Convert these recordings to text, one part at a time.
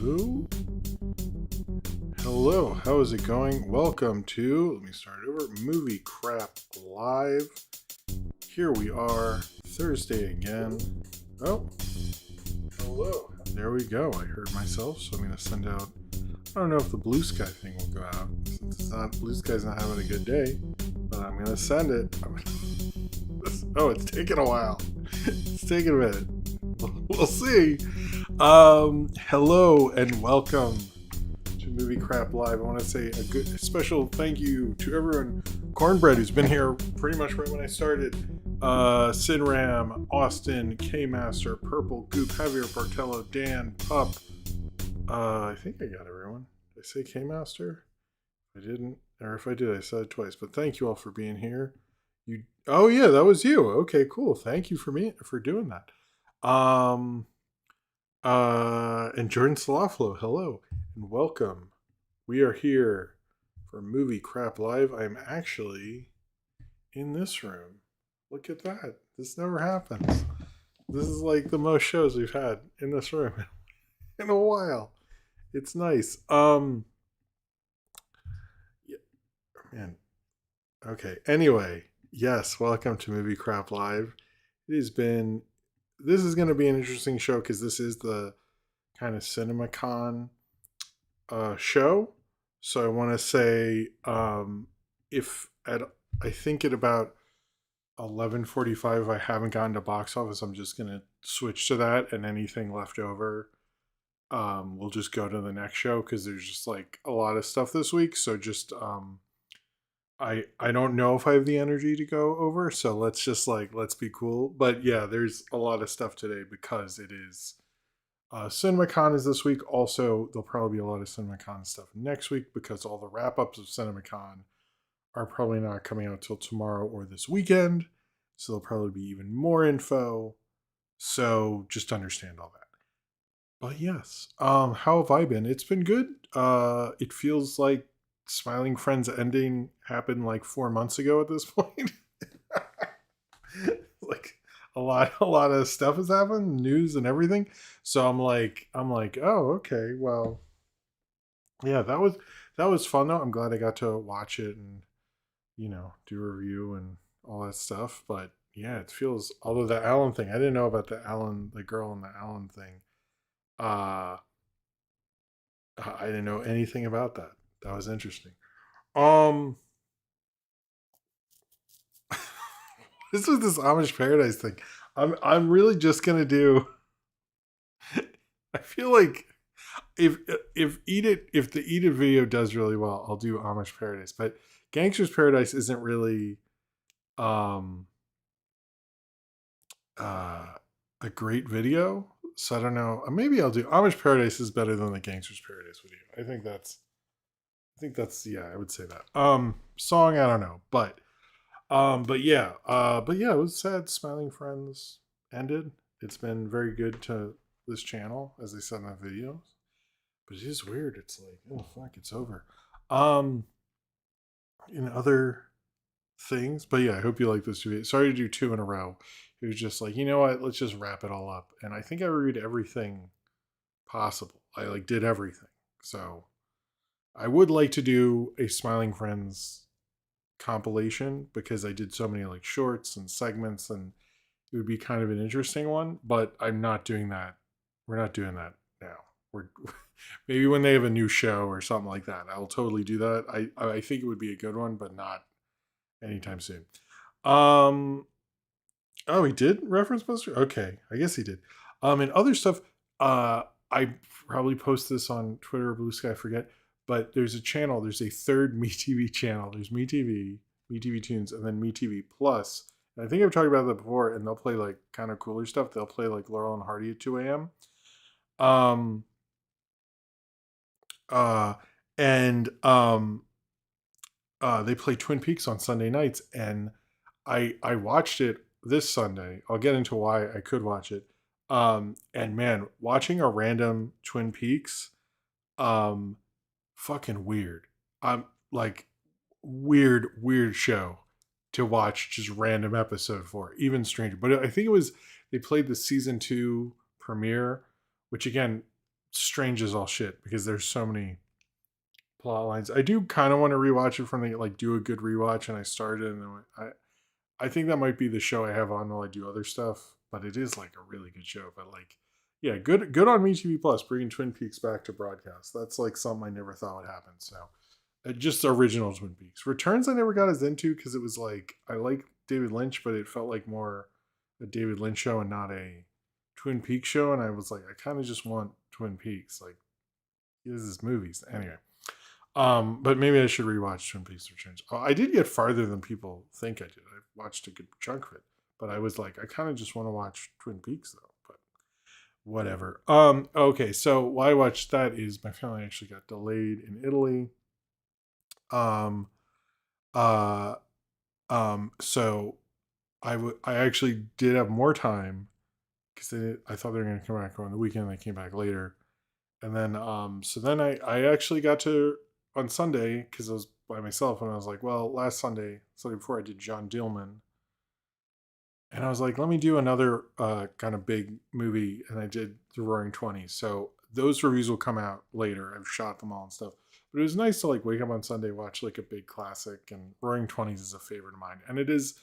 Hello? Hello, how is it going? Welcome to, let me start over, Movie Crap Live. Here we are, Thursday again. Oh, hello. There we go. I heard myself, so I'm going to send out, I don't know if the blue sky thing will go out. Since it's not, blue sky's not having a good day, but I'm going to send it. Oh, it's taking a while. It's taking a minute. We'll see. Hello and welcome to Movie Crap Live. I want to say a special thank you to everyone. Cornbread, who's been here pretty much right when I started. Sinram, Austin, K-Master, Purple, Goop, Javier, Bartello, Dan, Pup. I think I got everyone. Did I say K-Master? I didn't. Or if I did, I said it twice. But thank you all for being here. Oh yeah, that was you. Okay, cool. Thank you for doing that. And Jordan Salaflo, hello and welcome. We are here for Movie Crap Live. I'm actually in this room. Look at that. This never happens. This is like the most shows we've had in this room in a while. It's nice. Yeah, man. Okay. Anyway, yes, welcome to Movie Crap Live. This is going to be an interesting show because this is the kind of CinemaCon show. So I want to say I think at about 11:45 I haven't gotten to box office, I'm just going to switch to that, and anything left over we'll just go to the next show because there's just like a lot of stuff this week. So just I don't know if I have the energy to go over, so let's be cool. But yeah, there's a lot of stuff today because it is CinemaCon is this week. Also, there'll probably be a lot of CinemaCon stuff next week because all the wrap-ups of CinemaCon are probably not coming out till tomorrow or this weekend. So there'll probably be even more info. So just understand all that. But yes, how have I been? It's been good. It feels like Smiling Friends ending happened like 4 months ago at this point. Like a lot of stuff has happened, news and everything. So I'm like, oh, okay, well, yeah, that was fun though. I'm glad I got to watch it and do a review and all that stuff. But yeah, it feels, although the Alan thing, I didn't know about the girl in the Alan thing. I didn't know anything about that. That was interesting. Um, this was this Amish Paradise thing. I'm really just gonna do. I feel like if the Eat It video does really well, I'll do Amish Paradise. But Gangster's Paradise isn't really um a great video, so I don't know. Maybe I'll do Amish Paradise is better than the Gangster's Paradise video. I think that's yeah, I would say that. Song I don't know, but yeah, it was sad. Smiling Friends ended. It's been very good to this channel, as they said in the videos. But it is weird. It's like, oh fuck, it's over. In other things, but yeah, I hope you like this video. Sorry to do two in a row. It was just like, you know what? Let's just wrap it all up. And I think I reviewed everything possible. I like did everything. So I would like to do a Smiling Friends compilation because I did so many like shorts and segments, and it would be kind of an interesting one, but I'm not doing that. We're not doing that now. We're maybe when they have a new show or something like that, I'll totally do that. I think it would be a good one, but not anytime soon. Oh, he did reference Buster? Okay, I guess he did. And other stuff, I probably post this on Twitter or Blue Sky, I forget. But there's a third MeTV channel. There's MeTV, MeTV Tunes, and then MeTV Plus. And I think I've talked about that before, and they'll play like kind of cooler stuff. They'll play like Laurel and Hardy at 2 a.m. And they play Twin Peaks on Sunday nights, and I watched it this Sunday. I'll get into why I could watch it. And man, watching a random Twin Peaks, fucking weird. I'm like weird show to watch just random episode for, even stranger. But I think it was they played the season 2 premiere, which again, strange as all shit because there's so many plot lines. I do kind of want to rewatch it from the like do a good rewatch, and I started and then I think that might be the show I have on while I do other stuff, but it is like a really good show. But like, yeah, good on Me TV Plus bringing Twin Peaks back to broadcast. That's like something I never thought would happen. So just the original Twin Peaks. Returns I never got as into because it was like I like David Lynch, but it felt like more a David Lynch show and not a Twin Peaks show. And I was like, I kind of just want Twin Peaks. Like, this is movies anyway. But maybe I should rewatch Twin Peaks Returns. Oh, I did get farther than people think I did. I watched a good chunk of it, but I was like, I kind of just want to watch Twin Peaks though. But whatever. Okay, so why I watched that is my family actually got delayed in Italy. Um, uh, so I actually did have more time because I thought they were going to come back on the weekend. They came back later, and then so then I actually got to on Sunday because I was by myself, and I was like, well, last Sunday before I did John Dillman, and I was like, let me do another kind of big movie, and I did The Roaring Twenties. So those reviews will come out later. I've shot them all and stuff. But it was nice to like wake up on Sunday, watch like a big classic, and Roaring Twenties is a favorite of mine, and it is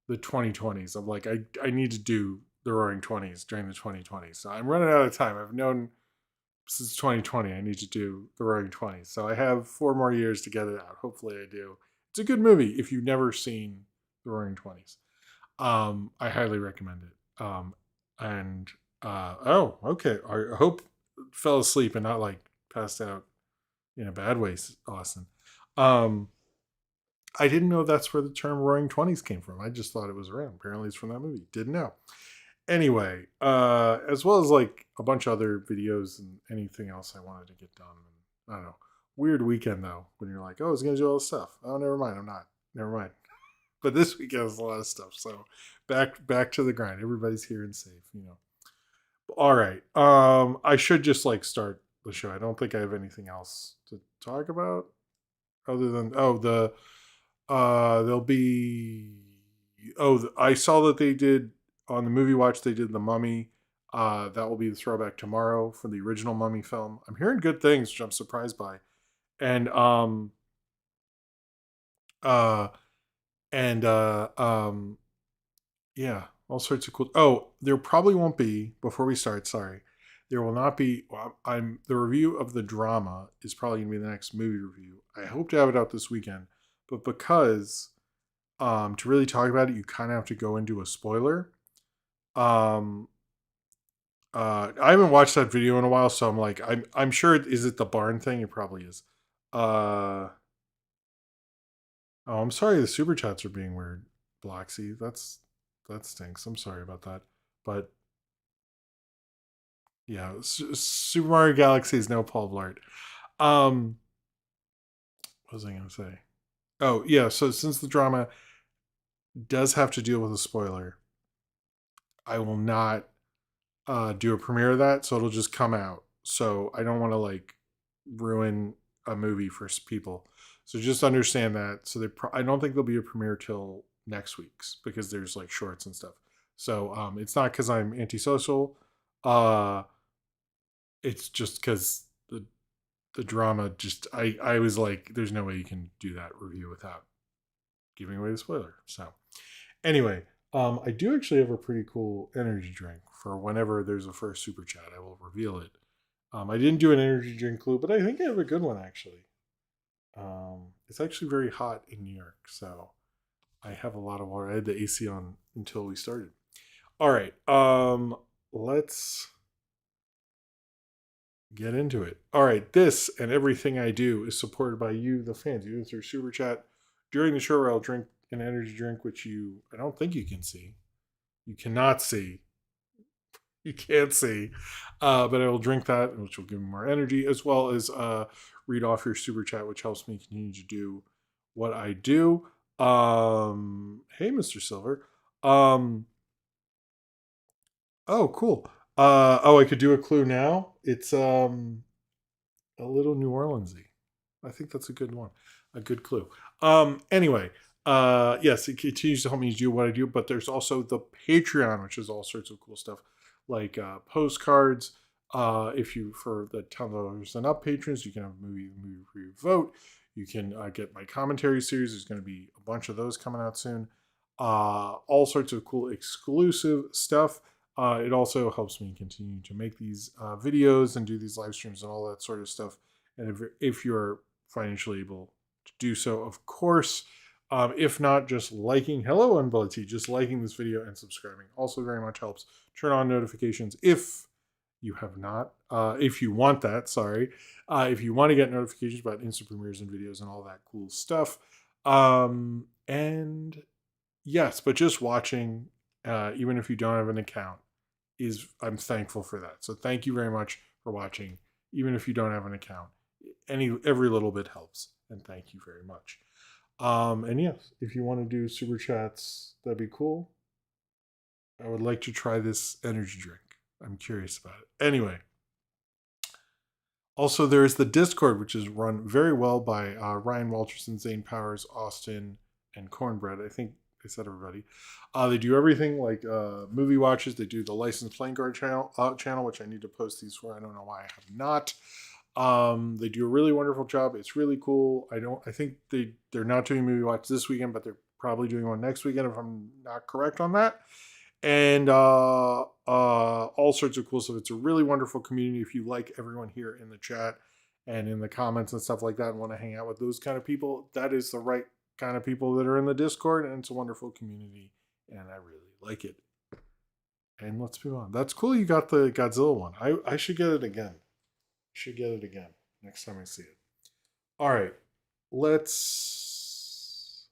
the 2020s. I'm like, I need to do the Roaring Twenties during the 2020s. So I'm running out of time. I've known since 2020 I need to do the Roaring Twenties. So I have 4 more years to get it out. Hopefully I do. It's a good movie if you've never seen the Roaring Twenties. I highly recommend it. And oh, okay. I hope fell asleep and not like passed out in a bad way, Austin. Um, I didn't know that's where the term Roaring Twenties came from. I just thought it was around. Apparently, it's from that movie. Didn't know. Anyway, as well as like a bunch of other videos and anything else I wanted to get done. I don't know. Weird weekend though, when you're like, oh, I was gonna do all this stuff. Oh, never mind. I'm not. Never mind. But this weekend has a lot of stuff. So back to the grind. Everybody's here and safe. All right. I should just like start the show. I don't think I have anything else to talk about other than there'll be I saw that they did on the movie watch they did The Mummy. That will be the throwback tomorrow for the original Mummy film. I'm hearing good things, which I'm surprised by. And uh and yeah, all sorts of cool. Oh, there probably won't be before we start. Sorry, there will not be. Well, I'm the review of the drama is probably gonna be the next movie review. I hope to have it out this weekend, but because to really talk about it, you kind of have to go into a spoiler. Um, I haven't watched that video in a while, so I'm like, I'm sure is it the barn thing? It probably is. Oh, I'm sorry. The super chats are being weird. Bloxy, that stinks. I'm sorry about that, but yeah, Super Mario Galaxy is no Paul Blart. Um, what was I going to say? Oh yeah, so since the drama does have to deal with a spoiler, I will not do a premiere of that, so it'll just come out. So I don't want to like ruin a movie for people. So just understand that. So I don't think there'll be a premiere till next week's because there's like shorts and stuff. So it's not because I'm antisocial. Uh, it's just because the drama. Just I was like, there's no way you can do that review without giving away the spoiler. So anyway, I do actually have a pretty cool energy drink for whenever there's a first super chat. I will reveal it. I didn't do an energy drink clue, but I think I have a good one actually. It's actually very hot in New York, so I have a lot of water. I had the AC on until we started. All right, let's get into it. All right, this and everything I do is supported by you, the fans. Either through super chat during the show, where I'll drink an energy drink, which I don't think you can see. You cannot see. You can't see, but I will drink that, which will give me more energy, as well as read off your super chat, which helps me continue to do what I do. Hey, Mr. Silver. Oh, cool. I could do a clue now. It's a little New Orleansy. I think that's a good one, a good clue. Anyway, yes, it continues to help me do what I do, but there's also the Patreon, which is all sorts of cool stuff like postcards, If you, for the $10 and up patrons, you can have a movie review vote. You can get my commentary series. There's going to be a bunch of those coming out soon. All sorts of cool exclusive stuff. It also helps me continue to make these videos and do these live streams and all that sort of stuff. And if you're financially able to do so, of course. If not, just liking, hello, Unbloody, just liking this video and subscribing also very much helps. Turn on notifications if you have not. If you want that, sorry. If you want to get notifications about instant premieres and videos and all that cool stuff. And yes, but just watching, even if you don't have an account, I'm thankful for that. So thank you very much for watching, even if you don't have an account. Every little bit helps, and thank you very much. And yes, if you want to do super chats, that'd be cool. I would like to try this energy drink. I'm curious about it. Anyway, also there is the Discord, which is run very well by Ryan Walterson, Zane Powers, Austin, and Cornbread. I think I said everybody. They do everything like movie watches. They do the licensed playing card channel, which I need to post these for. I don't know why I have not. They do a really wonderful job. It's really cool. I think they're not doing movie watch this weekend, but they're probably doing one next weekend if I'm not correct on that. And all sorts of cool stuff. It's a really wonderful community. If you like everyone here in the chat and in the comments and stuff like that and want to hang out with those kind of people, that is the right kind of people that are in the Discord, and it's a wonderful community, and I really like it. And let's move on. That's cool. You got the Godzilla one. I should get it again. Next time I see it. All right, let's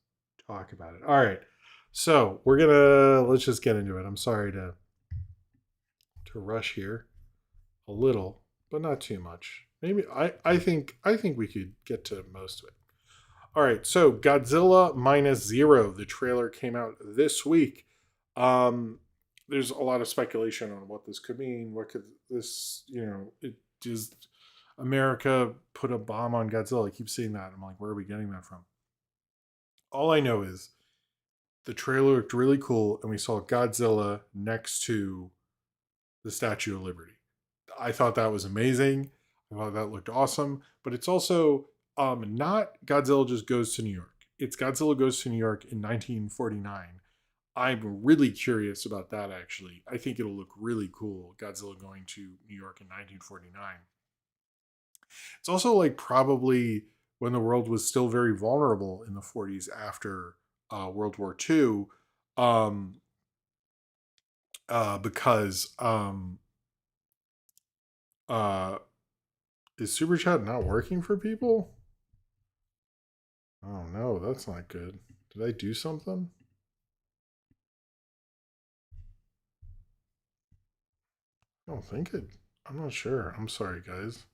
talk about it. All right, so let's just get into it. I'm sorry to rush here a little, but not too much. Maybe I think we could get to most of it. All right, so Godzilla Minus Zero, the trailer came out this week. There's a lot of speculation on what this could mean. What could this, does America put a bomb on Godzilla? I keep seeing that. I'm like, where are we getting that from? All I know is the trailer looked really cool, and we saw Godzilla next to the Statue of Liberty. I thought that was amazing. I thought that looked awesome. But it's also not Godzilla just goes to New York. It's Godzilla goes to New York in 1949. I'm really curious about that, actually. I think it'll look really cool, Godzilla going to New York in 1949. It's also like probably when the world was still very vulnerable in the 40s after World War II, because uh, is Super Chat not working for people? Oh no, that's not good. Did I do something? I don't think it. I'm not sure. I'm sorry, guys.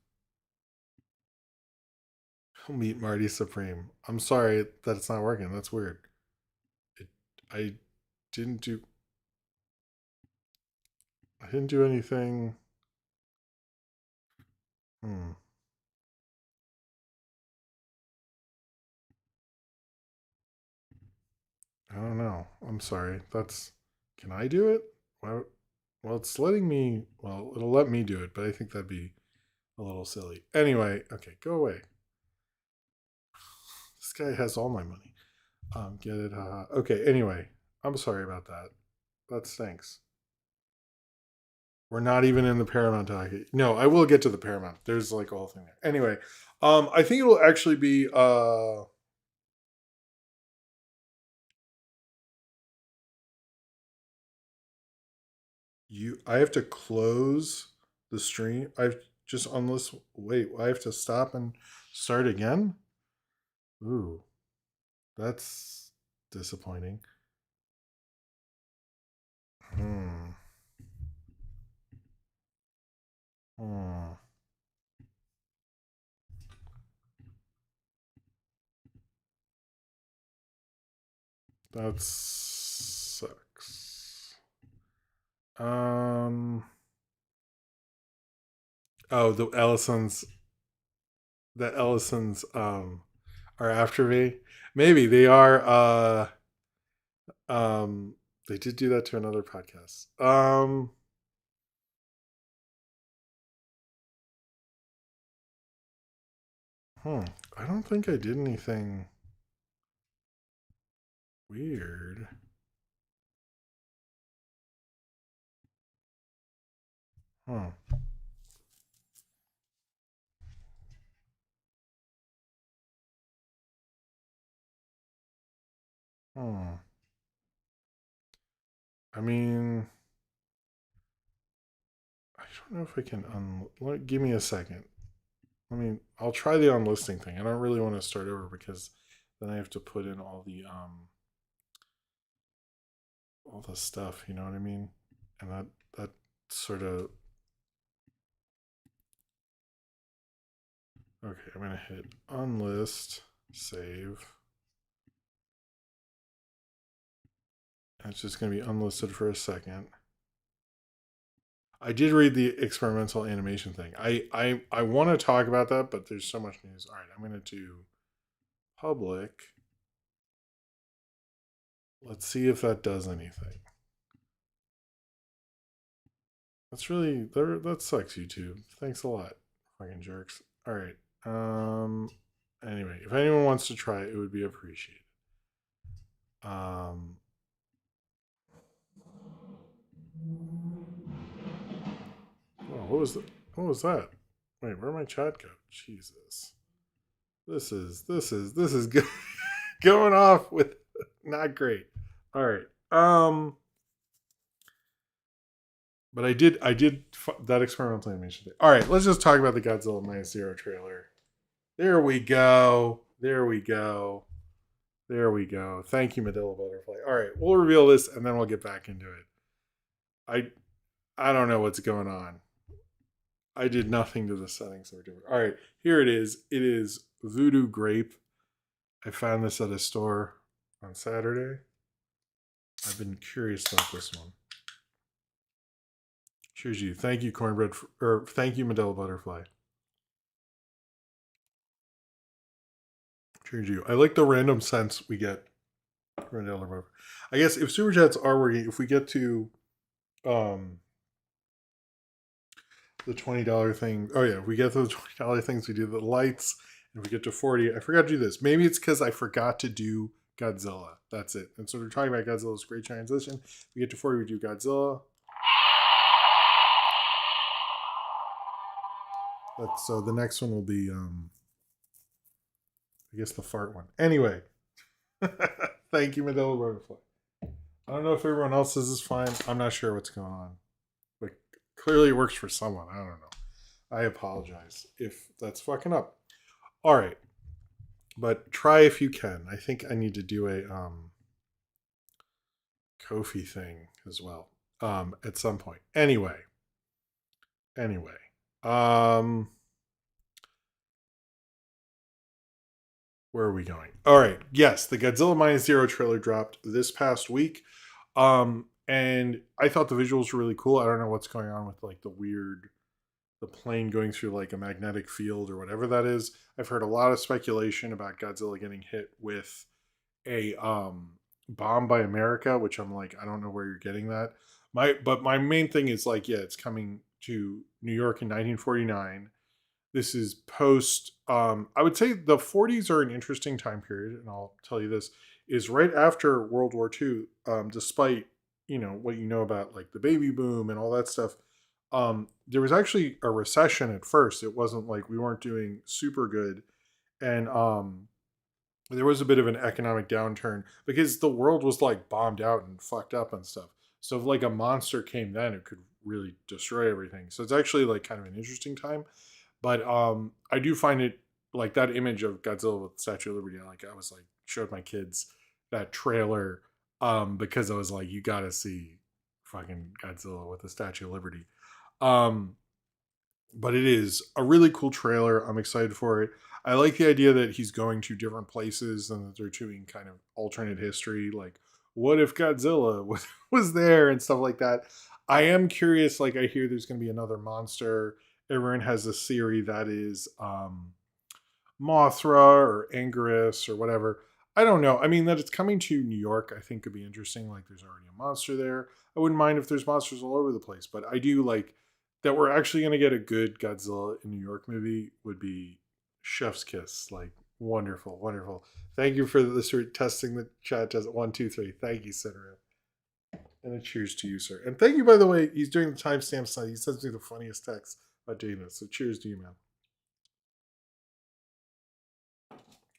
I'll meet Marty Supreme. I'm sorry that it's not working. That's weird. I didn't do. I didn't do anything. Hmm. I don't know. I'm sorry. That's. Can I do it? Well, it's letting me. Well, it'll let me do it, but I think that'd be a little silly. Anyway, okay, go away. This guy has all my money. Get it? Okay. Anyway, I'm sorry about that. That stinks. We're not even in the Paramount docket. No, I will get to the Paramount. There's like a whole thing there. Anyway, I think it'll actually be I have to close the stream. I've just unless wait, I have to stop and start again? Ooh, that's disappointing. Hmm. Hmm. That sucks. Um oh, the Ellisons are after me. Maybe they are they did do that to another podcast. Hmm. I don't think I did anything weird. Hmm. Hmm. I mean, I don't know if I can give me a second. I'll try the unlisting thing. I don't really want to start over because then I have to put in all the stuff, you know what I mean? And that sort of okay, I'm gonna hit unlist, save. And it's just gonna be unlisted for a second. I did read the experimental animation thing. I want to talk about that, but there's so much news. All right, I'm gonna do public. Let's see if that does anything. That's really that sucks, YouTube. Thanks a lot, fucking jerks. All right. Anyway, if anyone wants to try it, it would be appreciated. Um. Oh, what was that? Wait, where'd my chat go? Jesus. This is good. Going off with not great. All right. But I did that experimental animation thing. All right, let's just talk about the Godzilla Minus Zero trailer. There we go. There we go. There we go. Thank you, Medilla Butterfly. All right, we'll reveal this and then we'll get back into it. I I don't know what's going on. I did nothing to the settings that were different. All right, here it is. It is Voodoo Grape. I found this at a store on Saturday. I've been curious about this one. Cheers, you. Thank you, Cornbread, or thank you, Medilla Butterfly. Cheers, you. I like the random sense we get. I guess if Superchats are working, if we get to um the $20 thing, oh yeah, if we get to the $20 things, we do the lights, and if we get to 40, I forgot to do this. Maybe it's because I forgot to do Godzilla. That's it. And so we're talking about Godzilla's great transition. We get to 40, we do Godzilla. So the next one will be I guess the fart one. Anyway, thank you, Medilla Butterfly. I don't know if everyone else says is fine. I'm not sure what's going on, but clearly it works for someone. I don't know. I apologize if that's fucking up. All right, but try if you can. I think I need to do a Kofi thing as well at some point. Anyway, um, where are we going? All right. Yes, the Godzilla Minus Zero trailer dropped this past week. And I thought the visuals were really cool. I don't know what's going on with like the plane going through like a magnetic field or whatever that is. I've heard a lot of speculation about Godzilla getting hit with a bomb by America, which I'm like, I don't know where you're getting that. My main thing is like, yeah, it's coming to New York in 1949. This is post. I would say the 40s are an interesting time period, and I'll tell you this is right after World War II. Despite what you know about like the baby boom and all that stuff, there was actually a recession at first. It wasn't like we weren't doing super good, and there was a bit of an economic downturn because the world was like bombed out and fucked up and stuff. So if like a monster came then, it could really destroy everything. So it's actually like kind of an interesting time. But I do find it like that image of Godzilla with the Statue of Liberty. Like I was like showed my kids that trailer because I was like, you got to see fucking Godzilla with the Statue of Liberty. Um, but it is a really cool trailer. I'm excited for it. I like the idea that he's going to different places and that they're doing kind of alternate history. Like, what if Godzilla was there and stuff like that. I am curious. Like, I hear there's going to be another monster. Everyone has a theory that is Mothra or Anguirus or whatever. I don't know. I mean, that it's coming to New York, I think could be interesting. Like, there's already a monster there. I wouldn't mind if there's monsters all over the place, but I do like that we're actually going to get a good Godzilla in New York movie would be chef's kiss. Like wonderful, wonderful. Thank you for this testing the chat test. 1, 2, 3. Thank you, Cedric. And a cheers to you, sir. And thank you, by the way. He's doing the timestamp side. He sends me the funniest text about doing this. So cheers to you, man.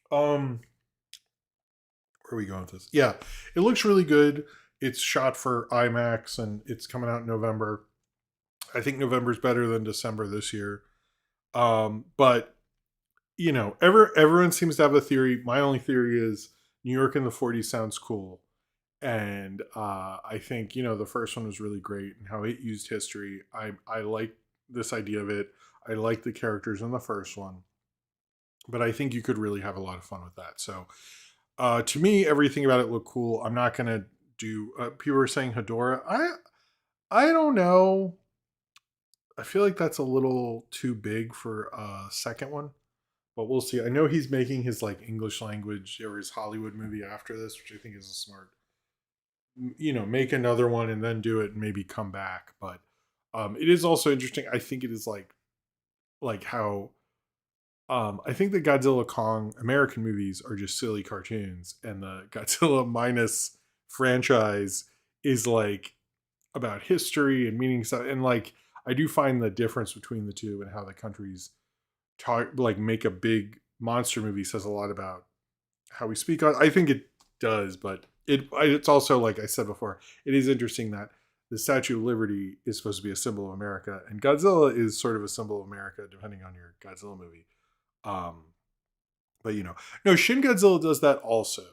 Where are we going with this? Yeah, it looks really good. It's shot for IMAX and it's coming out in November. I think November's better than December this year. But everyone seems to have a theory. My only theory is New York in the 40s sounds cool. And I think, the first one was really great and how it used history. I like this idea of it. I like the characters in the first one. But I think you could really have a lot of fun with that. So to me, everything about it looked cool. I'm not going to do, people are saying Hedora. I don't know. I feel like that's a little too big for a second one, but we'll see. I know he's making his like English language or his Hollywood movie after this, which I think is a smart, make another one and then do it and maybe come back. But it is also interesting. I think it is like how I think the Godzilla Kong American movies are just silly cartoons, and the Godzilla Minus franchise is like about history and meaning stuff. And like I do find the difference between the two and how the countries make a big monster movie says a lot about how we speak on. I think it does, but it's also, like I said before, it is interesting that the Statue of Liberty is supposed to be a symbol of America, and Godzilla is sort of a symbol of America, depending on your Godzilla movie. But no, Shin Godzilla does that also.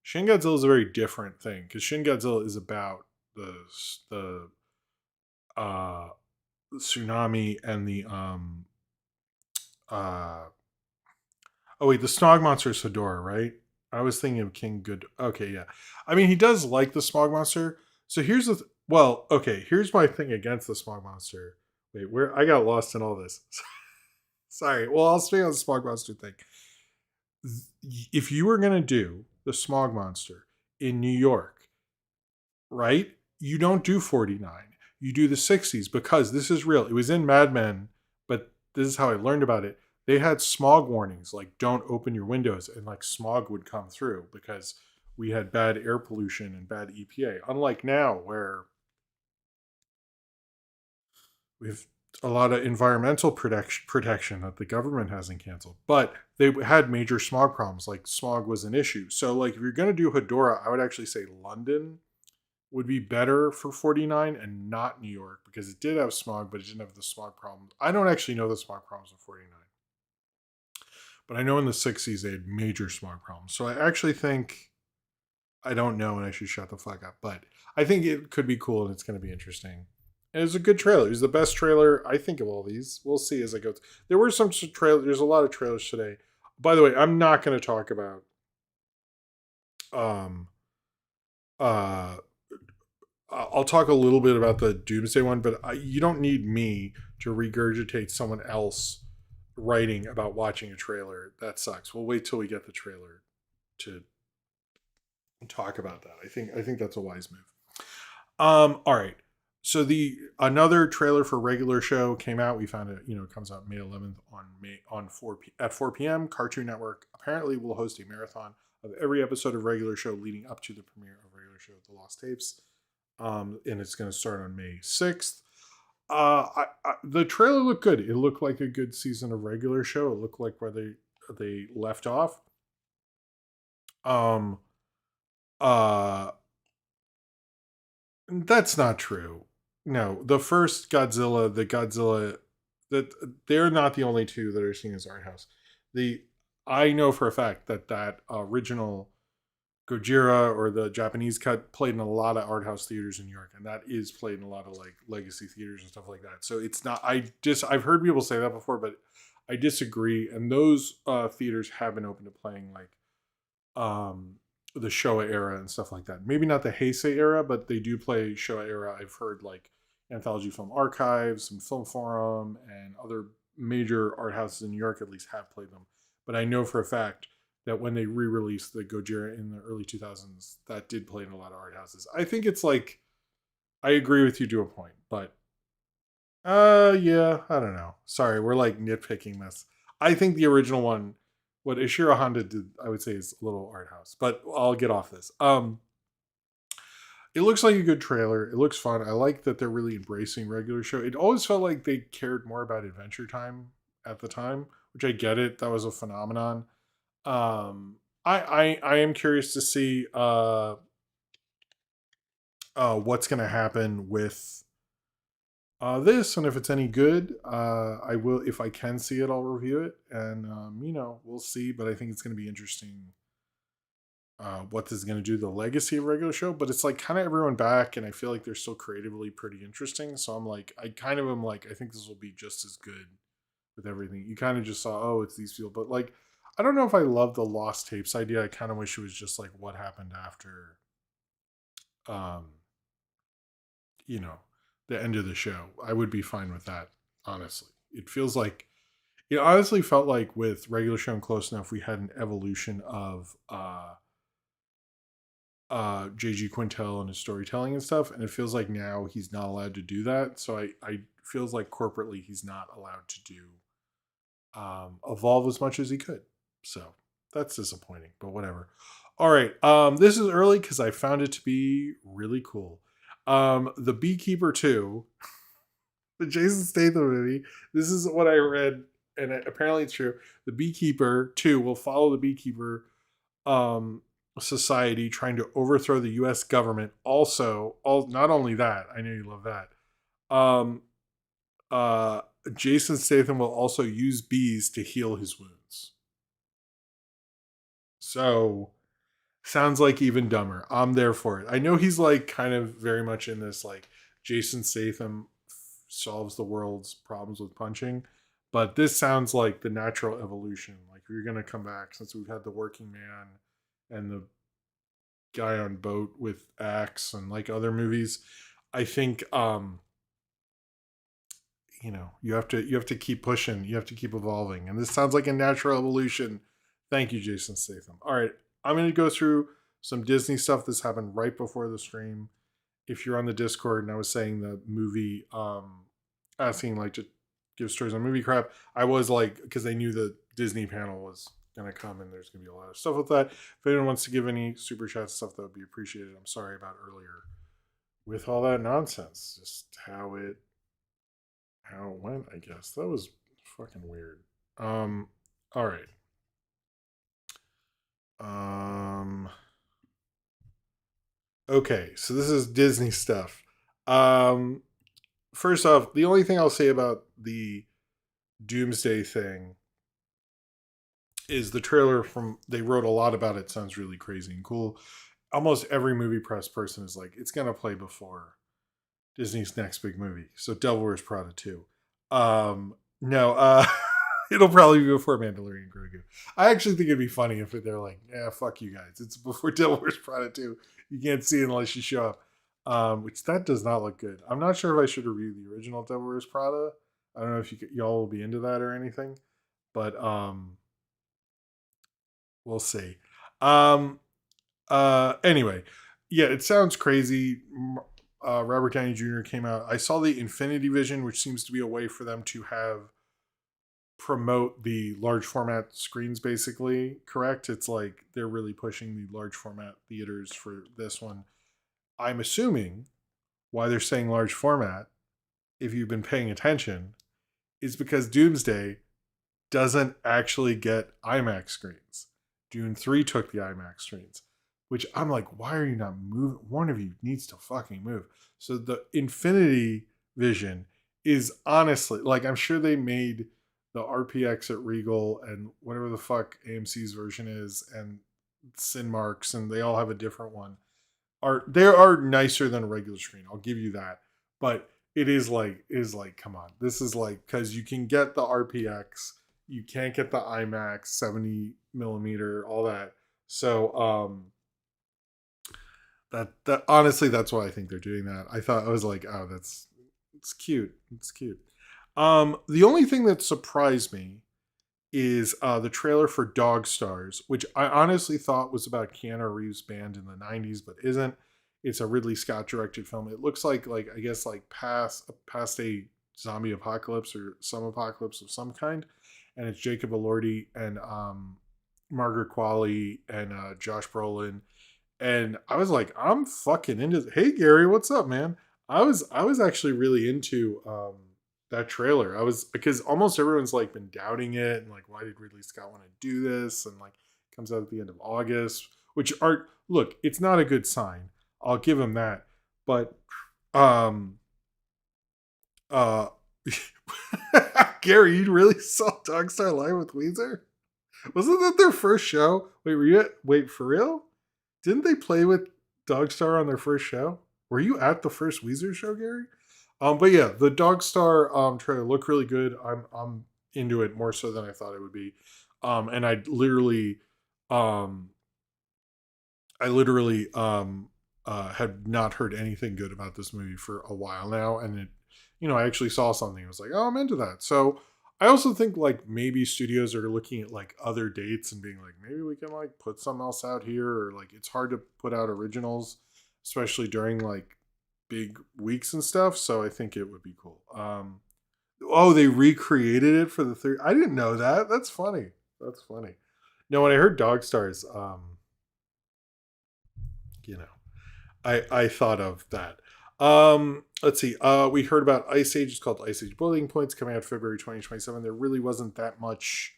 Shin Godzilla is a very different thing because Shin Godzilla is about the tsunami and the oh wait, the Snog Monster is Hedora, right? I was thinking of King Good. Okay, yeah. I mean, he does like the Smog Monster. So here's the here's my thing against the Smog Monster. Wait, where I got lost in all this. Sorry. Well, I'll stay on the Smog Monster thing. If you were gonna do the Smog Monster in New York, right? You don't do 49. You do the 60s because this is real. It was in Mad Men, but this is how I learned about it. They had smog warnings, like don't open your windows, and like smog would come through because we had bad air pollution and bad EPA. Unlike now, where we have a lot of environmental protection that the government hasn't canceled. But they had major smog problems, like smog was an issue. So like if you're going to do Hedora, I would actually say London would be better for 49 and not New York because it did have smog, but it didn't have the smog problems. I don't actually know the smog problems of 49. But I know in the 60s they had major smog problems. So I actually think, I don't know, and I should shut the fuck up. But I think it could be cool and it's going to be interesting. And it's a good trailer. It's the best trailer, I think, of all these. We'll see as I go. There were some trailers. There's a lot of trailers today. By the way, I'm not going to talk about I'll talk a little bit about the Doomsday one, but you don't need me to regurgitate someone else writing about watching a trailer. That sucks. We'll wait till we get the trailer to talk about that. I think that's a wise move. All right. So another trailer for Regular Show came out. We found it, it comes out May 11th at 4 p.m. Cartoon Network apparently will host a marathon of every episode of Regular Show leading up to the premiere of Regular Show, The Lost Tapes. And it's going to start on May 6th. The trailer looked good. It looked like a good season of Regular Show. It looked like where they left off. That's not true. No, the first Godzilla, that they're not the only two that are seen as art house. I know for a fact that original Gojira or the Japanese cut played in a lot of art house theaters in New York, and that is played in a lot of like legacy theaters and stuff like that. So it's not. I've heard people say that before, but I disagree. And those theaters have been open to playing like the Showa era and stuff like that. Maybe not the Heisei era, but they do play Showa era. I've heard like Anthology Film Archives and Film Forum and other major art houses in New York at least have played them. But I know for a fact that when they re-released the Gojira in the early 2000s, that did play in a lot of art houses. I think it's like, I agree with you to a point, but yeah, I don't know. Sorry, we're like nitpicking this. I think the original one, what Ishiro Honda did, I would say is a little art house. But I'll get off this. It looks like a good trailer. It looks fun. I like that they're really embracing regular show. It always felt like they cared more about Adventure Time at the time, which I get it. That was a phenomenon. I am curious to see what's going to happen with this, and if it's any good, I will. If I can see it, I'll review it, and we'll see. But I think it's going to be interesting. What this is going to do, the legacy of regular show, but it's like kind of everyone back, and I feel like they're still creatively pretty interesting. So I'm like, I kind of am like, I think this will be just as good with everything. You kind of just saw, oh, it's these people, but like, I don't know if I love the lost tapes idea. I kind of wish it was just like what happened after, um, you know, the end of the show. I would be fine with that, honestly. It feels like it honestly felt like with regular show and Close Enough, we had an evolution of JG Quintel and his storytelling and stuff, and it feels like now he's not allowed to do that. So I feels like corporately he's not allowed to do evolve as much as he could. So that's disappointing, but whatever. All right, this is early because I found it to be really cool. The Beekeeper 2, the Jason Statham movie. This is what I read, and apparently it's true. The Beekeeper 2 will follow the Beekeeper society trying to overthrow the U.S. government. Also, not only that, I know you love that. Um, Jason Statham will also use bees to heal his wounds. So sounds like even dumber. I'm there for it. I know he's like kind of very much in this like Jason Statham solves the world's problems with punching, but this sounds like the natural evolution. Like you're gonna come back since we've had the working man and the guy on boat with axe and like other movies. I think you have to keep pushing, you have to keep evolving, and this sounds like a natural evolution. Thank you, Jason Statham. All right, I'm going to go through some Disney stuff. This happened right before the stream. If you're on the Discord and I was saying the movie asking like to give stories on movie crap, I was like, because I knew the Disney panel was going to come and there's going to be a lot of stuff with that. If anyone wants to give any super chat stuff, that would be appreciated. I'm sorry about earlier with all that nonsense, just how it went, I guess. That was fucking weird. All right. Okay, so this is Disney stuff. First off, the only thing I'll say about the Doomsday thing is the trailer they wrote a lot about it, sounds really crazy and cool. Almost every movie press person is like, it's gonna play before Disney's next big movie. So Devil Wears Prada 2. No, it'll probably be before Mandalorian Grogu. I actually think it'd be funny if they're like, yeah, fuck you guys. It's before Devil Wears Prada 2. You can't see it unless you show up. Which that does not look good. I'm not sure if I should review the original Devil Wears Prada. I don't know if y'all will be into that or anything, but we'll see. Anyway, yeah, it sounds crazy. Robert Downey Jr. came out. I saw the Infinity Vision, which seems to be a way for them to promote the large format screens, basically. Correct? It's like they're really pushing the large format theaters for this one. I'm assuming why they're saying large format, if you've been paying attention, is because Doomsday doesn't actually get IMAX screens. Dune 3 took the IMAX screens, which I'm like, why are you not moving? One of you needs to fucking move. So the Infinity Vision is honestly, like, I'm sure they made the RPX at Regal and whatever the fuck AMC's version is and Cinemarks, and they all have a different one. They are nicer than a regular screen. I'll give you that. But it is like, come on. This is like, because you can get the RPX, you can't get the IMAX 70 millimeter, all that. So that honestly, that's why I think they're doing that. I was like, oh, it's cute. It's cute. The only thing that surprised me is the trailer for Dog Stars, which I honestly thought was about Keanu Reeves' band in the 90s, but isn't. It's a Ridley Scott directed film. It looks like I guess past a zombie apocalypse or some apocalypse of some kind. and it's Jacob Elordi and Margaret Qualley and Josh Brolin. And I was like, I'm fucking into this. Hey Gary, what's up, man? I was actually really into that trailer. I was, because almost everyone's like been doubting it and like, why did Ridley Scott want to do this? And like, it comes out at the end of August, which are, look, it's not a good sign. I'll give him that. But um uh Gary, you really saw Dogstar Live with Weezer? Wasn't that their first show? Wait, wait, for real? Didn't they play with Dogstar on their first show? Were you at the first Weezer show, Gary? But yeah, the Dogstar trailer looked really good. I'm into it more so than I thought it would be. And um I literally had not heard anything good about this movie for a while now, and it, I actually saw something. I was like, oh, I'm into that. So I also think like maybe studios are looking at like other dates and being like, maybe we can like put something else out here, or like it's hard to put out originals, especially during like big weeks and stuff. So I think it would be cool. Oh, they recreated it for the third. I didn't know that. That's funny. That's funny. No, when I heard Dog Stars, you know, I thought of that. Let's see. We heard about Ice Age. It's called Ice Age Boiling Points, coming out February 2027. There really wasn't that much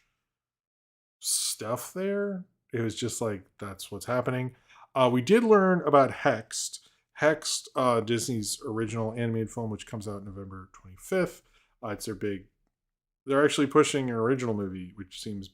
stuff there. It was just like, that's what's happening. We did learn about Hexed. Hexed, Disney's original animated film, which comes out November 25th. It's their big. They're actually pushing an original movie, which seems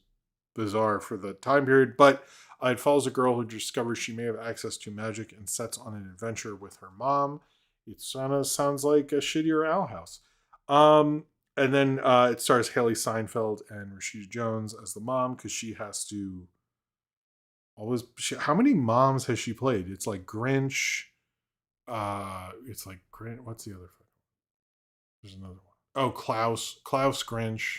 bizarre for the time period, but it follows a girl who discovers she may have access to magic and sets on an adventure with her mom. It sounds like a shittier Owl House. And then it stars Haley Seinfeld and Rashida Jones as the mom, because she has to always. How many moms has she played? It's like Grinch. It's like Grinch. What's the other thing? There's another one. Oh, Klaus Grinch.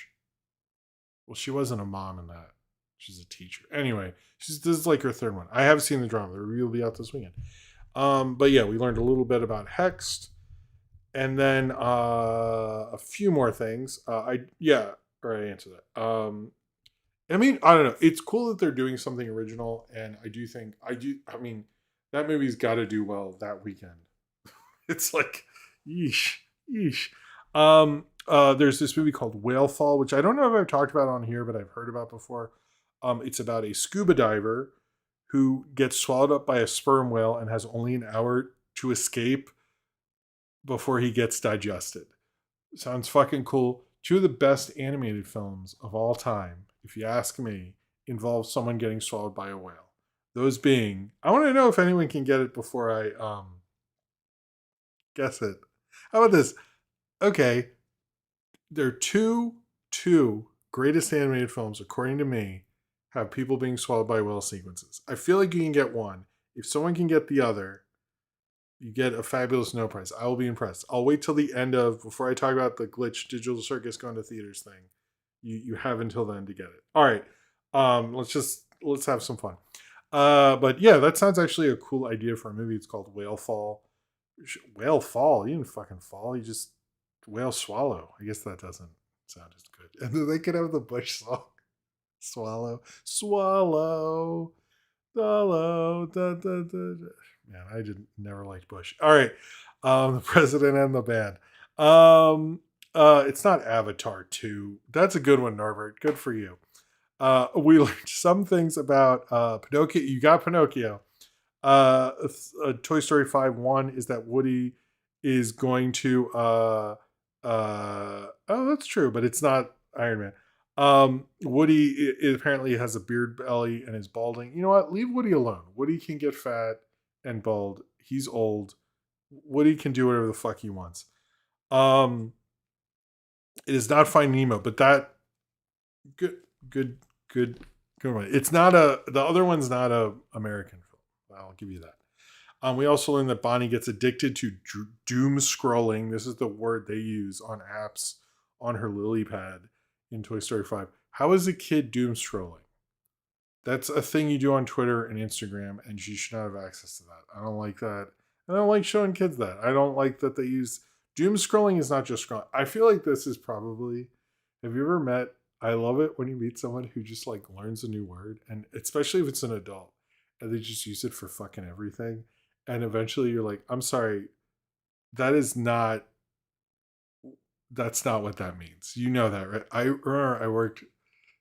Well, she wasn't a mom in that. She's a teacher. Anyway, this is like her third one. I have seen the drama. The review will be out this weekend. But yeah, we learned a little bit about Hexed, and then a few more things. I answer that. I mean, I don't know. It's cool that they're doing something original, and I mean, that movie's got to do well that weekend. It's like, yeesh, yeesh. There's this movie called Whale Fall, which I don't know if I've talked about on here, but I've heard about before. It's about a scuba diver who gets swallowed up by a sperm whale and has only an hour to escape before he gets digested. Sounds fucking cool. Two of the best animated films of all time, if you ask me, involve someone getting swallowed by a whale. Those being, I want to know if anyone can get it before I guess it. How about this? Okay, there are two greatest animated films, according to me, have people being swallowed by whale sequences. I feel like you can get one. If someone can get the other, you get a fabulous no price. I will be impressed. I'll wait till the end before I talk about the glitch digital circus going to theaters thing. You have until then to get it. All right. Let's have some fun. But yeah, that sounds actually a cool idea for a movie. It's called Whale Fall. Whale Fall? You didn't fucking fall. You just whale swallow. I guess that doesn't sound as good. And then they could have the Bush song. Swallow, swallow, swallow. Da, da, da, da. Man, I never liked Bush. All right, the president and the band. It's not Avatar 2. That's a good one, Norbert. Good for you. We learned some things about Pinocchio. You got Pinocchio. Toy Story 5 1 is that Woody is going to oh, that's true, but it's not Iron Man. Woody apparently has a beard belly and is balding. You know what? Leave Woody alone. Woody can get fat and bald. He's old. Woody can do whatever the fuck he wants. It is not Finding Nemo, but that good one. It's not the other one's not a American film. I'll give you that. We also learned that Bonnie gets addicted to doom scrolling. This is the word they use on apps on her lily pad in Toy Story 5. How is a kid doom scrolling? That's a thing you do on Twitter and Instagram, and she should not have access to that. I don't like that. I don't like showing kids that. I don't like that they use doom scrolling is not just scrolling. I feel like this is probably. Have you ever met I love it when you meet someone who just like learns a new word, and especially if it's an adult, and they just use it for fucking everything. And eventually you're like, I'm sorry, that is not, that's not what that means. You know that, right? I remember I worked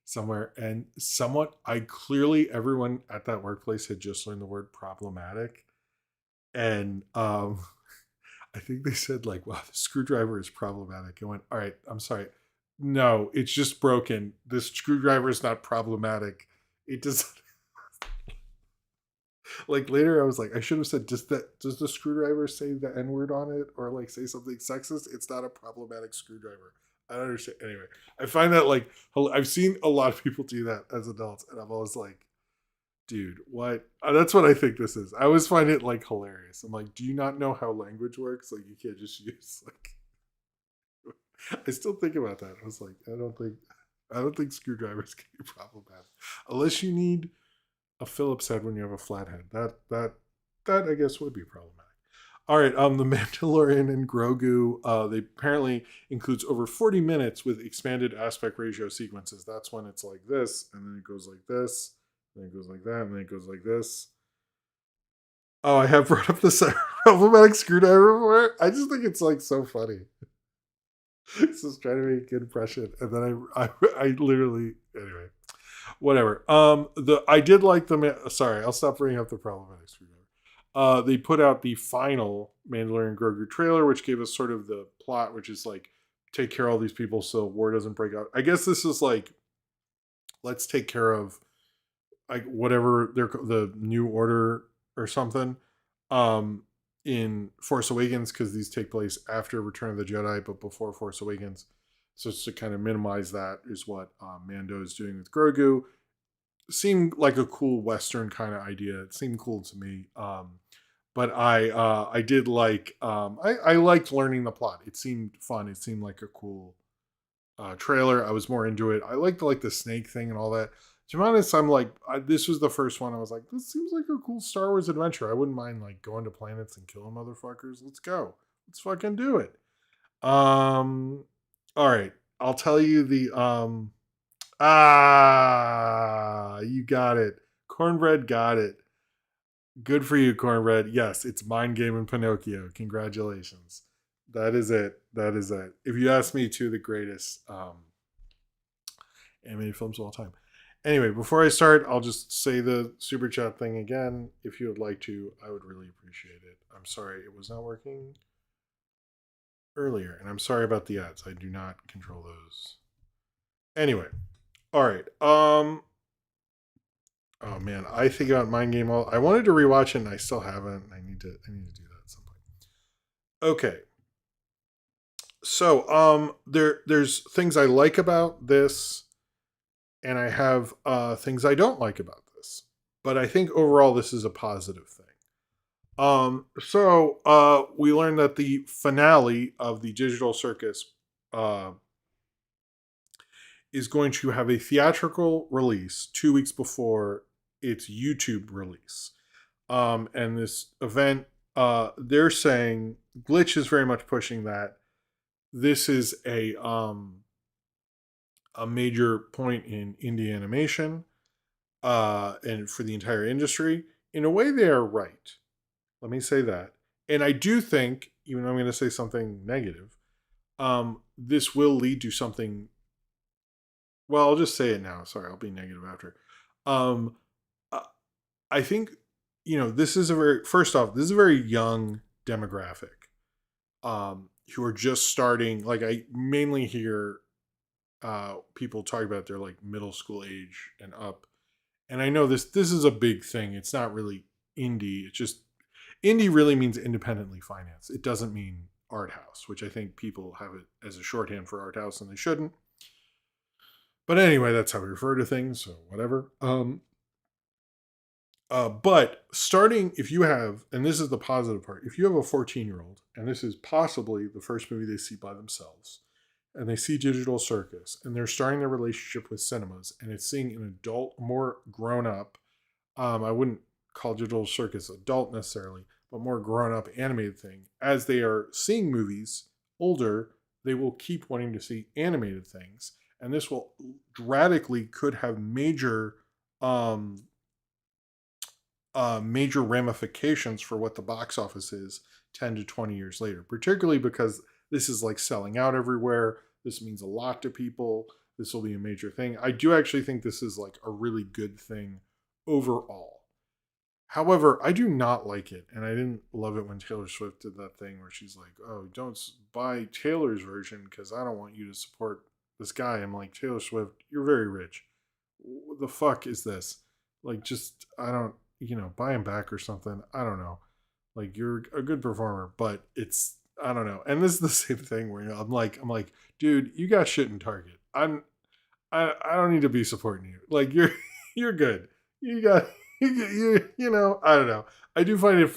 somewhere and someone, I clearly, everyone at that workplace had just learned the word problematic. And I think they said like, "Wow, the screwdriver is problematic." I went, "All right, I'm sorry. No, it's just broken. This screwdriver is not problematic. It does." Like later, I was like, I should have said, Does the screwdriver say the N word on it, or like say something sexist? It's not a problematic screwdriver. I don't understand. Anyway, I find that like I've seen a lot of people do that as adults, and I'm always like, dude, what? That's what I think this is. I always find it like hilarious. I'm like, do you not know how language works? Like, you can't just use like. I still think about that. I was like, I don't think screwdrivers can be problematic unless you need a Phillips head when you have a flathead. That I guess would be problematic. All right, the Mandalorian and Grogu. They apparently includes over 40 minutes with expanded aspect ratio sequences. That's when it's like this, and then it goes like this, and then it goes like that, and then it goes like this. Oh, I have brought up the problematic screwdriver before. I just think it's like so funny. Just trying to make a good impression, and then I literally anyway, whatever. The I did like Sorry, I'll stop bringing up the problematic screwdriver. They put out the final Mandalorian Grogu trailer, which gave us sort of the plot, which is like take care of all these people so war doesn't break out. I guess this is like let's take care of like whatever they're the new order or something. In Force Awakens, because these take place after Return of the Jedi but before Force Awakens, so it's to kind of minimize that is what Mando is doing with Grogu. Seemed like a cool Western kind of idea. It seemed cool to me. But I did like I liked learning the plot. It seemed fun. It seemed like a cool trailer. I was more into it. I liked like the snake thing and all that. To be honest, I'm like, this was the first one. I was like, this seems like a cool Star Wars adventure. I wouldn't mind like going to planets and killing motherfuckers. Let's go. Let's fucking do it. All right. I'll tell you the you got it. Cornbread got it. Good for you, Cornbread. Yes, it's Mind Game and Pinocchio. Congratulations. That is it. That is it. If you ask me, two of the greatest animated films of all time. Anyway, before I start, I'll just say the super chat thing again. If you would like to, I would really appreciate it. I'm sorry it was not working earlier, and I'm sorry about the ads. I do not control those. Anyway, all right. Oh man, I think about Mind Game all. I wanted to rewatch it, and I still haven't. I need to do that at some point. Okay. So there's things I like about this, and I have things I don't like about this. But I think overall this is a positive thing. We learned that the finale of the digital circus uh, is going to have a theatrical release 2 weeks before its YouTube release. And this event, they're saying Glitch is very much pushing that this is a major point in indie animation and for the entire industry. In a way, they are right. Let me say that. And I do think, even though I'm going to say something negative, this will lead to something. Well, I'll just say it now. Sorry, I'll be negative after. Um, I think, this is first off, this is a very young demographic who are just starting. Like, I mainly hear people talk about their like middle school age and up. And I know this is a big thing. It's not really indie. It's just indie really means independently financed. It doesn't mean art house, which I think people have it as a shorthand for art house and they shouldn't. But anyway, that's how we refer to things, so whatever. But starting, if you have, and this is the positive part, if you have a 14-year-old, and this is possibly the first movie they see by themselves, and they see Digital Circus, and they're starting their relationship with cinemas, and it's seeing an adult, more grown up, I wouldn't call Digital Circus adult necessarily, but more grown up animated thing. As they are seeing movies older, they will keep wanting to see animated things. and this will radically could have um major ramifications for what the box office is 10 to 20 years later, particularly because this is like selling out everywhere. This means a lot to people. This will be a major thing. I do actually think this is like a really good thing overall. However, I do not like it, and I didn't love it when Taylor Swift did that thing where she's like, "Oh, don't buy Taylor's version because I don't want you to support this guy." I'm like, Taylor Swift, you're very rich. What the fuck is this? Like, just I don't, buy him back or something. I don't know. Like, you're a good performer, but it's I don't know. And this is the same thing where I'm like, dude, you got shit in Target. I don't need to be supporting you. Like you're good. You got I don't know. I do find it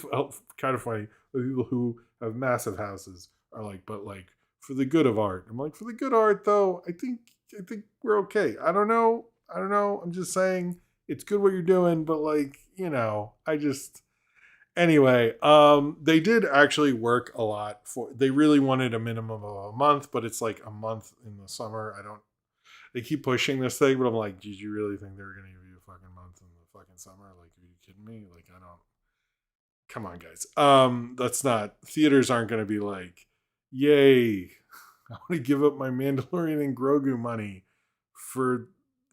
kind of funny when people who have massive houses are like, but like for the good of art. I'm like, for the good art though, I think we're okay. I don't know. I don't know. I'm just saying it's good what you're doing, but like, I just anyway, they did actually work a lot they really wanted a minimum of a month, but it's like a month in the summer. I don't They keep pushing this thing, but I'm like, did you really think they were gonna give you a fucking month in the fucking summer? Like, are you kidding me? Like, I don't. Come on, guys. That's not theaters aren't gonna be like, yay! I want to give up my Mandalorian and Grogu money for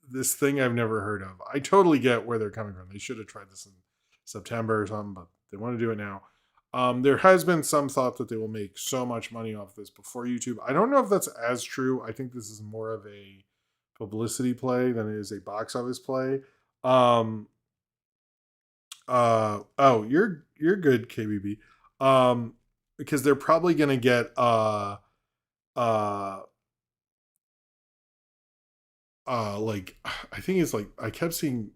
this thing I've never heard of. I totally get where they're coming from. They should have tried this in September or something, but they want to do it now. There has been some thought that they will make so much money off this before YouTube. I don't know if that's as true. I think this is more of a publicity play than it is a box office play. Um oh, you're good, KBB. Because they're probably gonna get uh like I think it's like I kept seeing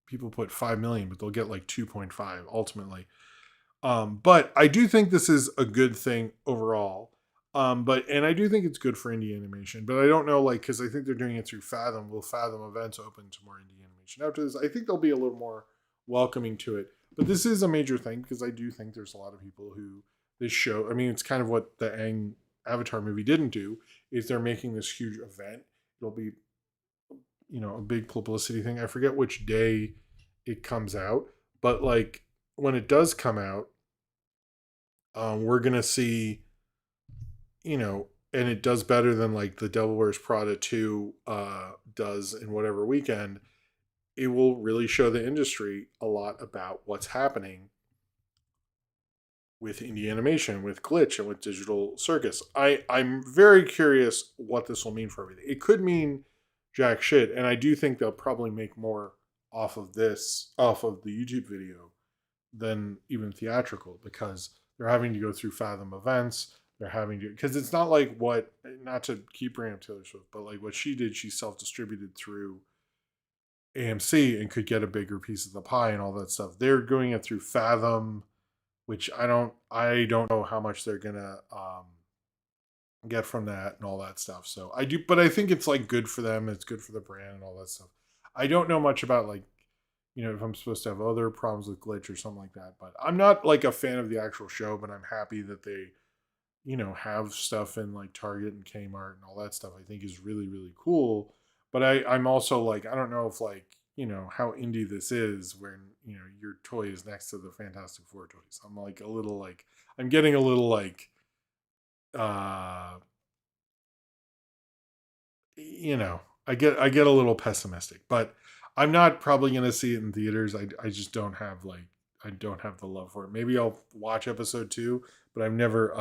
people put 5 million, but they'll get like 2.5 ultimately. But I do think this is a good thing overall. But and I do think it's good for indie animation, but I don't know, like, because I think they're doing it through Fathom. Will Fathom events open to more indie animation after this? I think they'll be a little more welcoming to it. But this is a major thing because I do think there's a lot of people who this show. I mean, it's kind of what the Avatar movie didn't do. Is they're making this huge event. It'll be a big publicity thing. I forget which day it comes out, but like when it does come out, we're gonna see, and it does better than like the Devil Wears Prada 2 does in whatever weekend. It will really show the industry a lot about what's happening with indie animation, with Glitch, and with Digital Circus. I'm very curious what this will mean for everything. It could mean jack shit, and I do think they'll probably make more off of the YouTube video than even theatrical because they're having to go through Fathom events. They're having to because it's not like what not to keep bringing up Taylor Swift, but like what she did, she self-distributed through AMC and could get a bigger piece of the pie and all that stuff. They're doing it through Fathom, which I don't know how much they're gonna get from that and all that stuff. So I do, but I think it's like good for them. It's good for the brand and all that stuff. I don't know much about like if I'm supposed to have other problems with Glitch or something like that, but I'm not like a fan of the actual show. But I'm happy that they have stuff in like Target and Kmart and all that stuff. I think is really really cool. But I'm also like I don't know if like how indie this is when your toy is next to the Fantastic Four toys. I'm like a little like I'm getting a little like uh I get a little pessimistic, but I'm not probably going to see it in theaters. I just don't have like I don't have the love for it. Maybe I'll watch episode 2, but I've never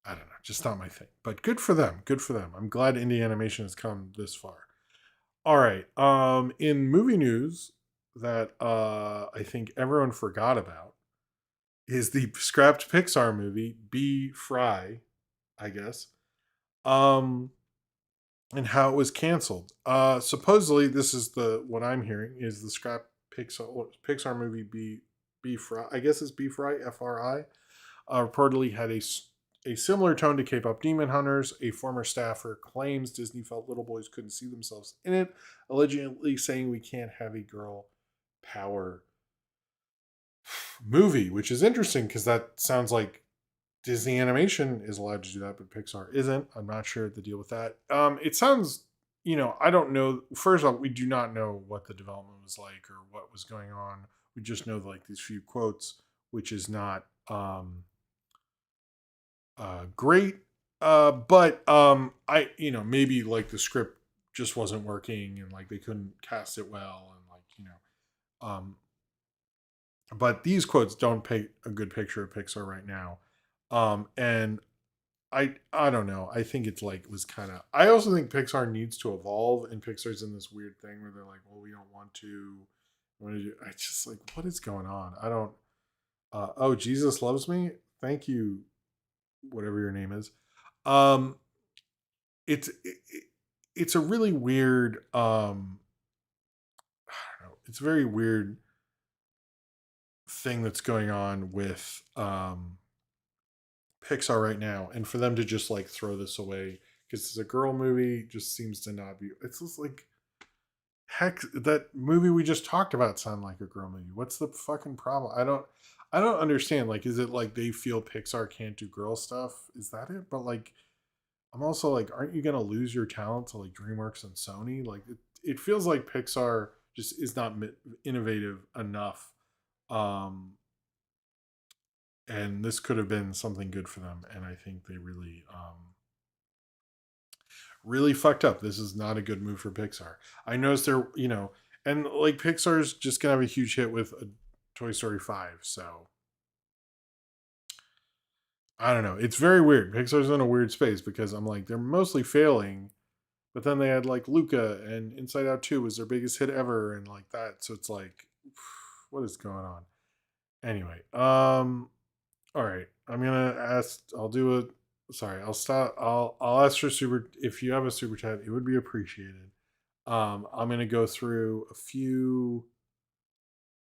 I don't know, just not my thing. But good for them. Good for them. I'm glad indie animation has come this far. All right. In movie news that I think everyone forgot about is the scrapped Pixar movie Be Fry, I guess. Um and how it was canceled. Supposedly this is the what I'm hearing is the scrap Pixar movie Be Fry. I guess it's Be Fry FRI. Reportedly had a similar tone to K-pop Demon Hunters. A former staffer claims Disney felt little boys couldn't see themselves in it, allegedly saying we can't have a girl power movie, which is interesting because that sounds like Disney Animation is allowed to do that, but Pixar isn't. I'm not sure the deal with that. It sounds, I don't know. First off, we do not know what the development was like or what was going on. We just know like these few quotes, which is not great. But I, maybe like the script just wasn't working and like they couldn't cast it well and like, but these quotes don't paint a good picture of Pixar right now. And I don't know. I think it's like was kind of. I also think Pixar needs to evolve, and Pixar's in this weird thing where they're like, well, we don't want to. I just like what is going on. I don't. Oh, Jesus loves me. Thank you, whatever your name is. Um, it's a really weird. I don't know. It's a very weird thing that's going on with Pixar right now, and for them to just like throw this away because it's a girl movie just seems to not be. It's just like heck that movie we just talked about sound like a girl movie. What's the fucking problem? I don't understand. Like, is it like they feel Pixar can't do girl stuff? Is that it? But like, I'm also like, aren't you gonna lose your talent to like DreamWorks and Sony? Like, it feels like Pixar just is not innovative enough. Um, and this could have been something good for them, and I think they really fucked up. This is not a good move for Pixar. I noticed they're, and like Pixar's just gonna have a huge hit with a Toy Story 5. So I don't know. It's very weird. Pixar's in a weird space because I'm like, they're mostly failing, but then they had like Luca and Inside Out 2 was their biggest hit ever and like that. So it's like, what is going on? Anyway, all right. I'm gonna ask I'll do a sorry, I'll stop I'll ask for super if you have a super chat, it would be appreciated. I'm gonna go through a few.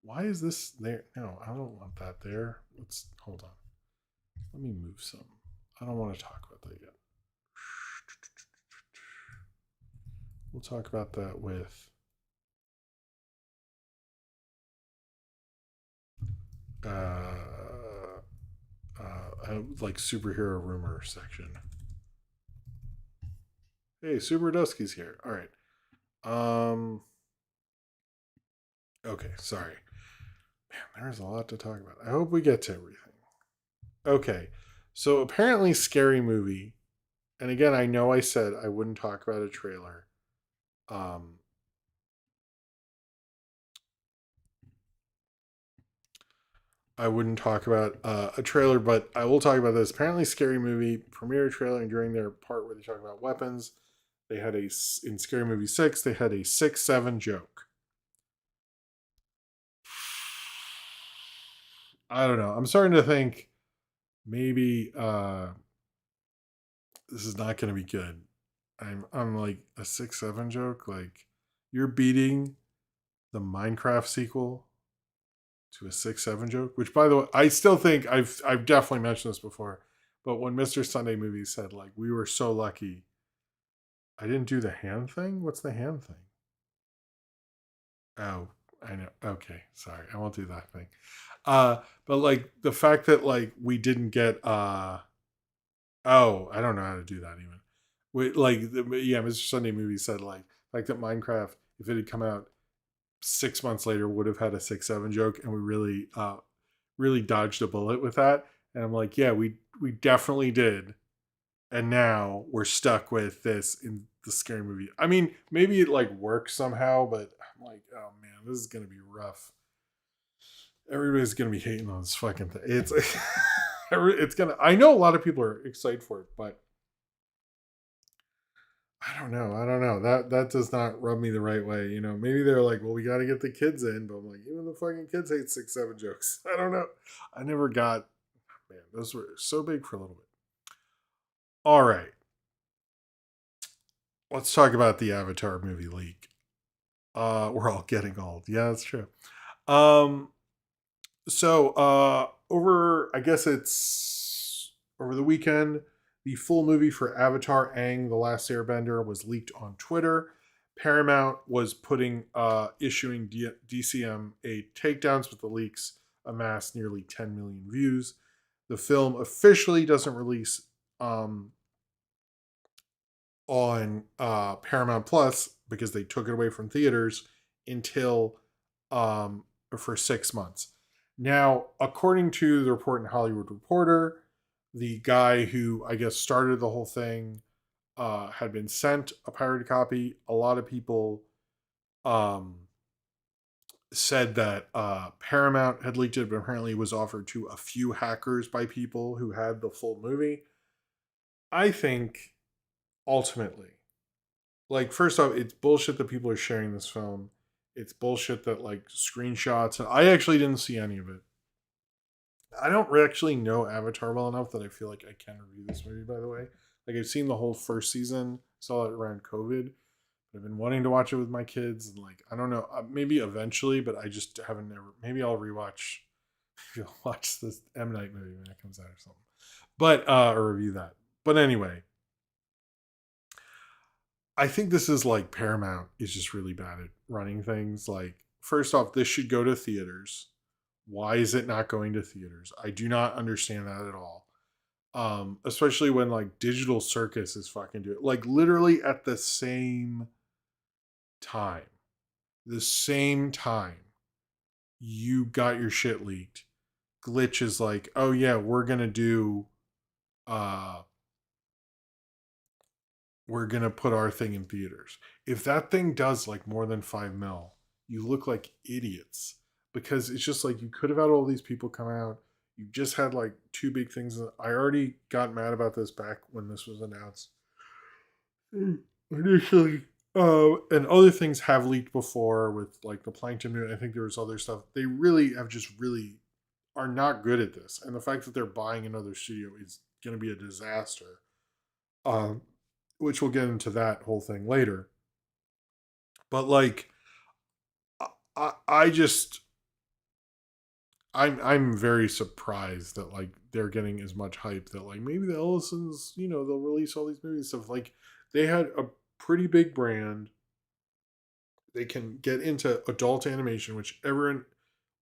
Why is this there? No, I don't want that there. Let's hold on. Let me move some. I don't want to talk about that yet. We'll talk about that with like superhero rumor section. Hey, Super Dusky's here. All right. Okay, sorry. Man, there's a lot to talk about. I hope we get to everything. Okay. So apparently Scary Movie. And again, I know I said I wouldn't talk about a trailer. Um I wouldn't talk about a trailer, but I will talk about this. Apparently, Scary Movie premiere trailer, and during their part where they talk about weapons, they had in Scary Movie 6, they had a 6-7 joke. I don't know. I'm starting to think maybe this is not going to be good. I'm like a 6-7 joke. Like you're beating the Minecraft sequel to a 6-7 joke. Which, by the way, I still think I've definitely mentioned this before. But when Mr. Sunday Movie said like we were so lucky, I didn't do the hand thing. What's the hand thing? Oh, I know. Okay, sorry, I won't do that thing. But like the fact that like we didn't get oh, I don't know how to do that even. Yeah, Mr. Sunday Movie said like that Minecraft, if it had come out 6 months later, would have had a 6-7 joke, and we really dodged a bullet with that. And I'm like, yeah, we definitely did. And now we're stuck with this in the Scary Movie. I mean, maybe it like works somehow, but I'm like, oh man, this is gonna be rough. Everybody's gonna be hating on this fucking thing. It's gonna. I know a lot of people are excited for it, but I don't know. I don't know. That does not rub me the right way. Maybe they're like, well, we got to get the kids in, but I'm like, even the fucking kids hate 6-7 jokes. I don't know. I never got. Man, those were so big for a little bit. All right, let's talk about the Avatar movie leak. We're all getting old. Yeah, that's true. Um, so over, I guess it's over the weekend, the full movie for Avatar Aang, The Last Airbender was leaked on Twitter. Paramount was issuing DCMA takedowns, but the leaks amassed nearly 10 million views. The film officially doesn't release um, on Paramount Plus because they took it away from theaters until um, for 6 months. Now, according to the report in Hollywood Reporter, the guy who I guess started the whole thing had been sent a pirated copy. A lot of people um, said that Paramount had leaked it, but apparently it was offered to a few hackers by people who had the full movie. I think ultimately, like, first off, it's bullshit that people are sharing this film. It's bullshit that like screenshots. And I actually didn't see any of it. I don't actually know Avatar well enough that I feel like I can review this movie. By the way, like I've seen the whole first season, saw it around COVID. I've been wanting to watch it with my kids, and like I don't know, maybe eventually, but I just haven't never. Maybe I'll rewatch. Maybe I'll watch this M Night movie when it comes out or something. But or review that. But anyway, I think this is like Paramount is just really bad at running things. Like, first off, this should go to theaters. Why is it not going to theaters? I do not understand that at all. Especially when like Digital Circus is fucking doing it. Like literally at time, the same time you got your shit leaked. Glitch is like, oh yeah, uh we're gonna put our thing in theaters. If that thing does like more than 5 mil, you look like idiots because it's just like you could have had all these people come out. You just had like two big things. I already got mad about this back when this was announced initially. And other things have leaked before with like the Plankton movie. I think there was other stuff. They really have just really are not good at this, and the fact that they're buying another studio is going to be a disaster. Um, which we'll get into that whole thing later. But like, I just I'm very surprised that like they're getting as much hype that like maybe the Ellisons, they'll release all these movies and stuff. Like they had a pretty big brand. They can get into adult animation, which everyone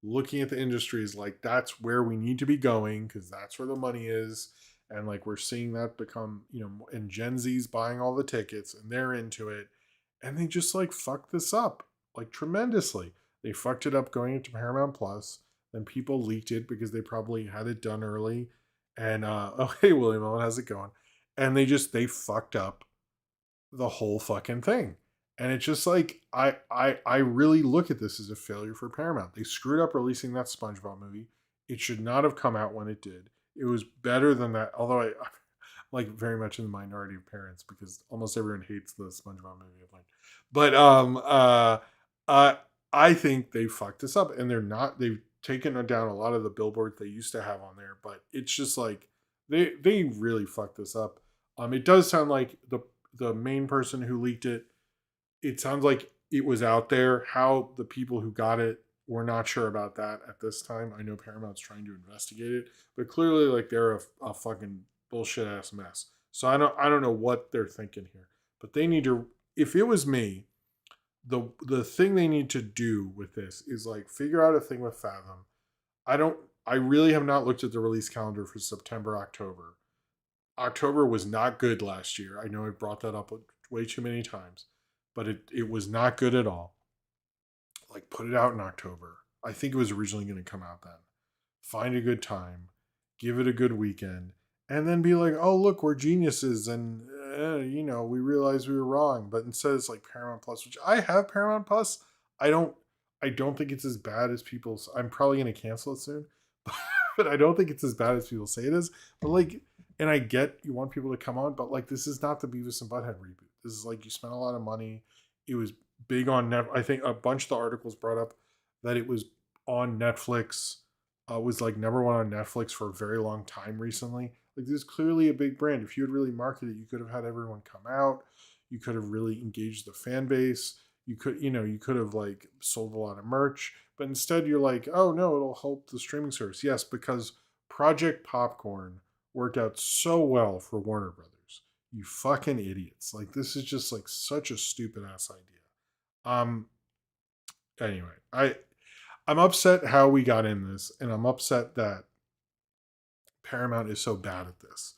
looking at the industry is like that's where we need to be going because that's where the money is. And like we're seeing that become, and Gen Z's buying all the tickets and they're into it. And they just like fucked this up like tremendously. They fucked it up going into Paramount Plus. Then people leaked it because they probably had it done early. And oh hey William, how's it going? And they fucked up the whole fucking thing. And it's just like I really look at this as a failure for Paramount. They screwed up releasing that SpongeBob movie. It should not have come out when it did. It was better than that. Although I'm like very much in the minority of parents because almost everyone hates the SpongeBob movie. I've learned. But uh, I think they fucked this up, and they've taken down a lot of the billboards they used to have on there. But it's just like they really fucked this up. It does sound like the main person who leaked it, it sounds like it was out there. How the people who got it, we're not sure about that at this time. I know Paramount's trying to investigate it, but clearly, like they're a fucking bullshit ass mess. So I don't know what they're thinking here, but they need to. If it was me, the thing they need to do with this is like figure out a thing with Fathom. I don't. I really have not looked at the release calendar for September, October. October was not good last year. I know I brought that up way too many times, but it was not good at all. Like put it out in October. I think it was originally going to come out then. Find a good time, give it a good weekend, and then be like, "Oh, look, we're geniuses and we realized we were wrong." But instead it's like Paramount Plus, which I have Paramount Plus. I don't I don't think it's as bad as people's. I'm probably going to cancel it soon. But I don't think it's as bad as people say it is. But like, and I get you want people to come on, but like, this is not the Beavis and Butthead reboot. This is like you spent a lot of money. It was big on net. I think a bunch of the articles brought up that it was on Netflix. Was like number one on Netflix for a very long time recently. Like, this is clearly a big brand. If you had really marketed it, you could have had everyone come out. You could have really engaged the fan base. You could have like sold a lot of merch, but instead you're like, oh no, it'll help the streaming service. Yes, because Project Popcorn worked out so well for Warner Brothers. You fucking idiots. Like, this is just like such a stupid ass idea. Um anyway, I'm upset how we got in this, and I'm upset that Paramount is so bad at this,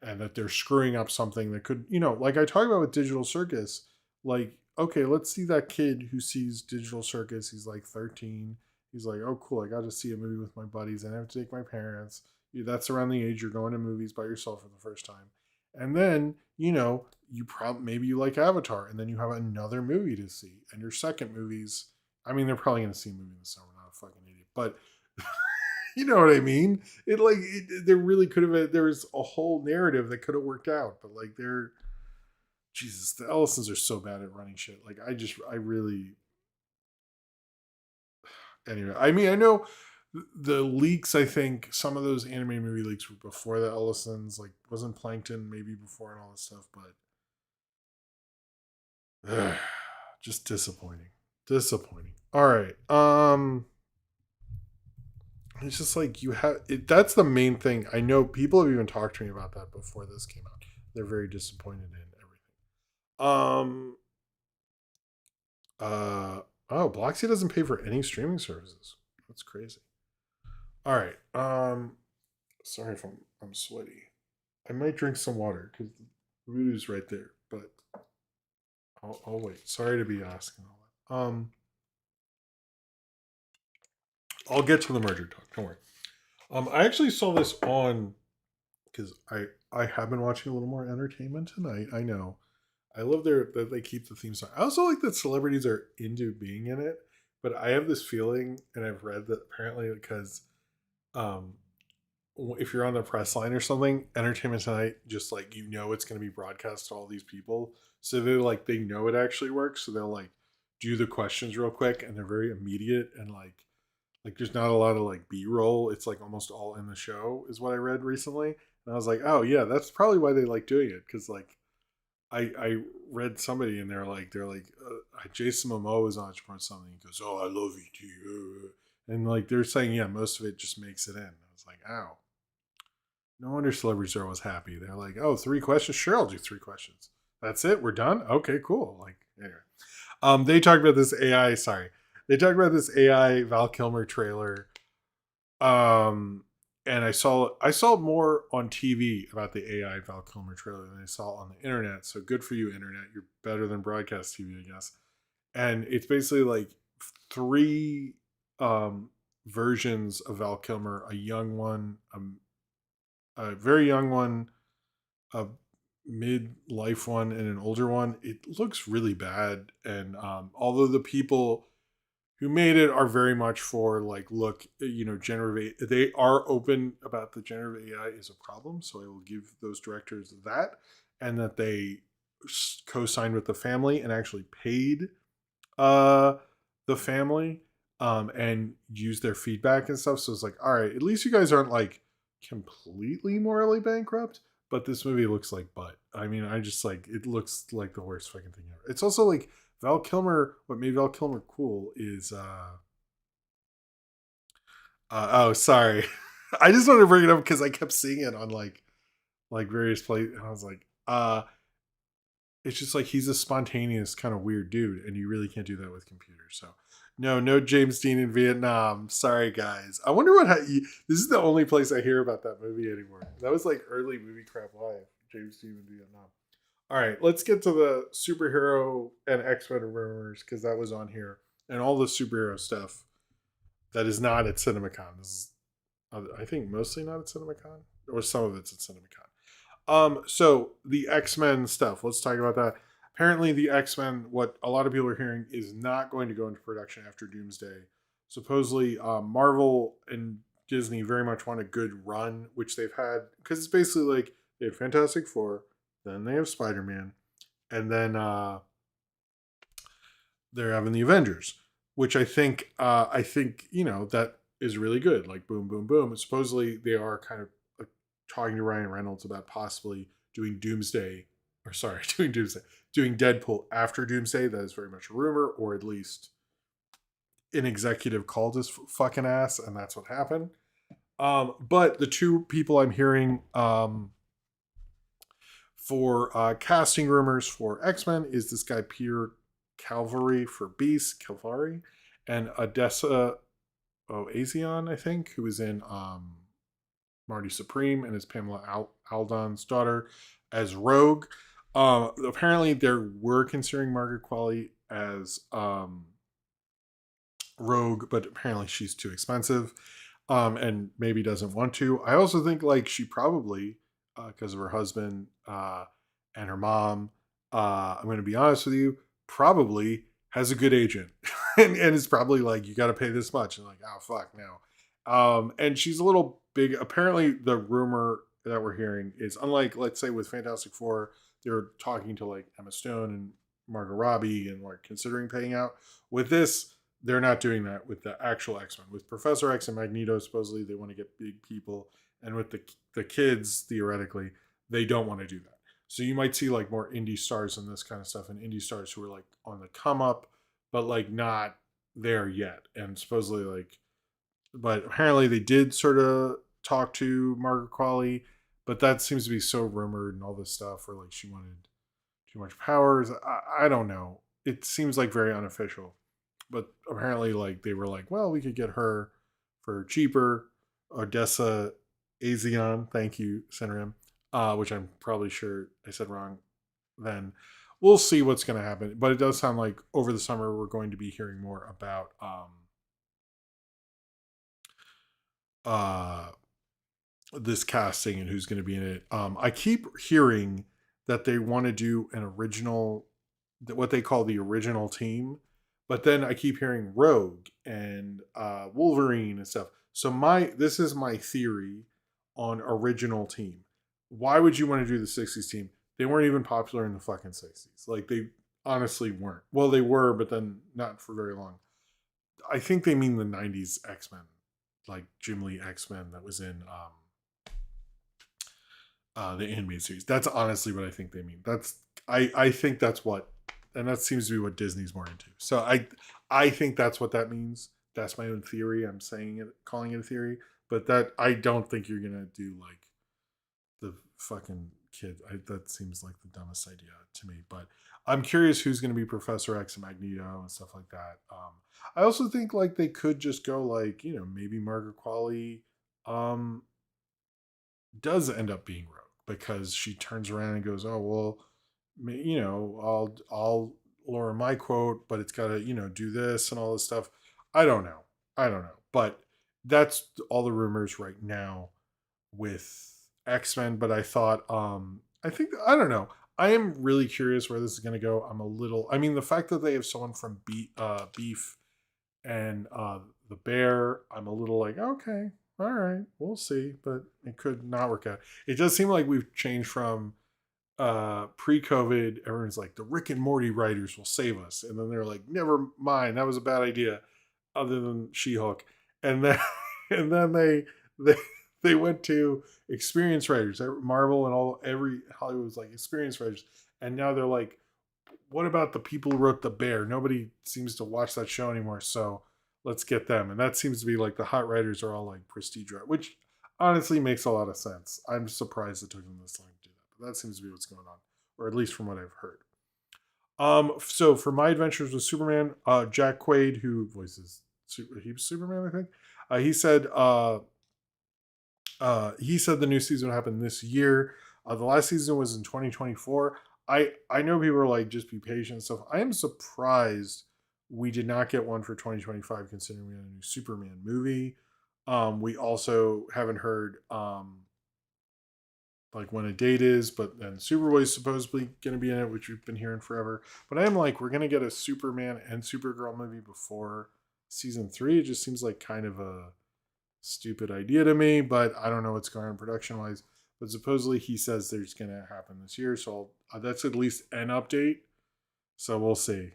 and that they're screwing up something that could, like I talk about with Digital Circus. Like, okay, let's see that kid who sees Digital Circus. He's like 13. He's like, oh, cool. I got to see a movie with my buddies. I didn't have to take my parents. That's around the age you're going to movies by yourself for the first time. And then, you probably, maybe you like Avatar, and then you have another movie to see. And your second movie's, I mean, they're probably going to see a movie in the summer, not a fucking idiot. But you know what I mean? There really could have, there was a whole narrative that could have worked out. But like, Jesus, the Ellisons are so bad at running shit. Like, I really, anyway, I mean, I know the leaks, I think some of those animated movie leaks were before the Ellisons, like wasn't Plankton maybe before and all this stuff, but just disappointing. Disappointing. All right. It's just like that's the main thing. I know people have even talked to me about that before this came out. They're very disappointed in everything. Oh, Bloxy doesn't pay for any streaming services. That's crazy. All right. Sorry if I'm sweaty. I might drink some water because the voodoo's right there, but I'll wait. Sorry to be asking all that. I'll get to the merger talk. Don't worry. I actually saw this on because I have been watching a little more entertainment tonight. I know. I love that they keep the theme song. I also like that celebrities are into being in it, but I have this feeling, and I've read that apparently because um, if you're on the press line or something, Entertainment Tonight, just like it's going to be broadcast to all these people, so they know it actually works, so they'll like do the questions real quick, and they're very immediate, and like there's not a lot of like B-roll. It's like almost all in the show, is what I read recently, and I was like, oh yeah, that's probably why they like doing it, because like I read somebody and they're like Jason Momoa was on to something. He goes, oh, I love you too, and like they're saying, yeah, most of it just makes it in. I was like, ow. No wonder Celebrity Zero was happy. They're like, oh, 3 questions? Sure, I'll do 3 questions. That's it? We're done? Okay, cool. Like, anyway. They talked about this AI, sorry. They talked about this AI Val Kilmer trailer. And I saw more on TV about the AI Val Kilmer trailer than I saw on the internet. So good for you, internet. You're better than broadcast TV, I guess. And it's basically like three versions of Val Kilmer, a young one, a very young one, a mid-life one, and an older one. It looks really bad, and although the people who made it are very much for like, look, generative AI, they are open about the generative AI is a problem, so I will give those directors that, and that they co-signed with the family and actually paid the family and used their feedback and stuff. So it's like, all right, at least you guys aren't like completely morally bankrupt, but this movie looks like butt. I mean, I just like, it looks like the worst fucking thing ever. It's also like Val Kilmer, what made Val Kilmer cool is oh, sorry. I just wanted to bring it up because I kept seeing it on like various places, and I was like, it's just like he's a spontaneous kind of weird dude, and you really can't do that with computers. So no James Dean in Vietnam. Sorry, guys. I wonder this is the only place I hear about that movie anymore. That was like early Movie Crap Live. James Dean in Vietnam. All right, let's get to the superhero and X-Men rumors, because that was on here, and all the superhero stuff that is not at CinemaCon. This is, I think, mostly not at CinemaCon, or some of it's at CinemaCon. So the X-Men stuff. Let's talk about that. Apparently, the X-Men, what a lot of people are hearing, is not going to go into production after Doomsday. Supposedly, Marvel and Disney very much want a good run, which they've had, because it's basically like they had Fantastic Four, then they have Spider-Man, and then they're having the Avengers, which I think that is really good. Like boom, boom, boom. And supposedly they are kind of talking to Ryan Reynolds about possibly doing Doomsday, or sorry, doing Deadpool after Doomsday. That is very much a rumor, or at least an executive called his fucking ass, and that's what happened. But the two people I'm hearing for casting rumors for X-Men is this guy Peter Calvary for Beast, Calvary, and Odessa Azion, I think, who is in Marty Supreme and as Pamela Aldon's daughter as Rogue. Apparently, they were considering Margaret Qualley as Rogue, but apparently she's too expensive, and maybe doesn't want to. I also think like she probably, because of her husband and her mom, I'm going to be honest with you, probably has a good agent, and it's probably like you got to pay this much, and like oh fuck no, and she's a little big. Apparently, the rumor that we're hearing is unlike let's say with Fantastic Four, they're talking to like Emma Stone and Margot Robbie and like considering paying out. With this, they're not doing that with the actual X-Men. With Professor X and Magneto, supposedly they want to get big people, and with the kids, theoretically, they don't want to do that. So you might see like more indie stars and this kind of stuff, and indie stars who are like on the come up, but like not there yet. And supposedly like, but apparently they did sort of talk to Margaret Qualley, but that seems to be so rumored and all this stuff, where like she wanted too much powers. I don't know. It seems like very unofficial, but apparently like they were like, well, we could get her for cheaper. Odessa Azion, thank you, Cinerim, which I'm probably sure I said wrong. Then we'll see what's going to happen, but it does sound like over the summer we're going to be hearing more about uh this casting and who's going to be in it. I keep hearing that they want to do an original, what they call the original team, but then I keep hearing Rogue and Wolverine and stuff. So this is my theory on original team. Why would you want to do the '60s team? They weren't even popular in the fucking '60s. Like they honestly weren't. Well, they were, but then not for very long. I think they mean the '90s X-Men, like Jim Lee X-Men that was in the animated series. That's honestly what I think they mean. I think that's what, and that seems to be what Disney's more into. So I think that's what that means. That's my own theory. I'm saying it, calling it a theory, but that I don't think you're gonna do like the fucking kid. That seems like the dumbest idea to me. But I'm curious who's gonna be Professor X and Magneto and stuff like that. I also think like they could just go like maybe Margaret Qualley does end up being Rogue because she turns around and goes, oh well, I'll lower my quote, but it's got to do this and all this stuff. I don't know, but that's all the rumors right now with X-Men. But I don't know, I am really curious where this is going to go. I mean, the fact that they have someone from Beef and the Bear, I'm a little like, okay, all right, we'll see, but it could not work out. It does seem like we've changed from pre-COVID, everyone's like the Rick and Morty writers will save us, and then they're like, never mind, that was a bad idea, other than She-Hulk, and then and then they they went to experienced writers. Marvel and every Hollywood was like experienced writers, and now they're like, what about the people who wrote The Bear? Nobody seems to watch that show anymore, so let's get them. And that seems to be like the hot writers are all like prestige, which honestly makes a lot of sense. I'm surprised it took them this long to do that, but that seems to be what's going on, or at least from what I've heard. So for my adventures with Superman, Jack Quaid, who voices Superman, I think, he said the new season would happen this year. The last season was in 2024. I know people are like, just be patient and stuff. I am surprised we did not get one for 2025, considering we had a new Superman movie. We also haven't heard like when a date is, but then Superboy's supposedly going to be in it, which we've been hearing forever. But I am like, we're going to get a Superman and Supergirl movie before season 3. It just seems like kind of a stupid idea to me, but I don't know what's going on production wise. But supposedly he says there's going to happen this year, so that's at least an update. So we'll see.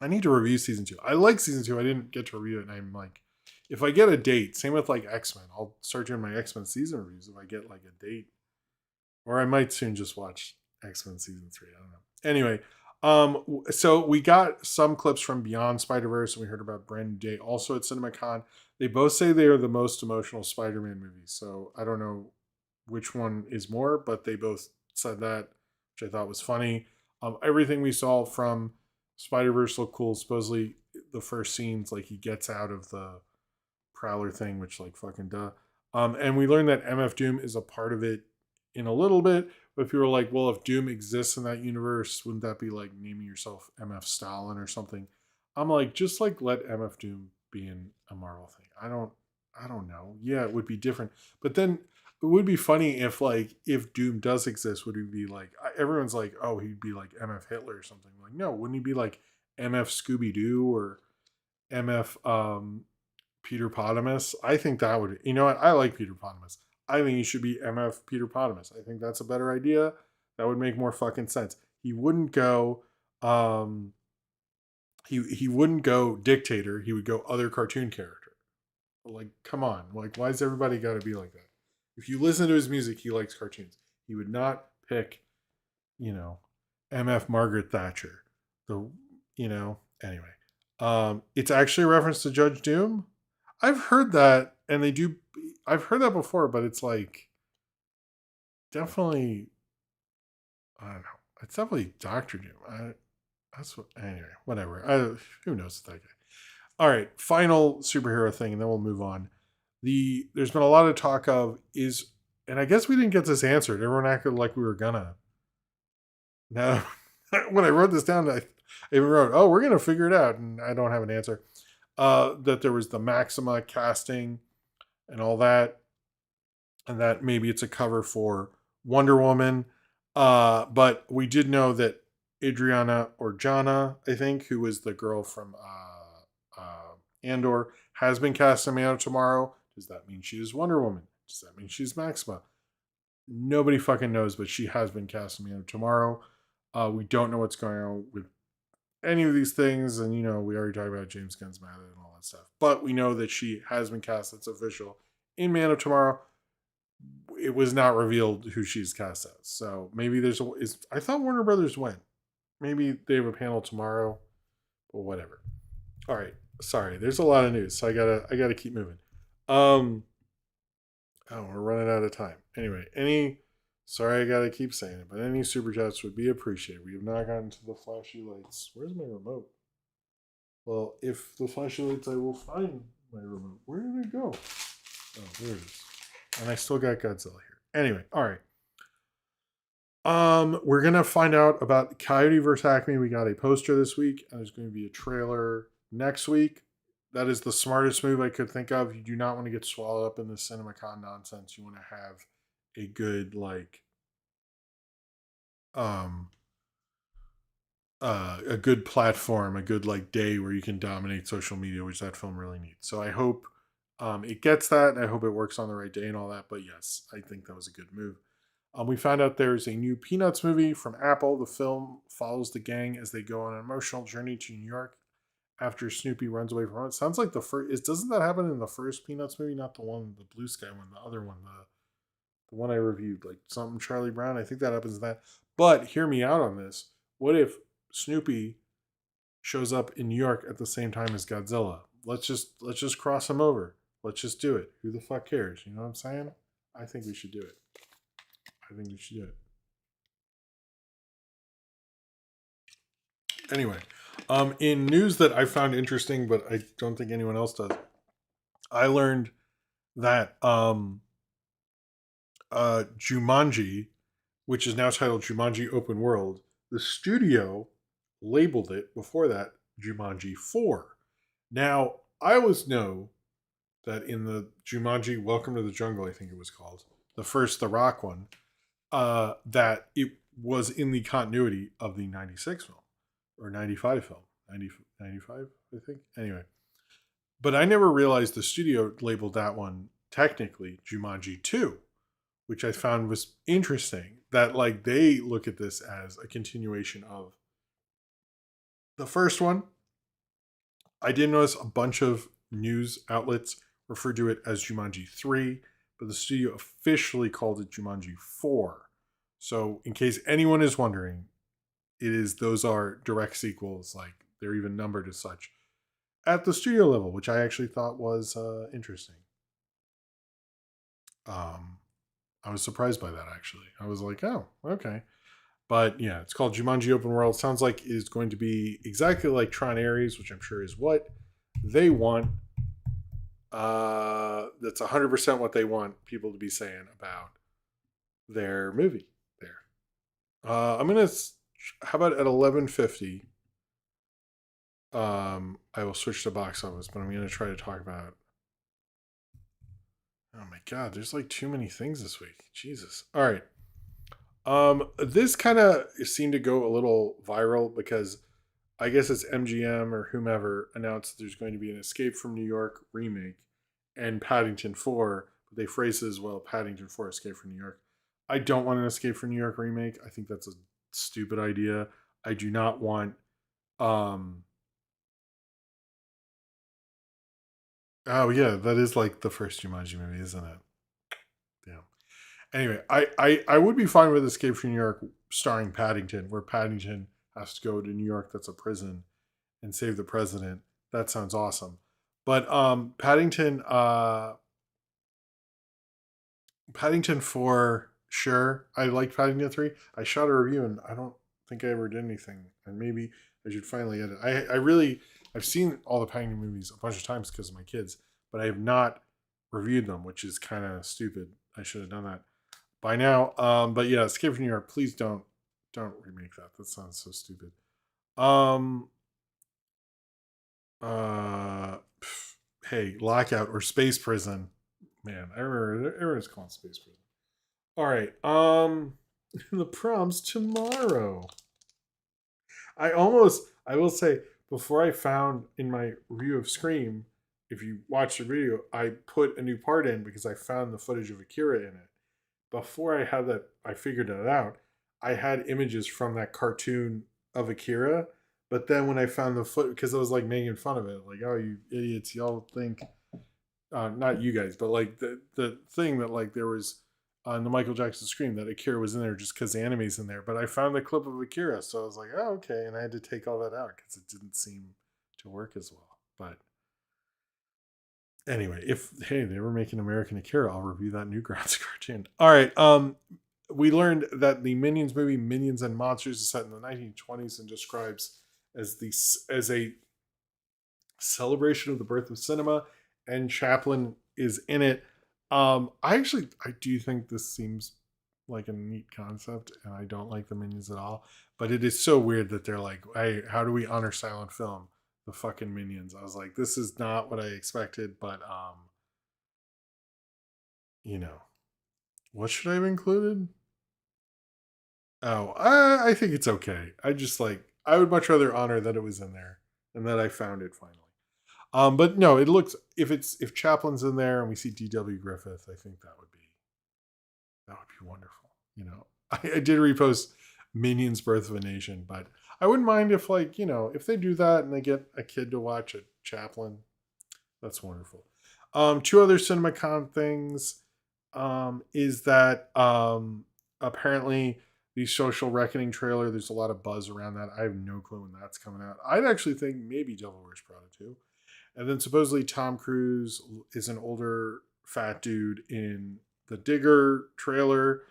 I need to review season 2. I like season 2. I didn't get to review it, and I'm like, if I get a date, same with like X-Men, I'll start doing my X-Men season reviews if I get like a date. Or I might soon just watch X-Men season 3. I don't know. Anyway, so we got some clips from Beyond Spider-Verse, and we heard about Brand New Day also at CinemaCon. They both say they are the most emotional Spider-Man movies. So I don't know which one is more, but they both said that, which I thought was funny. Everything we saw from Spider-Verse looked cool. Supposedly the first scenes, like he gets out of the Prowler thing, which like fucking duh. And we learned that MF Doom is a part of it in a little bit. But people were like, well, if Doom exists in that universe, wouldn't that be like naming yourself MF Stalin or something? I'm like, just like let MF Doom be in a Marvel thing. I don't know. Yeah, it would be different. But then it would be funny if Doom does exist, would he be like everyone's like, oh, he'd be like MF Hitler or something. Like, no, wouldn't he be like MF Scooby Doo or MF Peter Potamus? I think that would, you know what? I like Peter Potamus. I think he should be MF Peter Potamus. I think that's a better idea. That would make more fucking sense. He wouldn't go he wouldn't go dictator, he would go other cartoon character. Like, come on. Like, why is everybody gotta be like that? If you listen to his music, he likes cartoons. He would not pick, you know, MF Margaret Thatcher. Anyway. It's actually a reference to Judge Doom. I've heard that, and I've heard that before, but it's like definitely, I don't know. It's definitely Doctor Doom. Anyway, whatever. Who knows that guy? All right, final superhero thing, and then we'll move on. There's been a lot of talk of and I guess we didn't get this answered. Everyone acted like we were gonna. Now, when I wrote this down, I even wrote, "Oh, we're gonna figure it out," and I don't have an answer. That there was the Maxima casting and all that, and that maybe it's a cover for Wonder Woman. But we did know that Adriana Arjona, I think, who was the girl from Andor, has been cast in Man of Tomorrow. Does that mean she is Wonder Woman? Does that mean she's Maxima? Nobody fucking knows, but she has been cast in Man of Tomorrow. We don't know what's going on with any of these things, and we already talked about James Gunn's Mad and all that stuff. But we know that she has been cast. That's official in Man of Tomorrow. It was not revealed who she's cast as, so maybe I thought Warner Brothers went. Maybe they have a panel tomorrow, but whatever. All right, sorry. There's a lot of news, so I gotta keep moving. We're running out of time. Anyway, sorry, I gotta keep saying it, but any super chats would be appreciated. We have not gotten to the flashy lights. Where's my remote? Well, if the flashy lights, I will find my remote. Where did it go? Oh, there it is. And I still got Godzilla here. Anyway, all right. We're gonna find out about Coyote vs. Acme. We got a poster this week, and there's going to be a trailer next week. That is the smartest move I could think of. You do not want to get swallowed up in the CinemaCon nonsense. You want to have a good a good platform, a good day where you can dominate social media, which that film really needs. So I hope it gets that, and I hope it works on the right day and all that. But yes, I think that was a good move. We found out there's a new Peanuts movie from Apple. The film follows the gang as they go on an emotional journey to New York after Snoopy runs away from home. It sounds like the first. Doesn't that happen in the first Peanuts movie? Not the Blue Sky one, the other one, the one I reviewed, like something Charlie Brown. I think that happens in that. But hear me out on this. What if Snoopy shows up in New York at the same time as Godzilla? Let's just cross them over. Let's just do it. Who the fuck cares? You know what I'm saying? I think we should do it. Anyway, in news that I found interesting, but I don't think anyone else does, I learned that Jumanji, which is now titled Jumanji Open World, the studio labeled it before that Jumanji 4. Now, I always know that in the Jumanji Welcome to the Jungle, I think it was called, the Rock one, that it was in the continuity of the 96 film or 95 film. 95, I think. Anyway. But I never realized the studio labeled that one technically Jumanji 2, which I found was interesting. That they look at this as a continuation of the first one. I did notice a bunch of news outlets referred to it as Jumanji 3, but the studio officially called it Jumanji 4. So in case anyone is wondering, those are direct sequels, they're even numbered as such at the studio level, which I actually thought was interesting. I was surprised by that, actually. I was like, oh, okay. But yeah, it's called Jumanji Open World. Sounds like it's going to be exactly like Tron Ares, which I'm sure is what they want. That's 100% what they want people to be saying about their movie there. I'm gonna. How about at 11:50? I will switch to box office, but I'm gonna try to talk about. Oh my god, there's like too many things this week. Jesus. All right. This kind of seemed to go a little viral because I guess it's MGM or whomever announced that there's going to be an Escape from New York remake and Paddington 4, but they phrased it as well, Paddington 4 Escape from New York. I don't want an Escape from New York remake. I think that's a stupid idea. I do not want um oh yeah, that is like the first Jumanji movie, isn't it? Yeah. Anyway, I would be fine with Escape from New York starring Paddington, where Paddington has to go to New York that's a prison and save the president. That sounds awesome. But Paddington 4, sure. I like Paddington 3. I shot a review and I don't think I ever did anything. And maybe I should finally edit. I really, I've seen all the Paddington movies a bunch of times because of my kids, but I have not reviewed them, which is kind of stupid. I should have done that by now. But yeah, Escape from New York, please don't remake that. That sounds so stupid. Um, hey, Lockout or Space Prison. Man, I remember everyone's calling Space Prison. All right. The prompts tomorrow. I will say, before I found in my review of Scream, if you watch the video, I put a new part in because I found the footage of Akira in it. Before I had that, I figured it out. I had images from that cartoon of Akira, but then when I found the foot, because I was like making fun of it, like, oh, you idiots, y'all think, not you guys, but like the thing that like there was on the Michael Jackson Scream that Akira was in there just because the anime's in there. But I found the clip of Akira, so I was like, oh, okay, and I had to take all that out because it didn't seem to work as well. But anyway, if hey, they were making American Akira, I'll review that Newgrounds cartoon. All right. We learned that the Minions movie Minions and Monsters is set in the 1920s and describes as a celebration of the birth of cinema, and Chaplin is in it. I do think this seems like a neat concept, and I don't like the Minions at all. But it is so weird that they're like, "Hey, how do we honor silent film?" The fucking Minions. I was like, "This is not what I expected," but you know, what should I have included? Oh, I think it's okay. I just like I would much rather honor that it was in there and that I found it finally. But no, it looks if Chaplin's in there and we see D.W. Griffith, I think that would be wonderful. You know, I did repost Minions: Birth of a Nation, but I wouldn't mind if if they do that and they get a kid to watch a Chaplin. That's wonderful. Two other CinemaCon things is that apparently the Social Reckoning trailer. There's a lot of buzz around that. I have no clue when that's coming out. I'd actually think maybe Devil Wears Prada too. And then supposedly Tom Cruise is an older fat dude in the Digger trailer,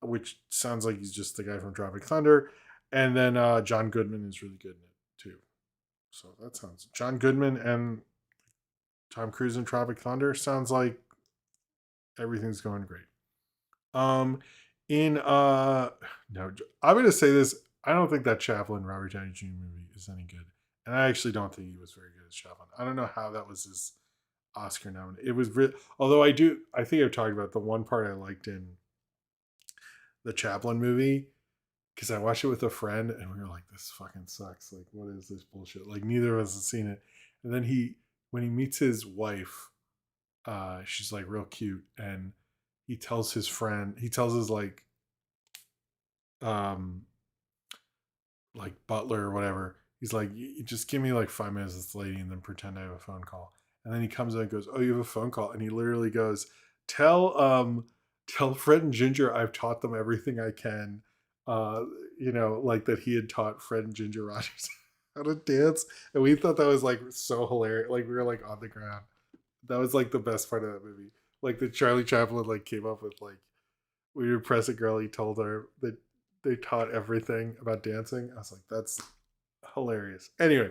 which sounds like he's just the guy from Tropic Thunder. And then John Goodman is really good in it too. So that sounds John Goodman and Tom Cruise in Tropic Thunder sounds like everything's going great. Um, in no, I'm gonna say this. I don't think that Chaplin Robert Downey Jr. movie is any good, and I actually don't think he was very good as Chaplin. I don't know how that was his Oscar nomination. It was although I do. I think I've talked about the one part I liked in the Chaplin movie because I watched it with a friend and we were like, "This fucking sucks. Like, what is this bullshit?" Like, neither of us has seen it. And then when he meets his wife, she's like real cute, and he tells his friend, he tells his um like butler or whatever. He's like, "You just give me like 5 minutes with this lady, and then pretend I have a phone call." And then he comes in and goes, "Oh, you have a phone call," and he literally goes, "Tell Fred and Ginger I've taught them everything I can." Uh, like that he had taught Fred and Ginger Rogers how to dance, and we thought that was like so hilarious. Like we were like on the ground. That was like the best part of that movie. Like the Charlie Chaplin like came up with like we would impress a girl. He told her that they taught everything about dancing. I was like, that's hilarious. Anyway,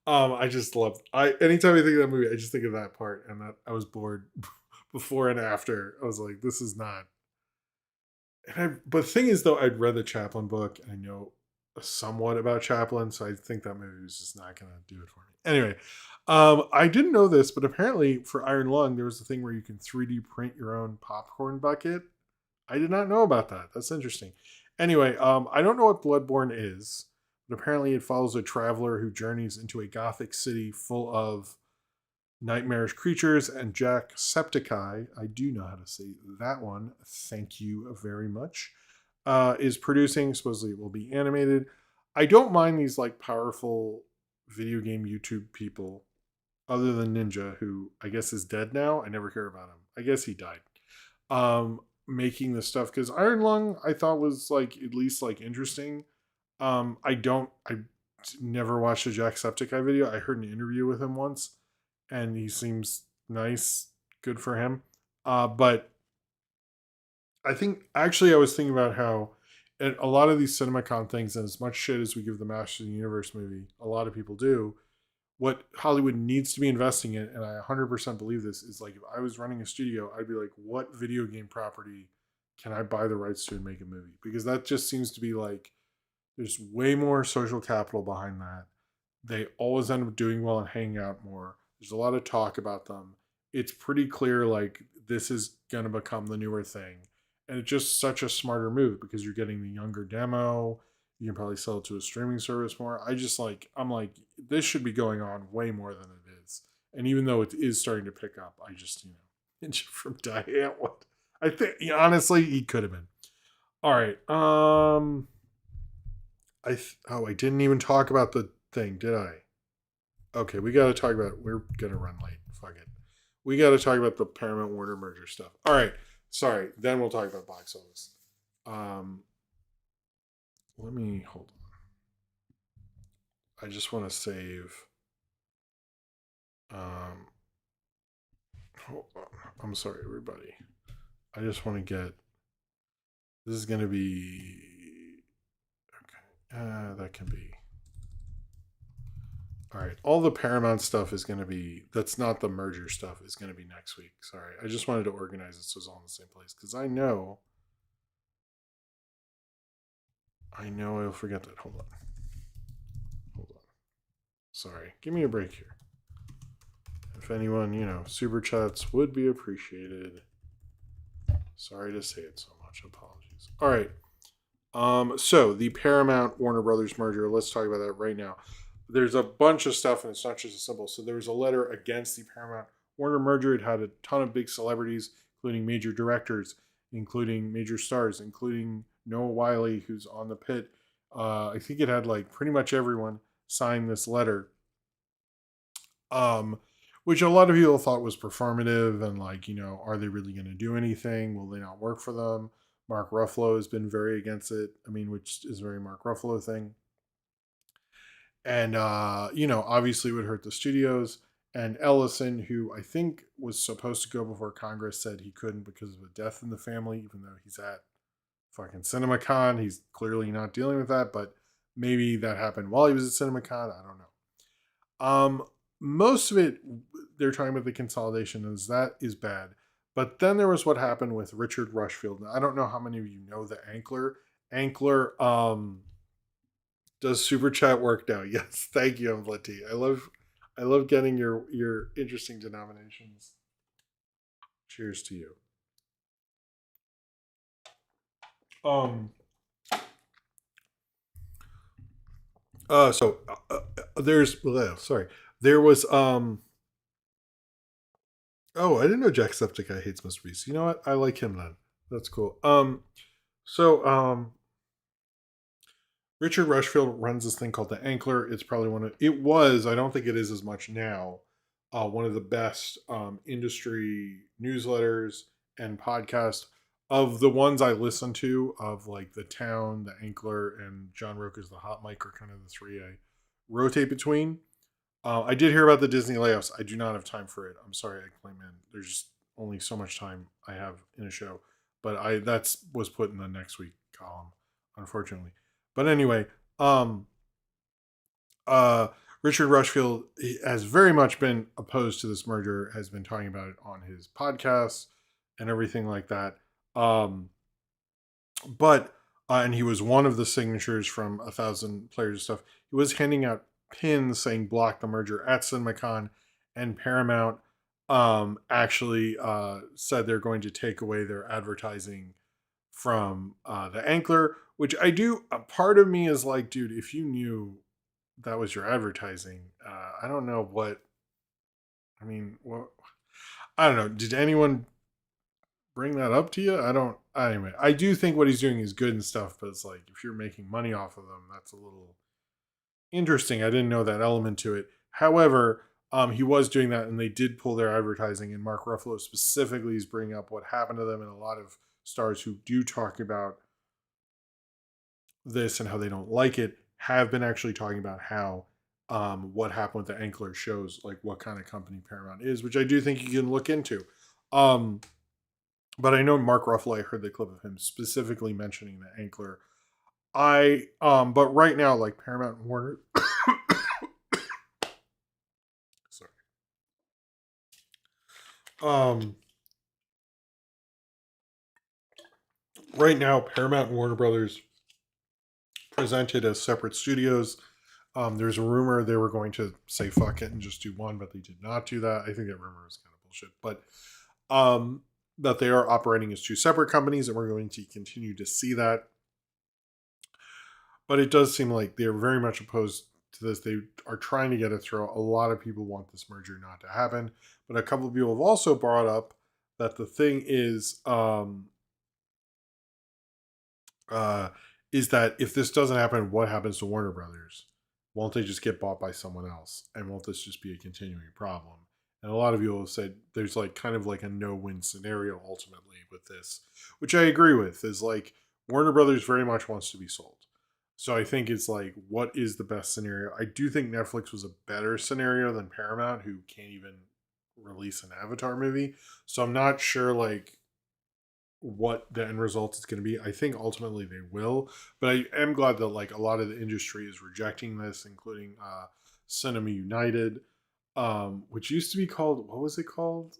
I just love. I anytime I think of that movie, I just think of that part, and that I was bored before and after. I was like, this is not. But the thing is, though, I'd read the Chaplin book, and I know somewhat about Chaplin, so I think that movie was just not going to do it for me. Anyway, I didn't know this, but apparently for Iron Lung, there was a thing where you can 3D print your own popcorn bucket. I did not know about that. That's interesting. Anyway, I don't know what Bloodborne is, but apparently it follows a traveler who journeys into a gothic city full of nightmarish creatures and Jacksepticeye. I do know how to say that one. Thank you very much. Is producing. Supposedly it will be animated. I don't mind these like powerful video game YouTube people, other than Ninja, who I guess is dead now. I never hear about him. I guess he died. Making this stuff because Iron Lung I thought was like at least like interesting. I never watched a Jacksepticeye video. I heard an interview with him once, and he seems nice. Good for him. But I think actually I was thinking about how a lot of these CinemaCon things, and as much shit as we give the Masters of the Universe movie, a lot of people do. What Hollywood needs to be investing in, and I 100% believe this, is like if I was running a studio, I'd be like, what video game property can I buy the rights to and make a movie? Because that just seems to be like there's way more social capital behind that. They always end up doing well and hanging out more. There's a lot of talk about them. It's pretty clear like this is gonna become the newer thing. And it's just such a smarter move because you're getting the younger demo. You can probably sell it to a streaming service more. I'm like, this should be going on way more than it is. And even though it is starting to pick up, I just, from Diane, what I think honestly, he could have been. All right. I didn't even talk about the thing, did I? Okay, we got to talk about. We're gonna run late. Fuck it. We got to talk about the Paramount Warner merger stuff. All right. Sorry. Then we'll talk about box office. Um, Let me hold on. I just want to save. Um, Hold on. I'm sorry, everybody. I just want to get. This is gonna be. Okay. That can be. All right. All the Paramount stuff is going to be. That's not the merger stuff. Is going to be next week. Sorry. I just wanted to organize it so it's all in the same place because I know. I know I'll forget that. Hold on. Hold on. Sorry. Give me a break here. If anyone, super chats would be appreciated. Sorry to say it so much. Apologies. All right. So the Paramount Warner Brothers merger. Let's talk about that right now. There's a bunch of stuff, and it's not just a symbol. So there was a letter against the Paramount Warner merger. It had a ton of big celebrities, including major directors, including major stars, including Noah Wiley, who's on the pit. I think it had like pretty much everyone sign this letter, um, which a lot of people thought was performative and like, are they really going to do anything? Will they not work for them? Mark Ruffalo has been very against it. I mean, which is a very Mark Ruffalo thing. And obviously it would hurt the studios. And Ellison, who I think was supposed to go before Congress, said he couldn't because of a death in the family, even though he's at fucking CinemaCon. He's clearly not dealing with that, but maybe that happened while he was at CinemaCon. I don't know. Most of it, they're talking about the consolidation, is that is bad. But then there was what happened with Richard Rushfield. Now, I don't know how many of you know the Ankler. Ankler does super chat work now. Yes, thank you, Ambleti. I love getting your interesting denominations. Cheers to you. Um. So there's sorry. There was Oh, I didn't know Jacksepticeye hates Mr. Beast. You know what? I like him then. That's cool. So Richard Rushfield runs this thing called the Ankler. It's probably it was, I don't think it is as much now, one of the best industry newsletters and podcasts of the ones I listen to, of like The Town, the Ankler, and John Roca's The Hot Mic are kind of the three I rotate between. I did hear about the Disney layoffs. I do not have time for it. I'm sorry, I claim in. There's just only so much time I have in a show. But that's was put in the next week column, unfortunately. But anyway, Richard Rushfield has very much been opposed to this merger, has been talking about it on his podcast and everything like that. Um, but and he was one of the signatures from 1,000 players and stuff. He was handing out pins saying "block the merger" at CinemaCon, and Paramount actually said they're going to take away their advertising from the Ankler. Which I do. A part of me is like, dude, if you knew that was your advertising, I don't know what. I mean, what? I don't know. Did anyone bring that up to you? I don't. Anyway, I do think what he's doing is good and stuff, but it's like if you're making money off of them, that's a little interesting. I didn't know that element to it. However, he was doing that, and they did pull their advertising. And Mark Ruffalo specifically is bringing up what happened to them, and a lot of stars who do talk about this and how they don't like it have been actually talking about how what happened with the Ankler shows like what kind of company Paramount is, which I do think you can look into. Um, but I know Mark Ruffalo. I heard the clip of him specifically mentioning the Ankler. But right now, like Paramount and Warner, sorry. Um, right now, Paramount and Warner Brothers presented as separate studios. There's a rumor they were going to say fuck it and just do one, but they did not do that. I think that rumor is kind of bullshit. But that they are operating as two separate companies, and we're going to continue to see that. But it does seem like they're very much opposed to this. They are trying to get it through. A lot of people want this merger not to happen. But a couple of people have also brought up that the thing is that if this doesn't happen, what happens to Warner Brothers? Won't they just get bought by someone else? And won't this just be a continuing problem? And a lot of people have said there's like kind of like a no-win scenario ultimately with this, which I agree with. Is like Warner Brothers very much wants to be sold. So I think it's like, what is the best scenario? I do think Netflix was a better scenario than Paramount, who can't even release an Avatar movie. So I'm not sure like what the end result is going to be. I think ultimately they will, but I am glad that like a lot of the industry is rejecting this, including Cinema United, which used to be called, what was it called?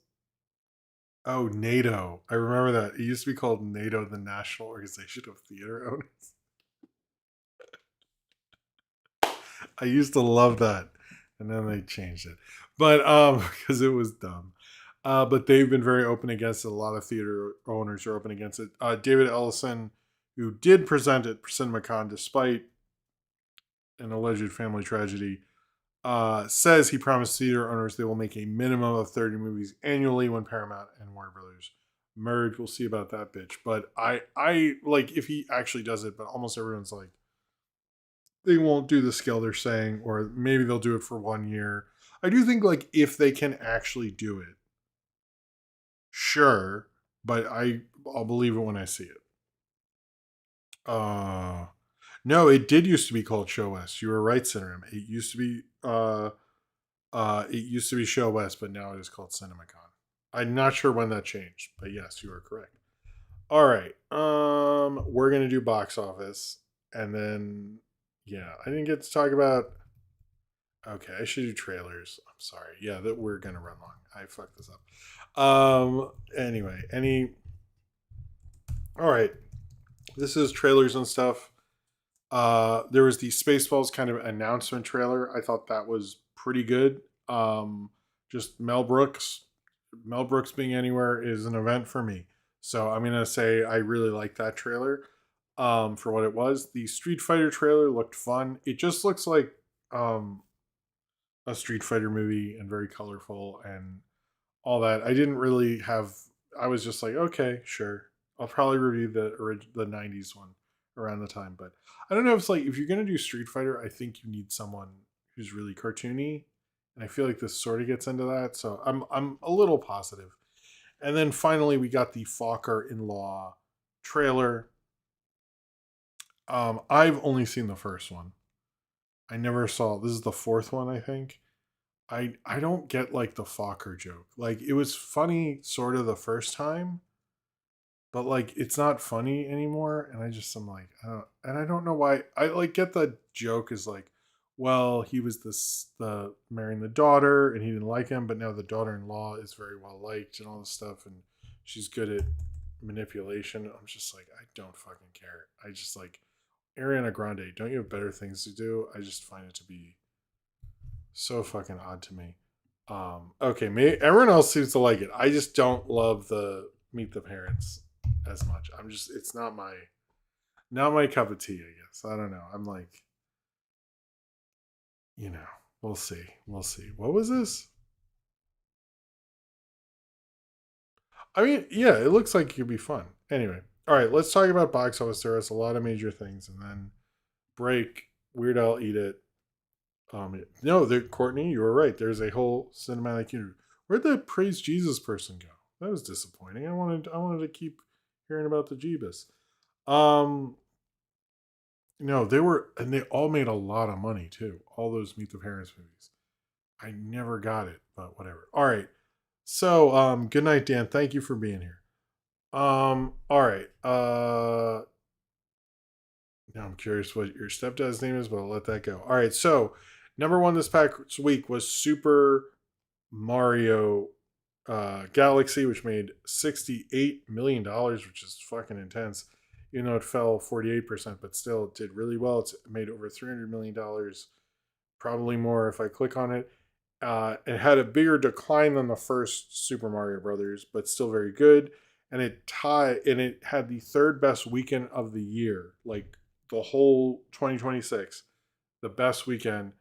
Oh, NATO. I remember that. It used to be called NATO, the National Organization of Theater Owners. I used to love that, and then they changed it, but because it was dumb. But they've been very open against it. A lot of theater owners are open against it. David Ellison, who did present at CinemaCon despite an alleged family tragedy, says he promised theater owners they will make a minimum of 30 movies annually when Paramount and Warner Brothers merge. We'll see about that bitch. But I like if he actually does it, but almost everyone's like, they won't do the scale they're saying, or maybe they'll do it for 1 year. I do think like if they can actually do it, sure, but I'll believe it when I see it. Uh no, it did used to be called Show West. You were right, Cinerum. It used to be Show West, but now it is called CinemaCon. I'm not sure when that changed, but yes, you are correct. All right. We're gonna do box office, and then yeah, I didn't get to talk about. Okay, I should do trailers. I'm sorry. Yeah, that we're gonna run long. I fucked this up. Anyway, any. All right. This is trailers and stuff. There was the Spaceballs kind of announcement trailer. I thought that was pretty good. Just Mel Brooks. Mel Brooks being anywhere is an event for me. So I'm gonna say I really like that trailer. For what it was. The Street Fighter trailer looked fun. It just looks like a Street Fighter movie and very colorful and all that. I didn't really have. I was just like, okay, sure. I'll probably review the '90s one around the time, but I don't know if it's like if you're gonna do Street Fighter, I think you need someone who's really cartoony, and I feel like this sort of gets into that. So I'm a little positive. And then finally, we got the Fokker in Law trailer. I've only seen the first one. I never saw. This is the fourth one, I think. I don't get like the Fokker joke. Like it was funny sort of the first time, but like it's not funny anymore. And I just I'm like, and I don't know why. I like get the joke is like, well, he was the marrying the daughter and he didn't like him, but now the daughter-in-law is very well liked and all this stuff, and she's good at manipulation. I'm just like, I don't fucking care. I just like Ariana Grande. Don't you have better things to do? I just find it to be so fucking odd to me. Okay, maybe everyone else seems to like it. I just don't love the Meet the Parents as much. I'm just, it's not my cup of tea. I guess I don't know. I'm like, we'll see. We'll see. What was this? I mean, yeah, it looks like it could be fun. Anyway, all right, let's talk about box office. There was a lot of major things, and then break. Weird Al eat it. No, Courtney, you were right. There's a whole cinematic universe. Where'd the praise Jesus person go? That was disappointing. I wanted to keep hearing about the Jeebus. Um, no, they were, and they all made a lot of money too. All those Meet the Parents movies. I never got it, but whatever. All right. So, good night, Dan. Thank you for being here. All right. Now I'm curious what your stepdad's name is, but I'll let that go. All right. So, number one this past week was Super Mario Galaxy, which made $68 million, which is fucking intense. Even though it fell 48%, but still it did really well. It's made over $300 million, probably more if I click on it. It had a bigger decline than the first Super Mario Brothers, but still very good. And it had the third best weekend of the year, like the whole 2026, the best weekend.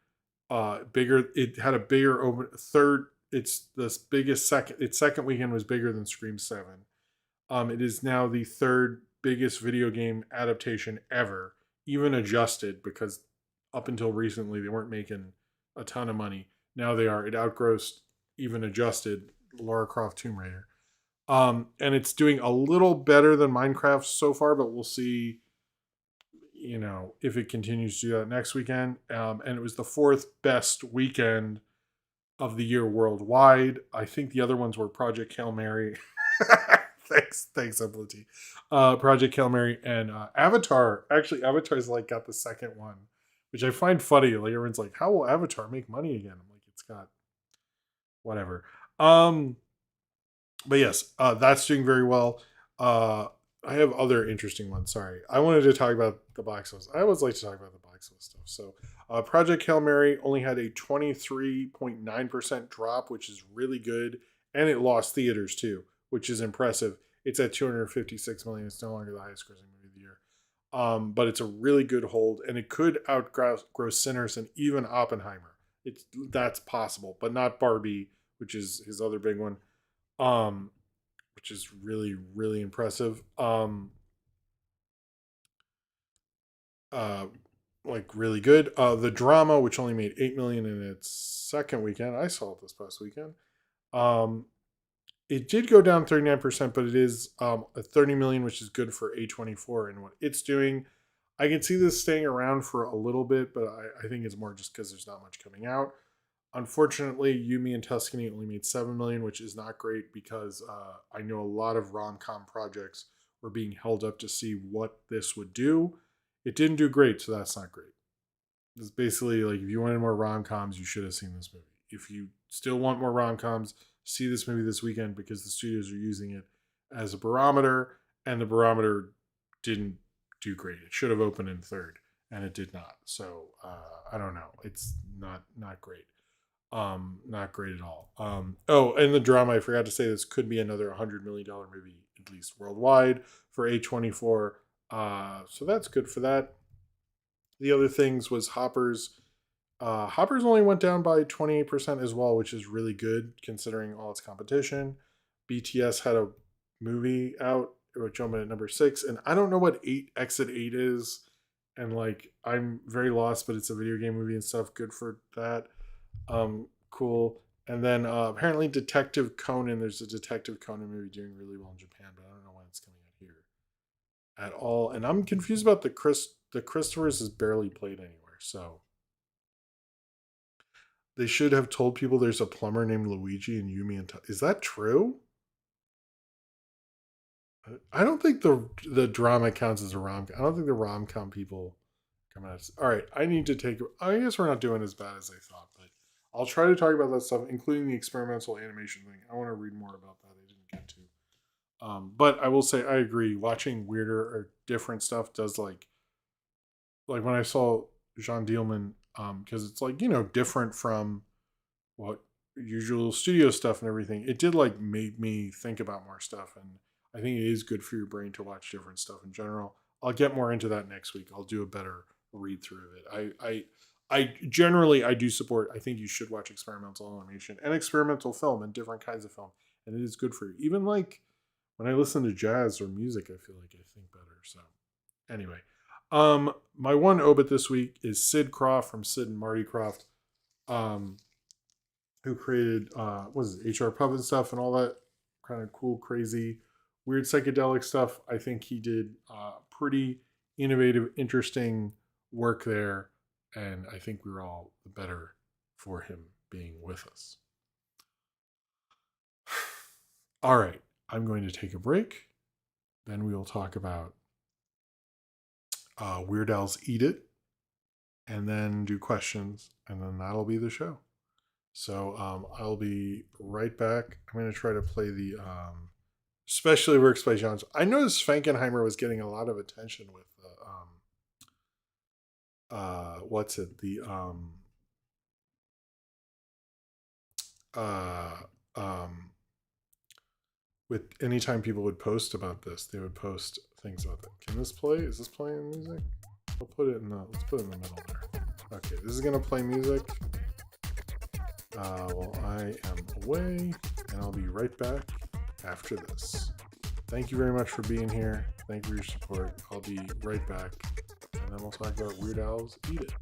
Bigger. It had a bigger open third. It's the biggest second. Its second weekend was bigger than Scream 7. It is now the third biggest video game adaptation ever, even adjusted, because up until recently they weren't making a ton of money. Now they are. It outgrossed even adjusted Lara Croft Tomb Raider. And it's doing a little better than Minecraft so far, but we'll see, if it continues to do that next weekend. And it was the fourth best weekend of the year worldwide. I think the other ones were Project Hail Mary. thanks, Ability. Project Hail Mary and Avatar. Actually, Avatar's like got the second one, which I find funny. Like everyone's like, "How will Avatar make money again?" I'm like, "It's got whatever." Um, but yes, that's doing very well. Uh, I have other interesting ones. Sorry, I wanted to talk about the box office. I always like to talk about the box office stuff. So, Project Hail Mary only had a 23.9% drop, which is really good, and it lost theaters too, which is impressive. It's at 256 million. It's no longer the highest grossing movie of the year. But it's a really good hold, and it could outgrow Sinners and even Oppenheimer. That's possible, but not Barbie, which is his other big one. Um, which is really really impressive. Uh, like really good. The drama, which only made 8 million in its second weekend, I saw it this past weekend. Um, it did go down 39%, but it is at 30 million, which is good for A24 and what it's doing. I can see this staying around for a little bit, but I think it's more just because there's not much coming out. Unfortunately, Yumi and Tuscany only made 7 million, which is not great because I know a lot of rom com projects were being held up to see what this would do. It didn't do great, so that's not great. It's basically like if you wanted more rom coms, you should have seen this movie. If you still want more rom coms, see this movie this weekend because the studios are using it as a barometer, and the barometer didn't do great. It should have opened in third, and it did not. So I don't know. It's not great. Not great at all. Oh, and the drama, I forgot to say this could be another $100 million movie, at least worldwide, for A24. So that's good for that. The other things was Hoppers. Hoppers only went down by 28% as well, which is really good considering all its competition. BTS had a movie out, which I'm at number 6, and I don't know what Exit 8 is. And like, I'm very lost, but it's a video game movie and stuff. Good for that. Cool. And then apparently Detective Conan. There's a Detective Conan movie doing really well in Japan, but I don't know when it's coming out here at all. And I'm confused about the Christopher's is barely played anywhere. So they should have told people there's a plumber named Luigi and Yumi and is that true? I don't think the drama counts as a rom. I don't think the rom com people All right, I need to take. I guess we're not doing as bad as I thought, but I'll try to talk about that stuff, including the experimental animation thing. I want to read more about that. I didn't get to. But I will say I agree. Watching weirder or different stuff does like when I saw Jean Dielman, because it's like different from what usual studio stuff and everything. It did like make me think about more stuff, and I think it is good for your brain to watch different stuff in general. I'll get more into that next week. I'll do a better read through of it. I generally I do support. I think you should watch experimental animation and experimental film and different kinds of film, and it is good for you. Even like when I listen to jazz or music, I feel like I think better. So anyway, my one obit this week is Sid Krofft from Sid and Marty Krofft, um, who created what is it, HR Pub and stuff and all that kind of cool, crazy, weird psychedelic stuff. I think he did pretty innovative, interesting work there, and I think we were all the better for him being with us. All right, I'm going to take a break. Then we will talk about Weird Al's Eat It, and then do questions, and then that'll be the show. So I'll be right back. I'm going to try to play the Especially Works by John. I noticed Frankenheimer was getting a lot of attention with what's it? The uh um with anytime people would post about this, they would post things about that. Can this play? Is this playing music? Let's put it in the middle there. Okay, this is gonna play music. Well, I am away, and I'll be right back after this. Thank you very much for being here. Thank you for your support. I'll be right back, and then we'll talk about Weird Al's Eat It.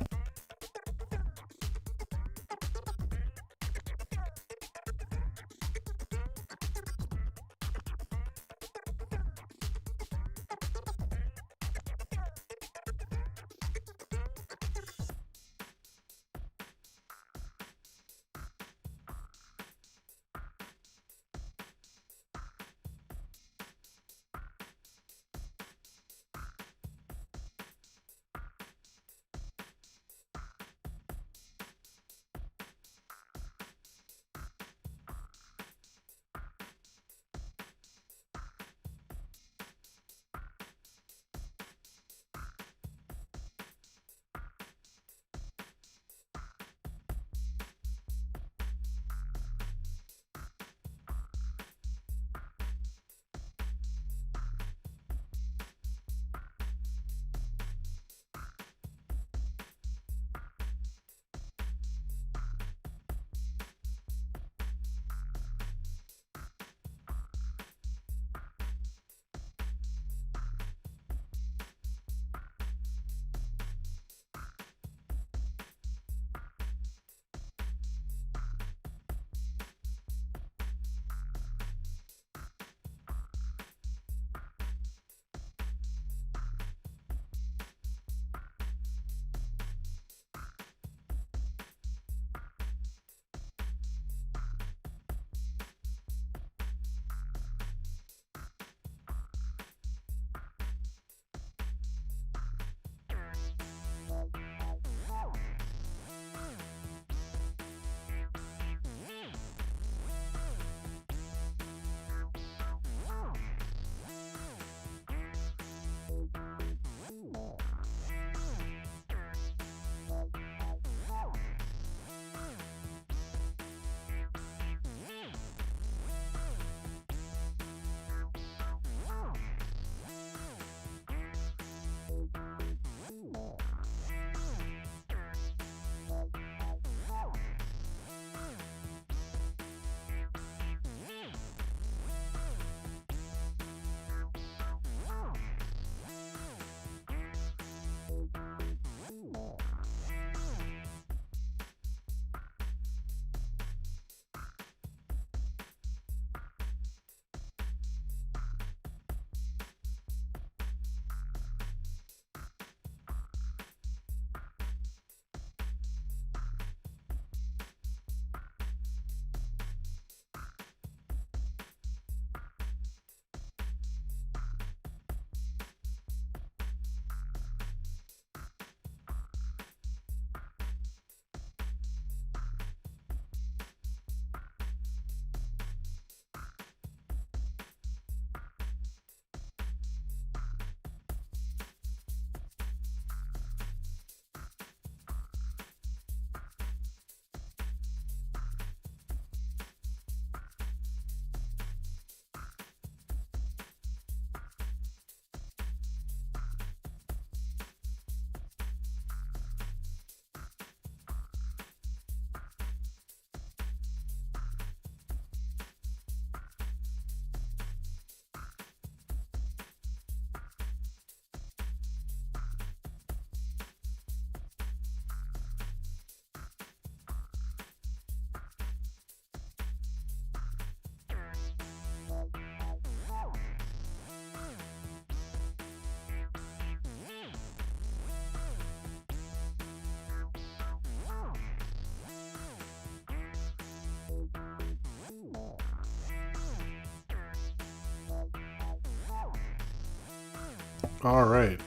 All right,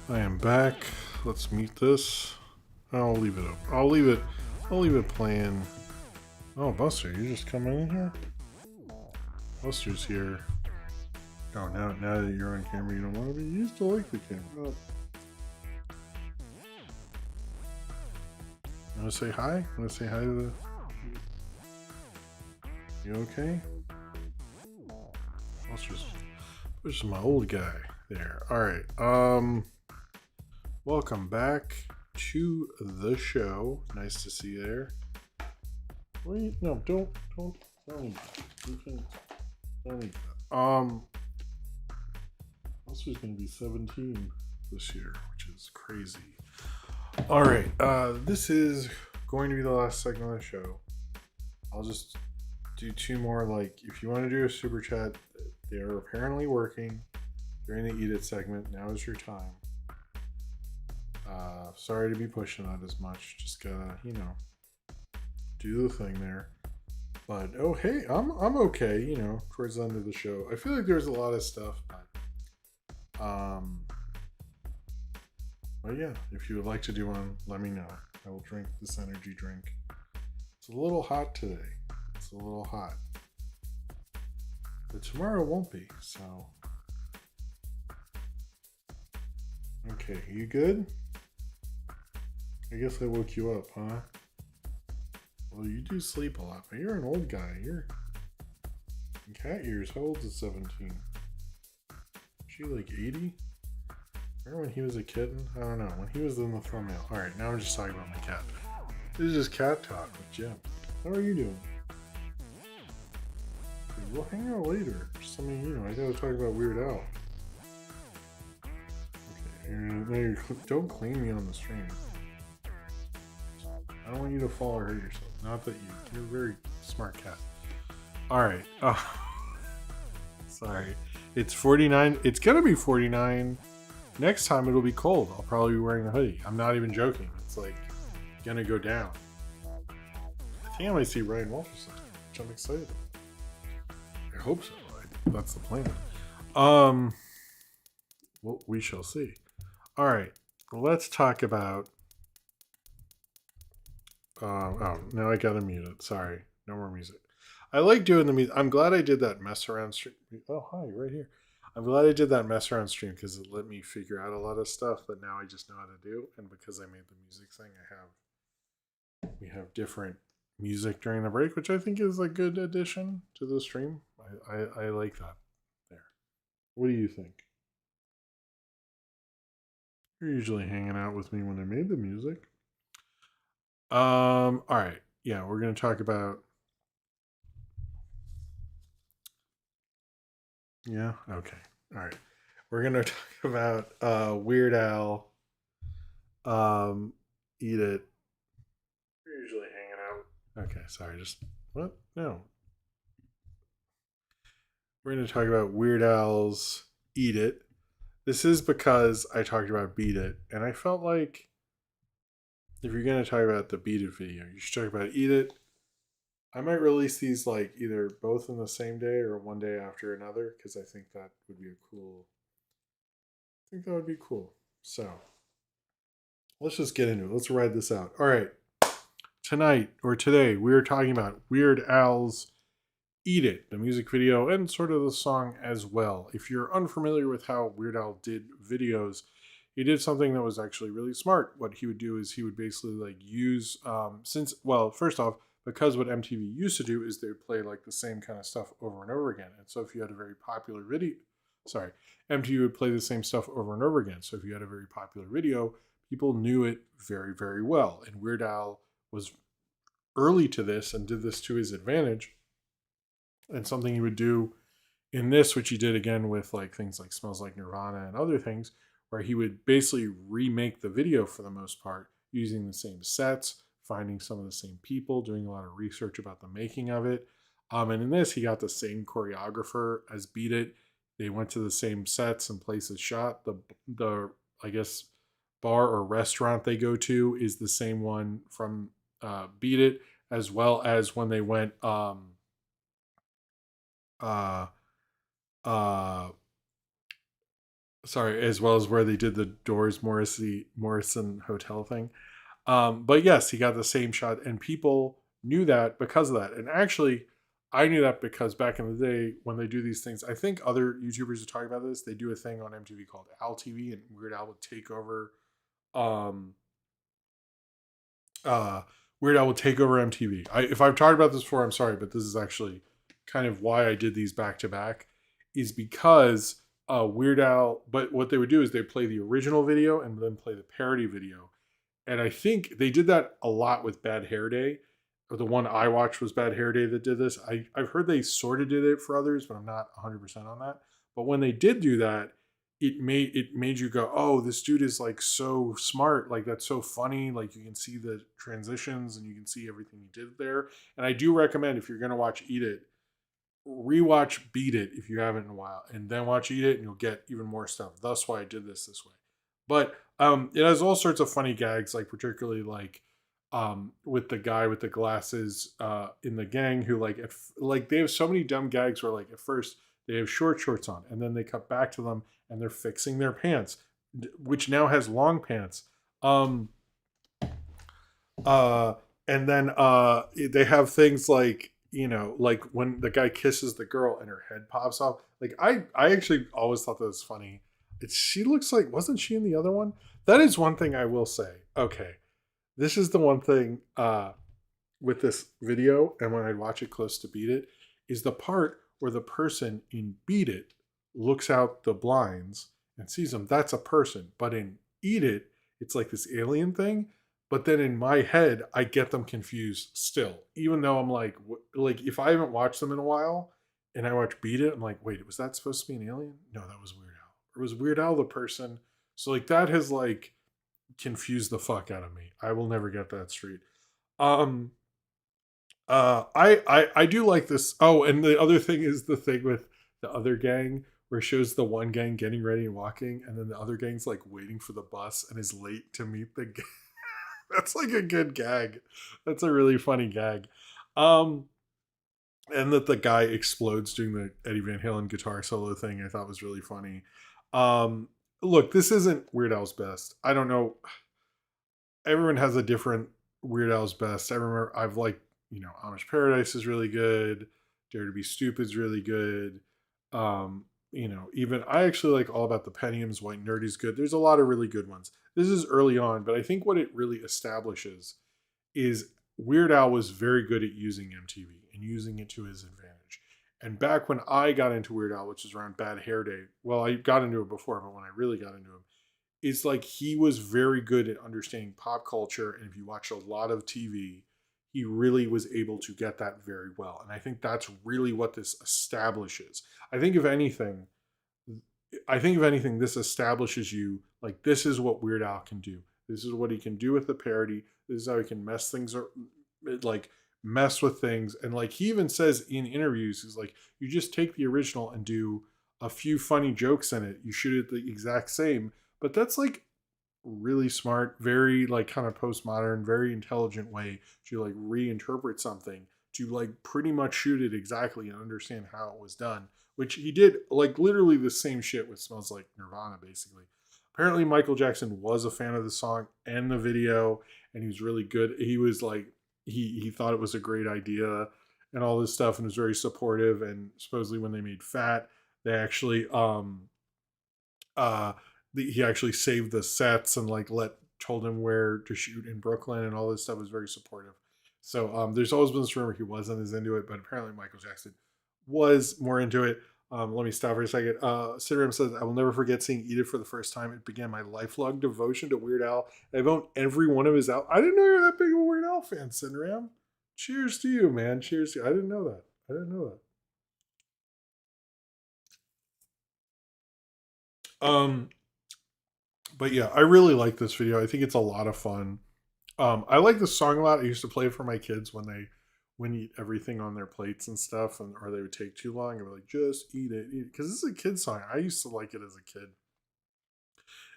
I am back. Let's mute this. I'll leave it up. I'll leave it playing. Oh, Buster, you just coming in here? Buster's here. Oh, now that you're on camera, you don't want to be. You used to like the camera. Oh. You want to say hi? Want to say hi to the? You okay? Buster's my old guy there. All right. Welcome back to the show. Nice to see you there. Wait, no, don't need that. Don't need that. Buster's gonna be 17 this year, which is crazy. All right, this is going to be the last segment of the show. I'll just do two more. Like, if you want to do a super chat, they are apparently working during the Eat It segment. Now is your time. Sorry to be pushing that as much. Just gotta, do the thing there. But oh hey, I'm okay. Towards the end of the show, I feel like there's a lot of stuff. But yeah, if you would like to do one, let me know. I will drink this energy drink. It's a little hot today. It's a little hot. But tomorrow won't be, so. Okay, you good? I guess I woke you up, huh? Well, you do sleep a lot, but you're an old guy. You're in cat years. How old is 17? Is she like 80? Remember when he was a kitten? I don't know. When he was in the thumbnail. Alright, now I'm just talking about my cat. This is just cat talk with Jim. How are you doing? We'll hang out later. Just, I gotta talk about Weird Al. Okay, don't claim me on the stream. I don't want you to fall or hurt yourself. Not that you're a very smart cat. Alright. Sorry. It's 49. It's gonna be 49. Next time it'll be cold. I'll probably be wearing a hoodie. I'm not even joking. It's like gonna go down. I think I might see Ryan Walter sometime, which I'm excited about. I hope so. That's the plan. Well, we shall see. All right, let's talk about. Oh, now I gotta mute it. Sorry, no more music. I like doing the music. I'm glad I did that mess around stream. Oh, hi, right here. I'm glad I did that mess around stream because it let me figure out a lot of stuff that now I just know how to do. And because I made the music thing, we have different music during the break, which I think is a good addition to the stream. I like that. There. What do you think? You're usually hanging out with me when I made the music. All right. Yeah, we're gonna talk about. Yeah. Okay. All right. We're gonna talk about Weird Al. Eat It. You're usually hanging out. Okay. Sorry. Just what? No. We're gonna talk about Weird Al's Eat It. This is because I talked about Beat It, and I felt like if you're gonna talk about the Beat It video, you should talk about Eat It. I might release these like either both in the same day or one day after another because I think that would be that would be cool. So let's just get into it. Let's ride this out. All right. Tonight or today, we're talking about Weird Al's Eat It, the music video, and sort of the song as well. If you're unfamiliar with how Weird Al did videos, he did something that was actually really smart. What he would do is he would basically like use, first off, because what MTV used to do is they would play like the same kind of stuff over and over again. And so if you had a very popular video, MTV would play the same stuff over and over again. So if you had a very popular video, people knew it very, very well. And Weird Al was early to this and did this to his advantage. And something he would do in this, which he did again with like things like Smells Like Nirvana and other things, where he would basically remake the video for the most part using the same sets, finding some of the same people, doing a lot of research about the making of it. And in this, he got the same choreographer as Beat It. They went to the same sets and places shot. The I guess bar or restaurant they go to is the same one from Beat It, as well as when they went Sorry, as well as where they did the Doors Morrison hotel thing. But yes, he got the same shot, and people knew that because of that. And actually, I knew that because back in the day when they do these things, I think other YouTubers are talking about this. They do a thing on MTV called Al TV, and Weird Al would take over. Um, uh, Weird Al would take over MTV. If I've talked about this before, I'm sorry, but this is actually kind of why I did these back to back, is because Weird Al. But what they would do is they play the original video and then play the parody video, and I think they did that a lot with Bad Hair Day. Or the one I watched was Bad Hair Day that did this. I've heard they sort of did it for others, but I'm not 100% on that. But when they did do that, it made you go, oh, this dude is like so smart, like that's so funny, like you can see the transitions and you can see everything he did there. And I do recommend, if you're gonna watch Eat It, rewatch Beat It if you haven't in a while, and then watch Eat It, and you'll get even more stuff. That's why I did this way. But it has all sorts of funny gags, like particularly like with the guy with the glasses in the gang who like like they have so many dumb gags where like at first they have short shorts on and then they cut back to them and they're fixing their pants, which now has long pants. Um, uh, and then they have things like, like when the guy kisses the girl and her head pops off. Like I actually always thought that was funny. She looks like, wasn't she in the other one? That is one thing I will say. Okay, this is the one thing with this video, and when I'd watch it close to Beat It, is the part where the person in Beat It looks out the blinds and sees them. That's a person. But in Eat It, it's like this alien thing. But then in my head, I get them confused still, even though I'm like if I haven't watched them in a while and I watch Beat It, I'm like, wait, was that supposed to be an alien? No, that was Weird Al. Or was Weird Al the person? So like that has like confused the fuck out of me. I will never get that straight. Um, I do like this. Oh, and the other thing is the thing with the other gang where it shows the one gang getting ready and walking, and then the other gang's like waiting for the bus and is late to meet the gang. That's like a good gag. That's a really funny gag. Um, and that the guy explodes doing the Eddie Van Halen guitar solo thing, I thought was really funny. Um, Look, this isn't Weird Al's best. I don't know. Everyone has a different Weird Al's best. I remember I've like, Amish Paradise is really good. Dare to Be Stupid is really good. Even I actually like All About the Pentiums, White Nerdy's good. There's a lot of really good ones. This is early on, but I think what it really establishes is Weird Al was very good at using MTV and using it to his advantage. And back when I got into Weird Al, which is around Bad Hair Day, well, I got into it before, but when I really got into him, it's like he was very good at understanding pop culture. And if you watch a lot of TV, he really was able to get that very well. And I think that's really what this establishes. I think if anything, this establishes you like this is what Weird Al can do. This is what he can do with the parody. This is how he can mess things or like mess with things. And like he even says in interviews, he's like, you just take the original and do a few funny jokes in it. You shoot it the exact same. But that's like really smart, very like kind of postmodern, very intelligent way to like reinterpret something to like pretty much shoot it exactly and understand how it was done, which he did like literally the same shit with Smells Like Nirvana basically. Apparently Michael Jackson was a fan of the song and the video, and he was really good. He was like he thought it was a great idea and all this stuff and was very supportive. And supposedly when they made Fat, they actually uh he actually saved the sets and like told him where to shoot in Brooklyn, and all this stuff was very supportive. So there's always been this rumor he wasn't as into it, but apparently Michael Jackson was more into it. Let me stop for a second. Sid says, I will never forget seeing Eat It for the first time. It began my lifelong devotion to Weird Al. I've owned every one of his albums. I didn't know you were that big of a Weird Al fan, Sid. Cheers to you, man. Cheers to you. I didn't know that. I didn't know that. But yeah, I really like this video. I think it's a lot of fun. I like the song a lot. I used to play it for my kids when they wouldn't eat everything on their plates and stuff, or they would take too long. I would like, just eat it, because this is a kid song. I used to like it as a kid.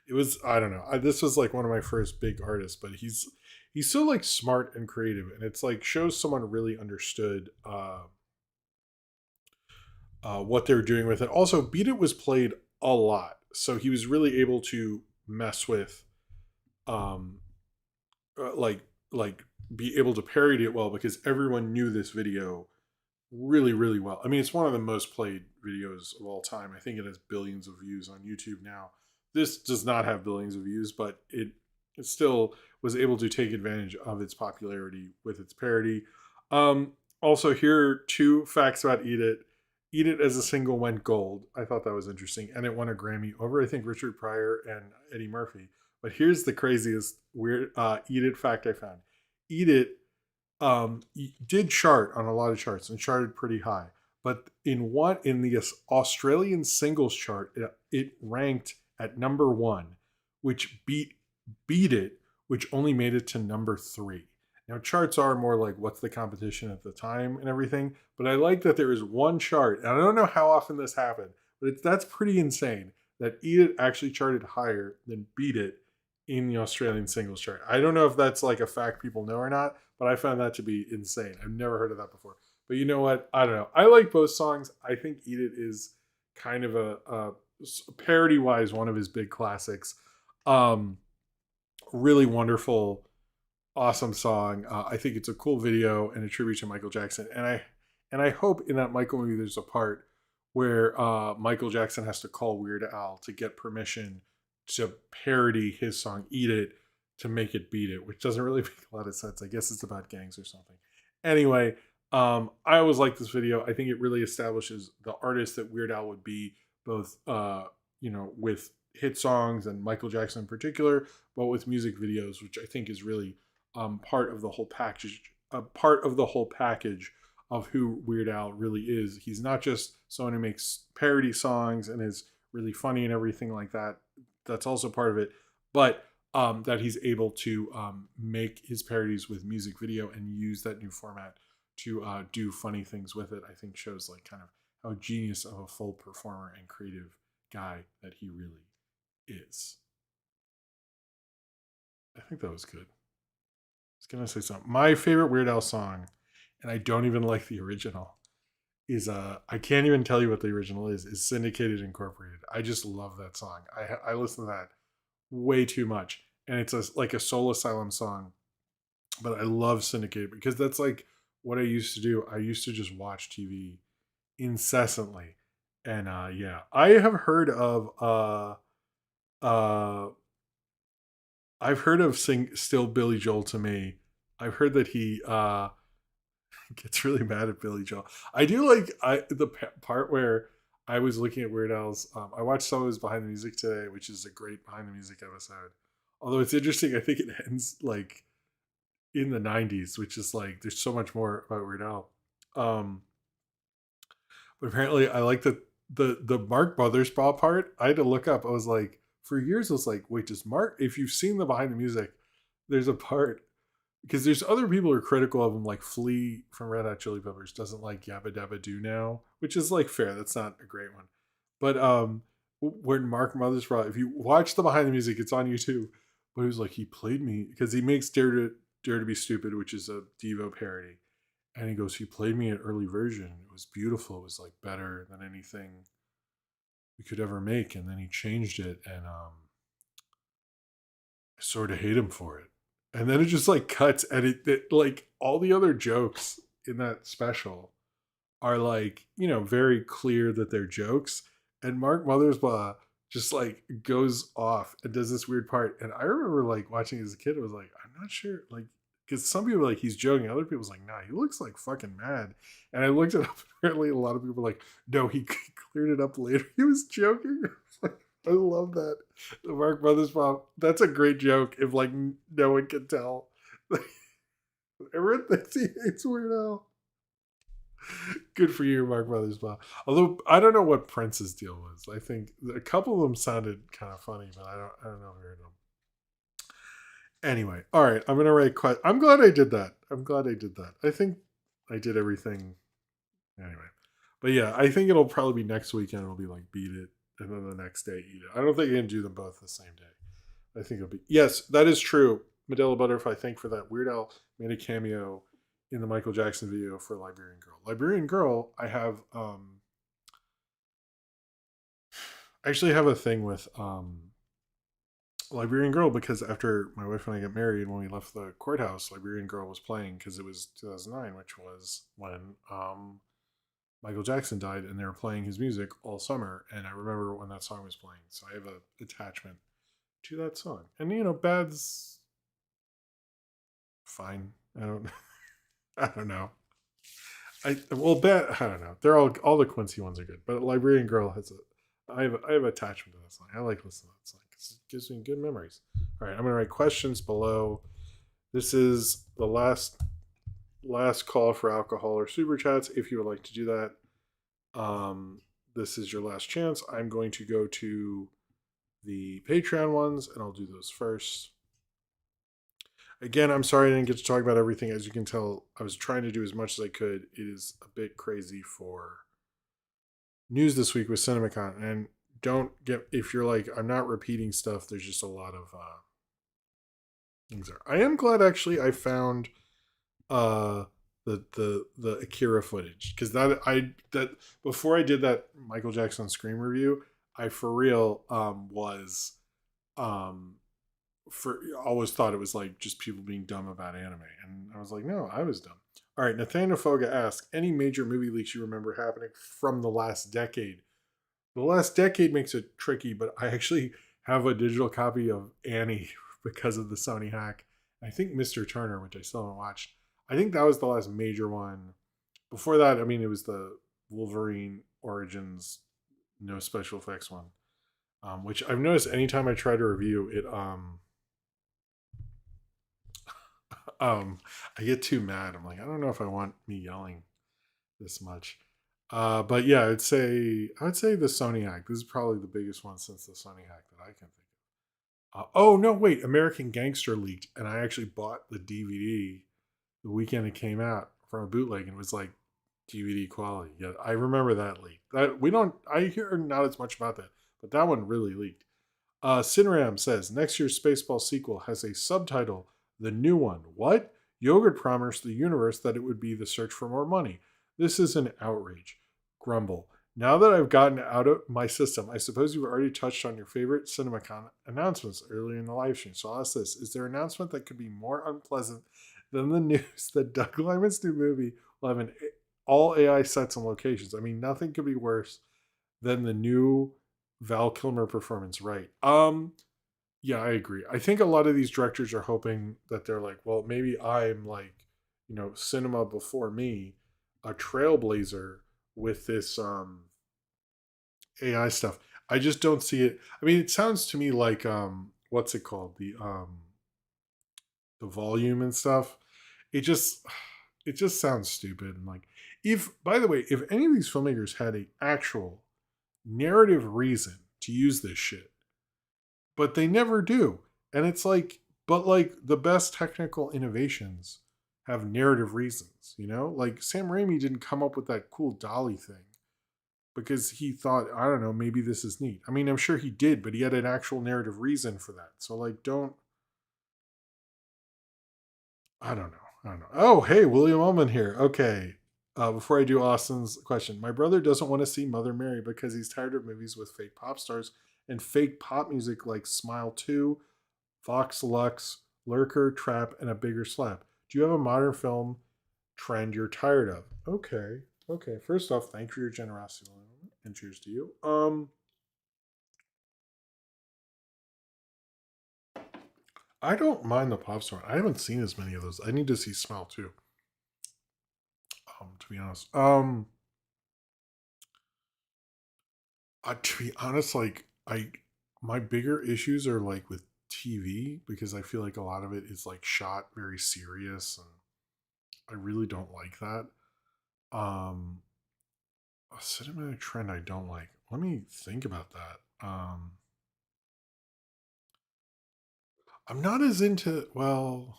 It was, I don't know. This was like one of my first big artists, but he's so like smart and creative, and it's like shows someone really understood what they were doing with it. Also, Beat It was played a lot. So he was really able to mess with, um, like be able to parody it well because everyone knew this video really really well. I mean, it's one of the most played videos of all time. I think it has billions of views on YouTube now. This does not have billions of views, but it still was able to take advantage of its popularity with its parody. Also, here are two facts about Eat It. Eat It as a single went gold. I thought that was interesting, and it won a Grammy over I think Richard Pryor and Eddie Murphy. But here's the craziest weird Eat It fact I found. Eat It did chart on a lot of charts and charted pretty high. But in the Australian singles chart, it ranked at number one, which beat it, which only made it to number three. Now charts are more like what's the competition at the time and everything, but I like that there is one chart, and I don't know how often this happened, but that's pretty insane that Eat It actually charted higher than Beat It in the Australian singles chart. I don't know if that's like a fact people know or not, but I found that to be insane. I've never heard of that before. But you know what? I don't know. I like both songs. I think Eat It is kind of a parody wise one of his big classics. Um, Really wonderful, awesome song. I think it's a cool video and a tribute to Michael Jackson. And I hope in that Michael movie there's a part where Michael Jackson has to call Weird Al to get permission to parody his song "Eat It" to make it beat it, which doesn't really make a lot of sense. I guess it's about gangs or something. Anyway, I always like this video. I think it really establishes the artist that Weird Al would be, both with hit songs and Michael Jackson in particular, but with music videos, which I think is really part of the whole package. Part of the whole package of who Weird Al really is. He's not just someone who makes parody songs and is really funny and everything like that. That's also part of it, but that he's able to make his parodies with music video and use that new format to do funny things with it. I think shows like kind of how genius of a full performer and creative guy that he really is. I think that was good. I was gonna say something. My favorite Weird Al song, and I don't even like the original, is I can't even tell you what the original is Syndicated Incorporated. I just love that song. I listen to that way too much. And it's like a Soul Asylum song. But I love Syndicated because that's like what I used to do. I used to just watch TV incessantly. And yeah, I have heard of uh I've heard of Still Billy Joel to Me. I've heard that he gets really mad at Billy Joel. I do like the part where I was looking at Weird Al's. I watched some of his Behind the Music today, which is a great Behind the Music episode. Although it's interesting, I think it ends like in the '90s, which is like there's so much more about Weird Al. Um, but apparently, I like the Mark Mothersbaugh part. I had to look up. I was like, for years, I was like, wait, does Mark? If you've seen the Behind the Music, there's a part because there's other people who are critical of him, like Flea from Red Hot Chili Peppers doesn't like Yabba Dabba Do Now, which is like fair. That's not a great one, but when Mark Mothersbaugh, if you watch the Behind the Music, it's on YouTube. But he was like, he played me because he makes Dare to Be Stupid, which is a Devo parody, and he goes, he played me an early version. It was beautiful. It was like better than anything we could ever make, and then he changed it, and I sort of hate him for it. And then it just like cuts, and it like all the other jokes in that special are like very clear that they're jokes, and Mark Mothersbaugh just like goes off and does this weird part. And I remember like watching as a kid, I was like, I'm not sure, like because some people were like he's joking, other people was like, nah, he looks like fucking mad. And I looked it up. Apparently, a lot of people were like, no, he cleared it up later. He was joking. I love that. The Mark Brothers mom. That's a great joke. If like no one can tell, everyone thinks he hates Weird Al. Good for you, Mark Brothers mom. Although I don't know what Prince's deal was. I think a couple of them sounded kind of funny, but I don't know if I heard them. Anyway, all right. I'm gonna write. I'm glad I did that. I'm glad I did that. I think I did everything. Anyway, but yeah, I think it'll probably be next weekend. It'll be like Beat It, and then the next day Eat It. I don't think you can do them both the same day. I think it'll be yes, that is true. Medela Butterfly, thank for that. Weird Al made a cameo in the Michael Jackson video for Liberian Girl. Liberian Girl, I have I actually have a thing with Liberian Girl because after my wife and I got married, when we left the courthouse, Liberian Girl was playing because it was 2009, which was when Michael Jackson died, and they were playing his music all summer. And I remember when that song was playing, so I have a attachment to that song. And Bad's fine. I don't, I don't know. Bad. I don't know. They're all the Quincy ones are good, but Liberian Girl has a. I have attachment to that song. I like listening to that song because it gives me good memories. All right, I'm gonna write questions below. This is the last call for alcohol or super chats. If you would like to do that, this is your last chance. I'm going to go to the Patreon ones, and I'll do those first. Again, I'm sorry I didn't get to talk about everything. As you can tell, I was trying to do as much as I could. It is a bit crazy for news this week with CinemaCon. And don't get, if you're like, I'm not repeating stuff, there's just a lot of things there. I am glad actually I found uh the Akira footage because that before I did that Michael Jackson Scream review, I for real was um for always thought it was like just people being dumb about anime, and I was like, no, I was dumb. All right, Nathaniel Foga asks, any major movie leaks you remember happening from the last decade? The last decade makes it tricky, but I actually have a digital copy of Annie because of the Sony hack. I think Mr. Turner, which I still haven't watched. I think that was the last major one. Before that, I mean, it was the Wolverine Origins, no special effects one, which I've noticed anytime I try to review it, um, I get too mad. I'm like, I don't know if I want me yelling this much. But yeah, I would say the Sony hack. This is probably the biggest one since the Sony hack that I can think of. Oh no, wait, American Gangster leaked, and I actually bought the DVD the weekend it came out from a bootleg, and it was like DVD quality. Yeah, I remember that leak. That we don't. I hear not as much about that, but that one really leaked. Sinram says next year's Spaceball sequel has a subtitle, The New One. What? Yogurt promised the universe that it would be the search for more money. This is an outrage. Grumble. Now that I've gotten out of my system, I suppose you've already touched on your favorite CinemaCon announcements earlier in the live stream. So I'll ask this. Is there an announcement that could be more unpleasant than the news that Doug Liman's new movie will have all AI sets and locations? I mean, nothing could be worse than the new Val Kilmer performance, right? Yeah, I agree. I think a lot of these directors are hoping that they're like, well, maybe I'm like, cinema before me, a trailblazer with this AI stuff. I just don't see it. I mean, it sounds to me like what's it called? The volume and stuff. It just it just sounds stupid. And like, if by the way, if any of these filmmakers had a actual narrative reason to use this shit, but they never do. And it's like, but like the best technical innovations have narrative reasons, Like Sam Raimi didn't come up with that cool dolly thing because he thought, I don't know, maybe this is neat. I mean, I'm sure he did, but he had an actual narrative reason for that. So like, I don't know. I don't know. Oh, hey, William Ullman here. Okay. Before I do Austin's question, my brother doesn't want to see Mother Mary because he's tired of movies with fake pop stars and fake pop music like Smile 2, Vox Lux, Lurker, Trap, and a bigger slap. Do you have a modern film trend you're tired of? Okay. Okay. First off, thank you for your generosity, and cheers to you. I don't mind the pop star. I haven't seen as many of those. I need to see Smile too. To be honest. To be honest, like my bigger issues are like with TV because I feel like a lot of it is like shot very serious, and I really don't like that. Um, a cinematic trend I don't like. Let me think about that. I'm not as into. Well,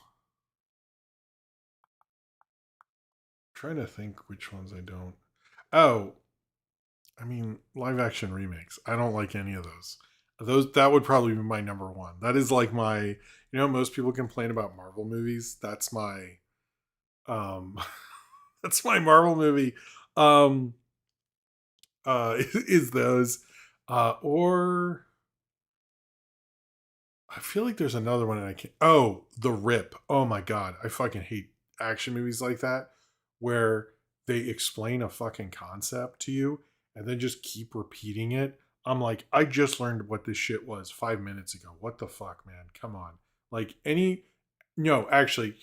I'm trying to think which ones I don't. Oh, I mean, live action remakes. I don't like any of those. Those that would probably be my number one. That is like my, most people complain about Marvel movies. That's my um that's my Marvel movie. Um is those. Or I feel like there's another one and I can't. Oh, The Rip. Oh my god, I fucking hate action movies like that where they explain a fucking concept to you and then just keep repeating it. I'm like, I just learned what this shit was 5 minutes ago. What the fuck, man? Come on. Like any no, actually,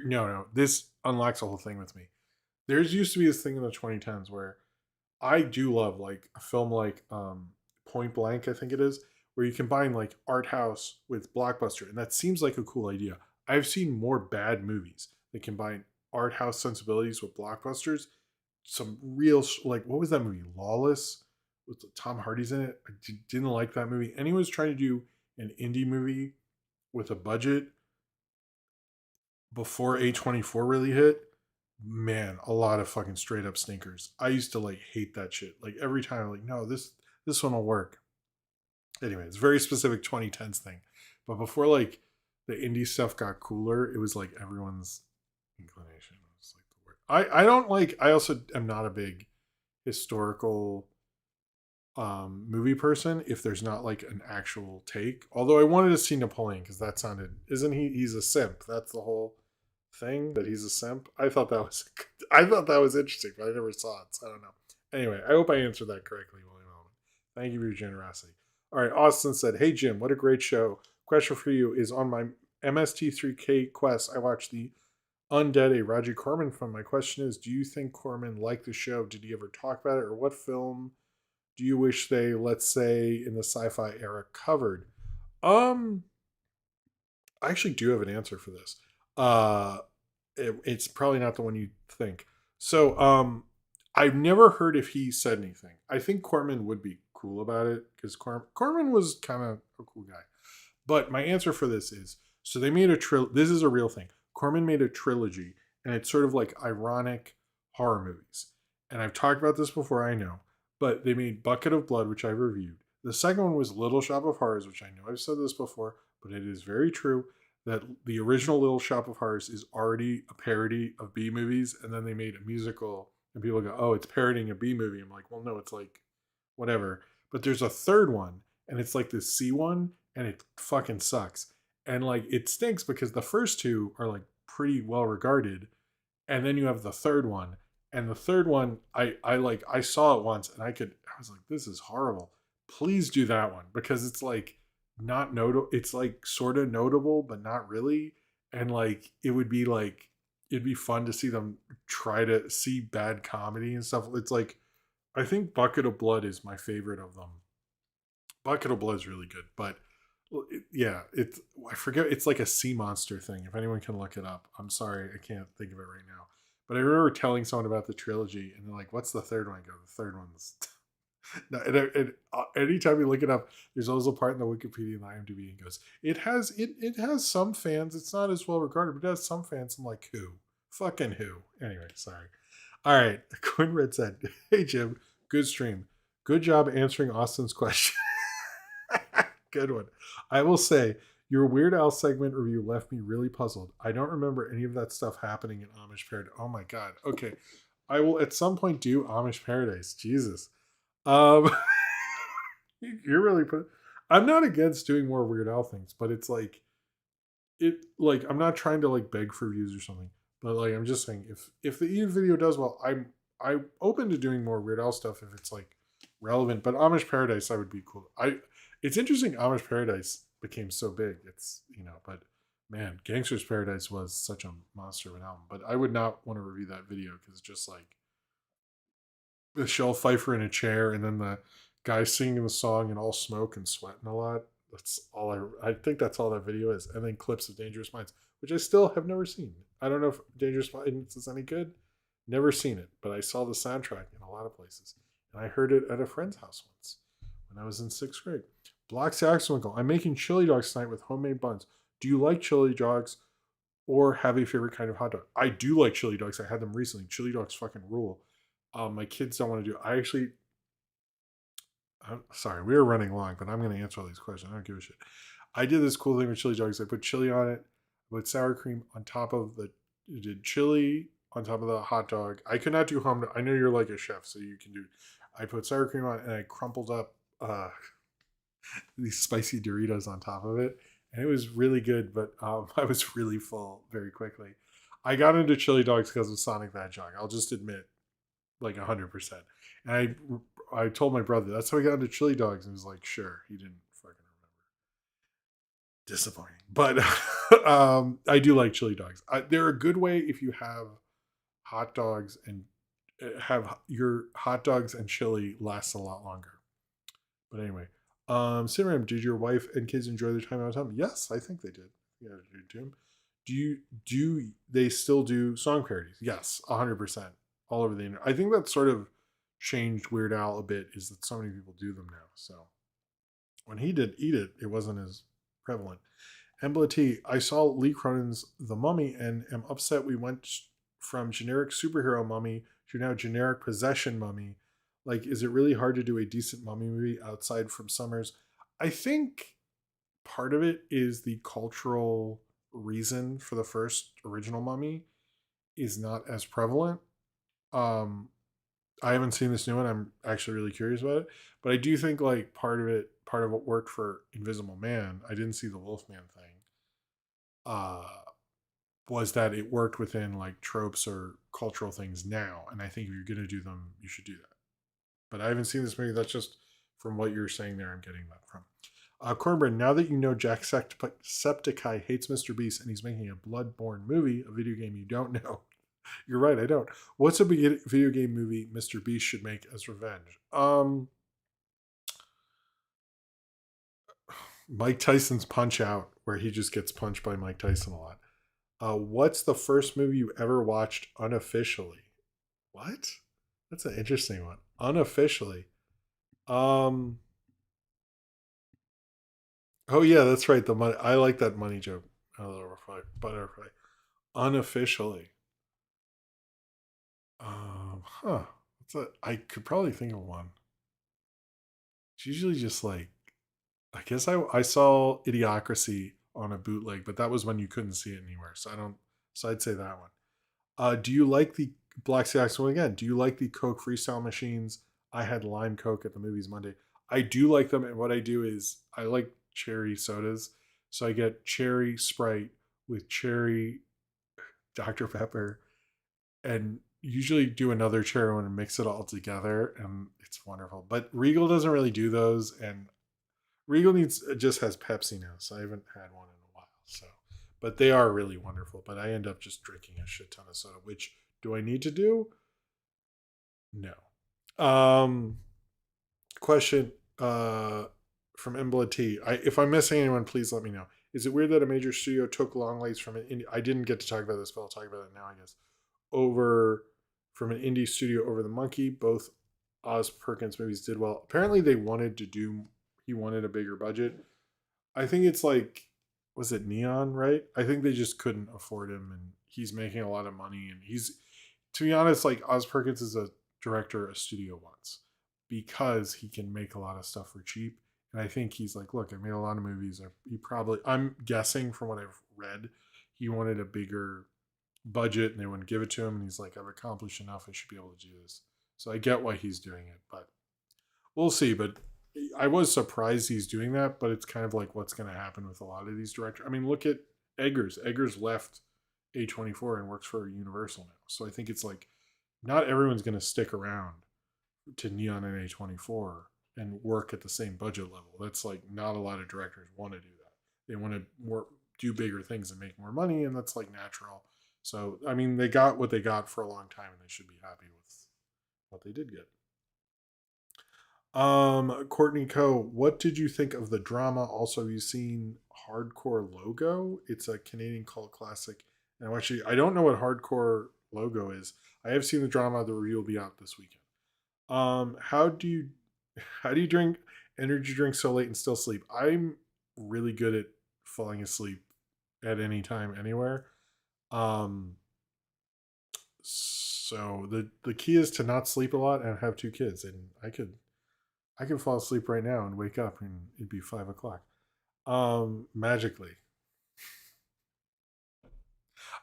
no. This unlocks a whole thing with me. There's used to be this thing in the 2010s where I do love like a film like Point Blank, I think it is, where you combine like art house with blockbuster, and that seems like a cool idea. I've seen more bad movies that combine art house sensibilities with blockbusters. Some real like what was that movie? Lawless with Tom Hardy's in it. Didn't like that movie. Anyone was trying to do an indie movie with a budget before A24 really hit, man, a lot of fucking straight up stinkers. I used to like hate that shit. Like every time, I'm like, no, this one will work. Anyway, it's a very specific 2010s thing. But before like the indie stuff got cooler, it was like everyone's inclination. It was like the word. I don't like. I also am not a big historical movie person if there's not like an actual take. Although I wanted to see Napoleon because that sounded. Isn't he? He's a simp. That's the whole thing that he's a simp. I thought that was interesting, but I never saw it, so I don't know. Anyway, I hope I answered that correctly, William Allen. Thank you for your generosity. All right, Austin said, "Hey Jim, what a great show. Question for you is on my MST3K quest. I watched the Undead, a Roger Corman film. My question is, do you think Corman liked the show? Did he ever talk about it, or what film do you wish they, let's say, in the sci-fi era covered?" Um, I actually do have an answer for this. Uh, it's probably not the one you think. So, I've never heard if he said anything. I think Corman would be cool about it because Corman was kind of a cool guy. But my answer for this is so they made a This is a real thing. Corman made a trilogy, and it's sort of like ironic horror movies. And I've talked about this before, I know, but they made Bucket of Blood, which I reviewed. The second one was Little Shop of Horrors, which I know I've said this before, but it is very true that the original Little Shop of Horrors is already a parody of B movies, and then they made a musical, and people go, "Oh, it's parodying a B movie." I'm like, "Well, no, it's like whatever." But there's a third one, and it's like this C one, and it fucking sucks, and like it stinks because the first two are like pretty well regarded, and then you have the third one, and the third one, I saw it once, and I was like, "This is horrible." Please do that one because it's like not notable. It's like sort of notable, but not really. And like it'd be fun to see them try to see bad comedy and stuff. It's like I think Bucket of Blood is my favorite of them. Bucket of Blood is really good, but yeah, it's I forget. It's like a sea monster thing. If anyone can look it up, I'm sorry, I can't think of it right now. But I remember telling someone about the trilogy, and they're like, "What's the third one?" I go, "The third one's." No, anytime you look it up, there's always a part in the Wikipedia and IMDb and goes, it has some fans. It's not as well regarded, but it has some fans. I'm like, who? Fucking who? Anyway, sorry. All right. Quinn Red said, "Hey Jim, good stream. Good job answering Austin's question." Good one. I will say your Weird Al segment review left me really puzzled. I don't remember any of that stuff happening in Amish Paradise. Oh my god. Okay. I will at some point do Amish Paradise. Jesus. Um, you're really put. I'm not against doing more Weird Al things, but it's like I'm not trying to like beg for views or something, but like I'm just saying if the Eve video does well, I'm open to doing more Weird Al stuff if it's like relevant. But Amish Paradise, I would be cool. It's interesting. Amish Paradise became so big. It's but man, Gangster's Paradise was such a monster of an album. But I would not want to review that video because it's just like Michelle Pfeiffer in a chair, and then the guy singing the song and all smoke and sweating a lot. That's all I think that's all that video is, and then clips of Dangerous Minds, which I still have never seen. I don't know if Dangerous Minds is any good. Never seen it, but I saw the soundtrack in a lot of places, and I heard it at a friend's house once when I was in sixth grade. Block Saxwinkle. I'm making chili dogs tonight with homemade buns. Do you like chili dogs, or have a favorite kind of hot dog? I do like chili dogs. I had them recently. Chili dogs fucking rule. My kids don't want to do. I'm sorry, we are running long, but I'm going to answer all these questions. I don't give a shit. I did this cool thing with chili dogs. I put chili on it, I put sour cream on top of did chili on top of the hot dog. I could not do home. I know you're like a chef, so you can do. I put sour cream on it, and I crumpled up uh, these spicy Doritos on top of it, and it was really good. But I was really full very quickly. I got into chili dogs because of Sonic the Hedgehog. I'll just admit, like 100%. And I told my brother that's how I got into chili dogs, and he was like, "Sure." He didn't fucking remember. Disappointing, but I do like chili dogs. They're a good way if you have hot dogs and have your hot dogs and chili last a lot longer. But anyway, Simran, did your wife and kids enjoy their time out of town? Yes, I think they did. Yeah, did Jim. Do they still do song parodies? Yes, 100%, all over the internet. I think that sort of changed Weird Al a bit. Is that so many people do them now? So when he did Eat It, it wasn't as prevalent. Embla T, I saw Lee Cronin's The Mummy and am upset we went from generic superhero mummy to now generic possession mummy. Like, is it really hard to do a decent mummy movie outside from Summers? I think part of it is the cultural reason for the first original mummy is not as prevalent. Um, I haven't seen this new one. I'm actually really curious about it. But I do think like part of what worked for Invisible Man, I didn't see the Wolfman thing, uh, was that it worked within like tropes or cultural things now. And I think if you're gonna do them, you should do that. But I haven't seen this movie. That's just from what you're saying there, I'm getting that from. Cornbread, now that you know Jacksepticeye hates Mr. Beast and he's making a Bloodborne movie, a video game you don't know. You're right, I don't. What's a video game movie Mr. Beast should make as revenge? Mike Tyson's Punch Out, where he just gets punched by Mike Tyson a lot. What's the first movie you ever watched unofficially? What? That's an interesting one. Unofficially. Um. Oh yeah, that's right. The money. I like that money joke. Butterfly. Unofficially. Huh. I could probably think of one. It's usually just like I guess I saw Idiocracy on a bootleg, but that was when you couldn't see it anywhere. So I don't. So I'd say that one. Do you like the Black Sea One again? Do you like the Coke freestyle machines? I had lime Coke at the movies Monday. I do like them, and what I do is I like cherry sodas, so I get cherry Sprite with cherry Dr Pepper, and usually do another cherry one and mix it all together, and it's wonderful. But Regal doesn't really do those, and Regal needs just has Pepsi now, so I haven't had one in a while. So, but they are really wonderful. But I end up just drinking a shit ton of soda. Which do I need to do? No. Um, question from Embla T. If I'm missing anyone, please let me know. Is it weird that a major studio took long legs from an indie? I didn't get to talk about this, but I'll talk about it now, I guess. Over from an indie studio over the monkey. Both Oz Perkins movies did well. Apparently, they wanted to do. He wanted a bigger budget. I think it's like, was it Neon? Right? I think they just couldn't afford him, and he's making a lot of money. And he's, to be honest, like Oz Perkins is a director a studio wants because he can make a lot of stuff for cheap. And I think he's like, look, I made a lot of movies. He probably, I'm guessing from what I've read, he wanted a bigger budget and they wouldn't give it to him. And he's like, I've accomplished enough. I should be able to do this. So I get why he's doing it, but we'll see. But I was surprised he's doing that, but it's kind of like what's going to happen with a lot of these directors. I mean, look at Eggers. Eggers left A24 and works for Universal now. So I think it's like not everyone's going to stick around to Neon and A24 and work at the same budget level. That's like not a lot of directors want to do that. They want to do bigger things and make more money, and that's like natural. So I mean, they got what they got for a long time, and they should be happy with what they did get. Courtney Coe, what did you think of the drama? Also, have you seen Hardcore Logo? It's a Canadian cult classic. And actually, I don't know what Hardcore Logo is. I have seen the drama. The review will be out this weekend. How do you drink energy drinks so late and still sleep? I'm really good at falling asleep at any time, anywhere. Um, so the key is to not sleep a lot and have two kids, and I can fall asleep right now and wake up and it'd be 5 o'clock. Magically.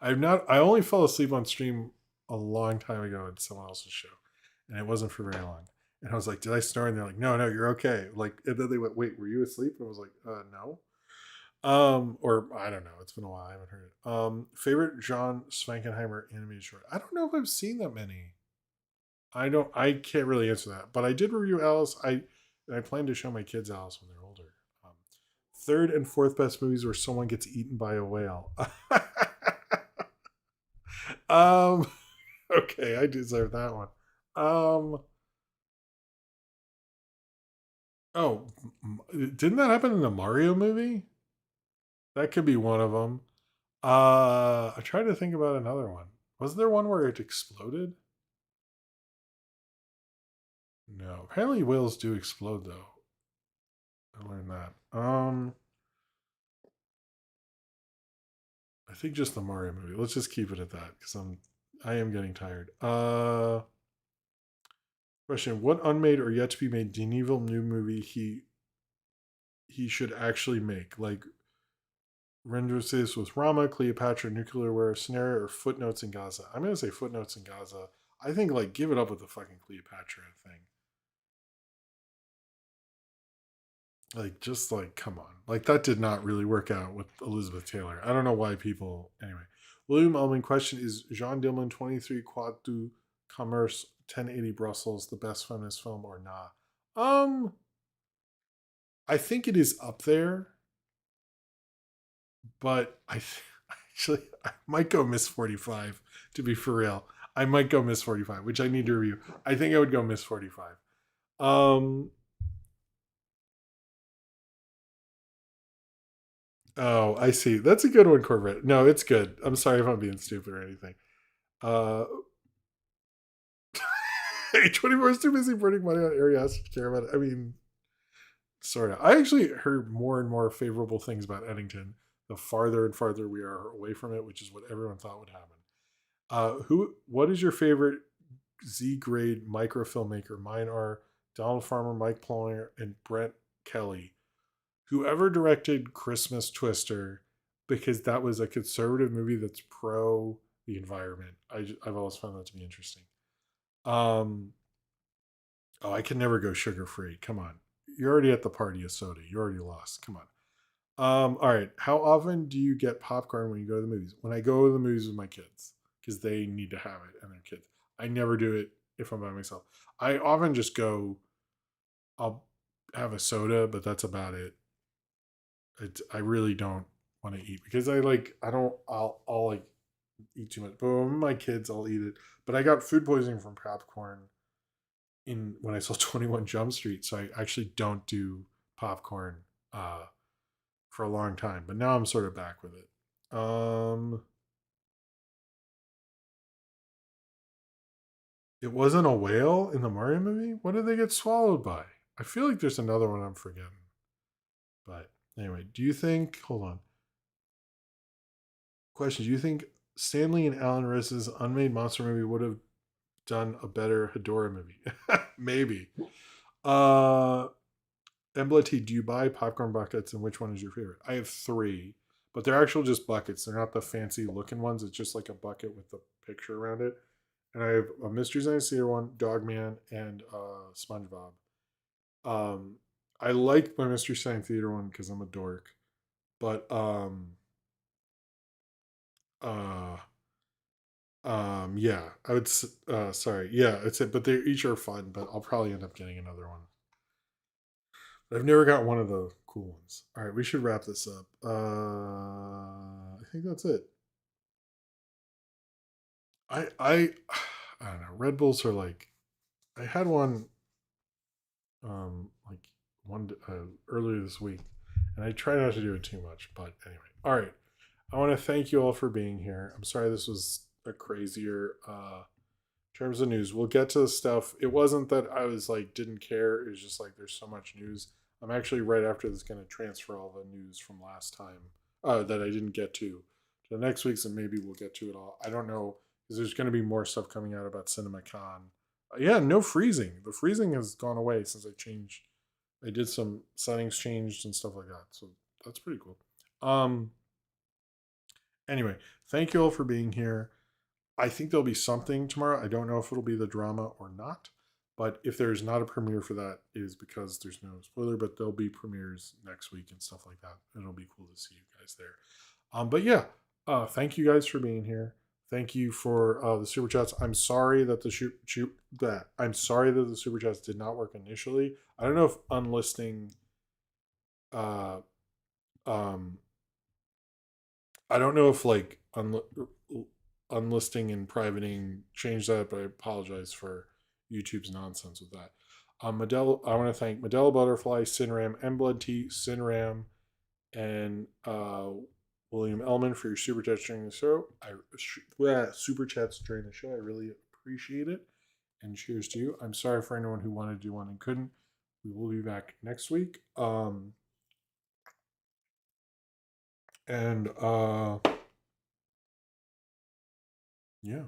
I only fell asleep on stream a long time ago at someone else's show. And it wasn't for very long. And I was like, did I snore? And they're like, no, no, you're okay. Like, and then they went, wait, were you asleep? And I was like, no. Or I don't know. It's been a while. I haven't heard it. Favorite John Swankenheimer animated short. I don't know if I've seen that many. I can't really answer that. But I did review Alice. I plan to show my kids Alice when they're older. Um, Third and fourth best movies where someone gets eaten by a whale. um, okay, I deserve that one. Um, oh, didn't that happen in the Mario movie? That could be one of them. I tried to think about another one. Was there one where it exploded? No. Apparently whales do explode though. I learned that. I think just the Mario movie. Let's just keep it at that because I am getting tired. Question: what unmade or yet to be made Denis new movie he should actually make? Like renders this with Rama, Cleopatra, nuclear war scenario, or footnotes in Gaza? I'm gonna say footnotes in Gaza. I think like give it up with the fucking Cleopatra thing. Like just like come on. Like that did not really work out with Elizabeth Taylor. I don't know why people anyway. William Ullman question is Jean Dillman 23 Quad du Commerce 1080 Brussels the best feminist film or not? I think it is up there, but actually I might go Miss 45 to be for real. I might go Miss 45, which I need to review. I think I would go Miss 45. Um oh, I see. That's a good one, Corvette. No, it's good. I'm sorry if I'm being stupid or anything. Uh 24 is too busy burning money on area has to care about it. I mean, sort of. I actually heard more and more favorable things about Eddington the farther and farther we are away from it, which is what everyone thought would happen. What is your favorite Z grade microfilm maker? Mine are Donald Farmer, Mike Plonger, and Brent Kelly. Whoever directed Christmas Twister, because that was a conservative movie that's pro the environment. I've always found that to be interesting. Um, oh, I can never go sugar free. Come on, you're already at the party of soda. You already lost. Come on. All right. How often do you get popcorn when you go to the movies? When I go to the movies with my kids, because they need to have it and their kids. I never do it if I'm by myself. I often just go. I'll have a soda, but that's about it. I really don't want to eat because I like I don't I'll like eat too much. But when my kids, I'll eat it. But I got food poisoning from popcorn in when I saw 21 Jump Street, so I actually don't do popcorn uh, for a long time. But now I'm sort of back with it. It wasn't a whale in the Mario movie. What did they get swallowed by? I feel like there's another one I'm forgetting. But anyway, do you think? Hold on. Question: do you think Stanley and Alan Riss's unmade monster movie would have done a better Hedora movie? Maybe. Uh, Embla T, do you buy popcorn buckets and which one is your favorite? I have three, but they're actual just buckets. They're not the fancy looking ones. It's just like a bucket with the picture around it. And I have a Mystery Science Theater one, Dogman, and SpongeBob. Um, I like my Mystery Science Theater one because I'm a dork. But uh, yeah, I would. Sorry, yeah, it's it. But they each are fun. But I'll probably end up getting another one. I've never got one of the cool ones. All right, we should wrap this up. I think that's it. I I don't know. Red Bulls are like I had one like one earlier this week, and I try not to do it too much. But anyway, all right. I want to thank you all for being here. I'm sorry this was a crazier terms of news. We'll get to the stuff. It wasn't that I was like didn't care. It was just like there's so much news. I'm actually right after this going to transfer all the news from last time that I didn't get to the next week's, and maybe we'll get to it all. I don't know because there's going to be more stuff coming out about CinemaCon. Yeah, no freezing. The freezing has gone away since I changed. I did some settings changed and stuff like that. So that's pretty cool. Um. Anyway, thank you all for being here. I think there'll be something tomorrow. I don't know if it'll be the drama or not, But if there's not a premiere for that, it is because there's no spoiler. But there'll be premieres next week and stuff like that. It'll be cool to see you guys there. But yeah, thank you guys for being here. Thank you for the super chats. I'm sorry that I'm sorry that the super chats did not work initially. I don't know if unlisting, uh, um, I don't know if like unlisting and privating changed that, but I apologize for YouTube's nonsense with that. I want to thank Medella Butterfly, Sinram, M Blood T, Sinram, and William Ellman for your super chats during the show. Super chats during the show. I really appreciate it. And cheers to you. I'm sorry for anyone who wanted to do one and couldn't. We will be back next week. Yeah.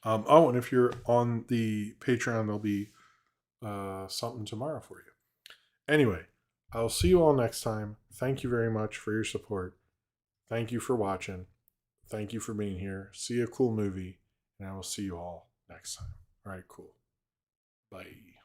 And if you're on the Patreon, there'll be something tomorrow for you. Anyway, I'll see you all next time. Thank you very much for your support. Thank you for watching. Thank you for being here. See a cool movie, and I will see you all next time. All right, cool. Bye.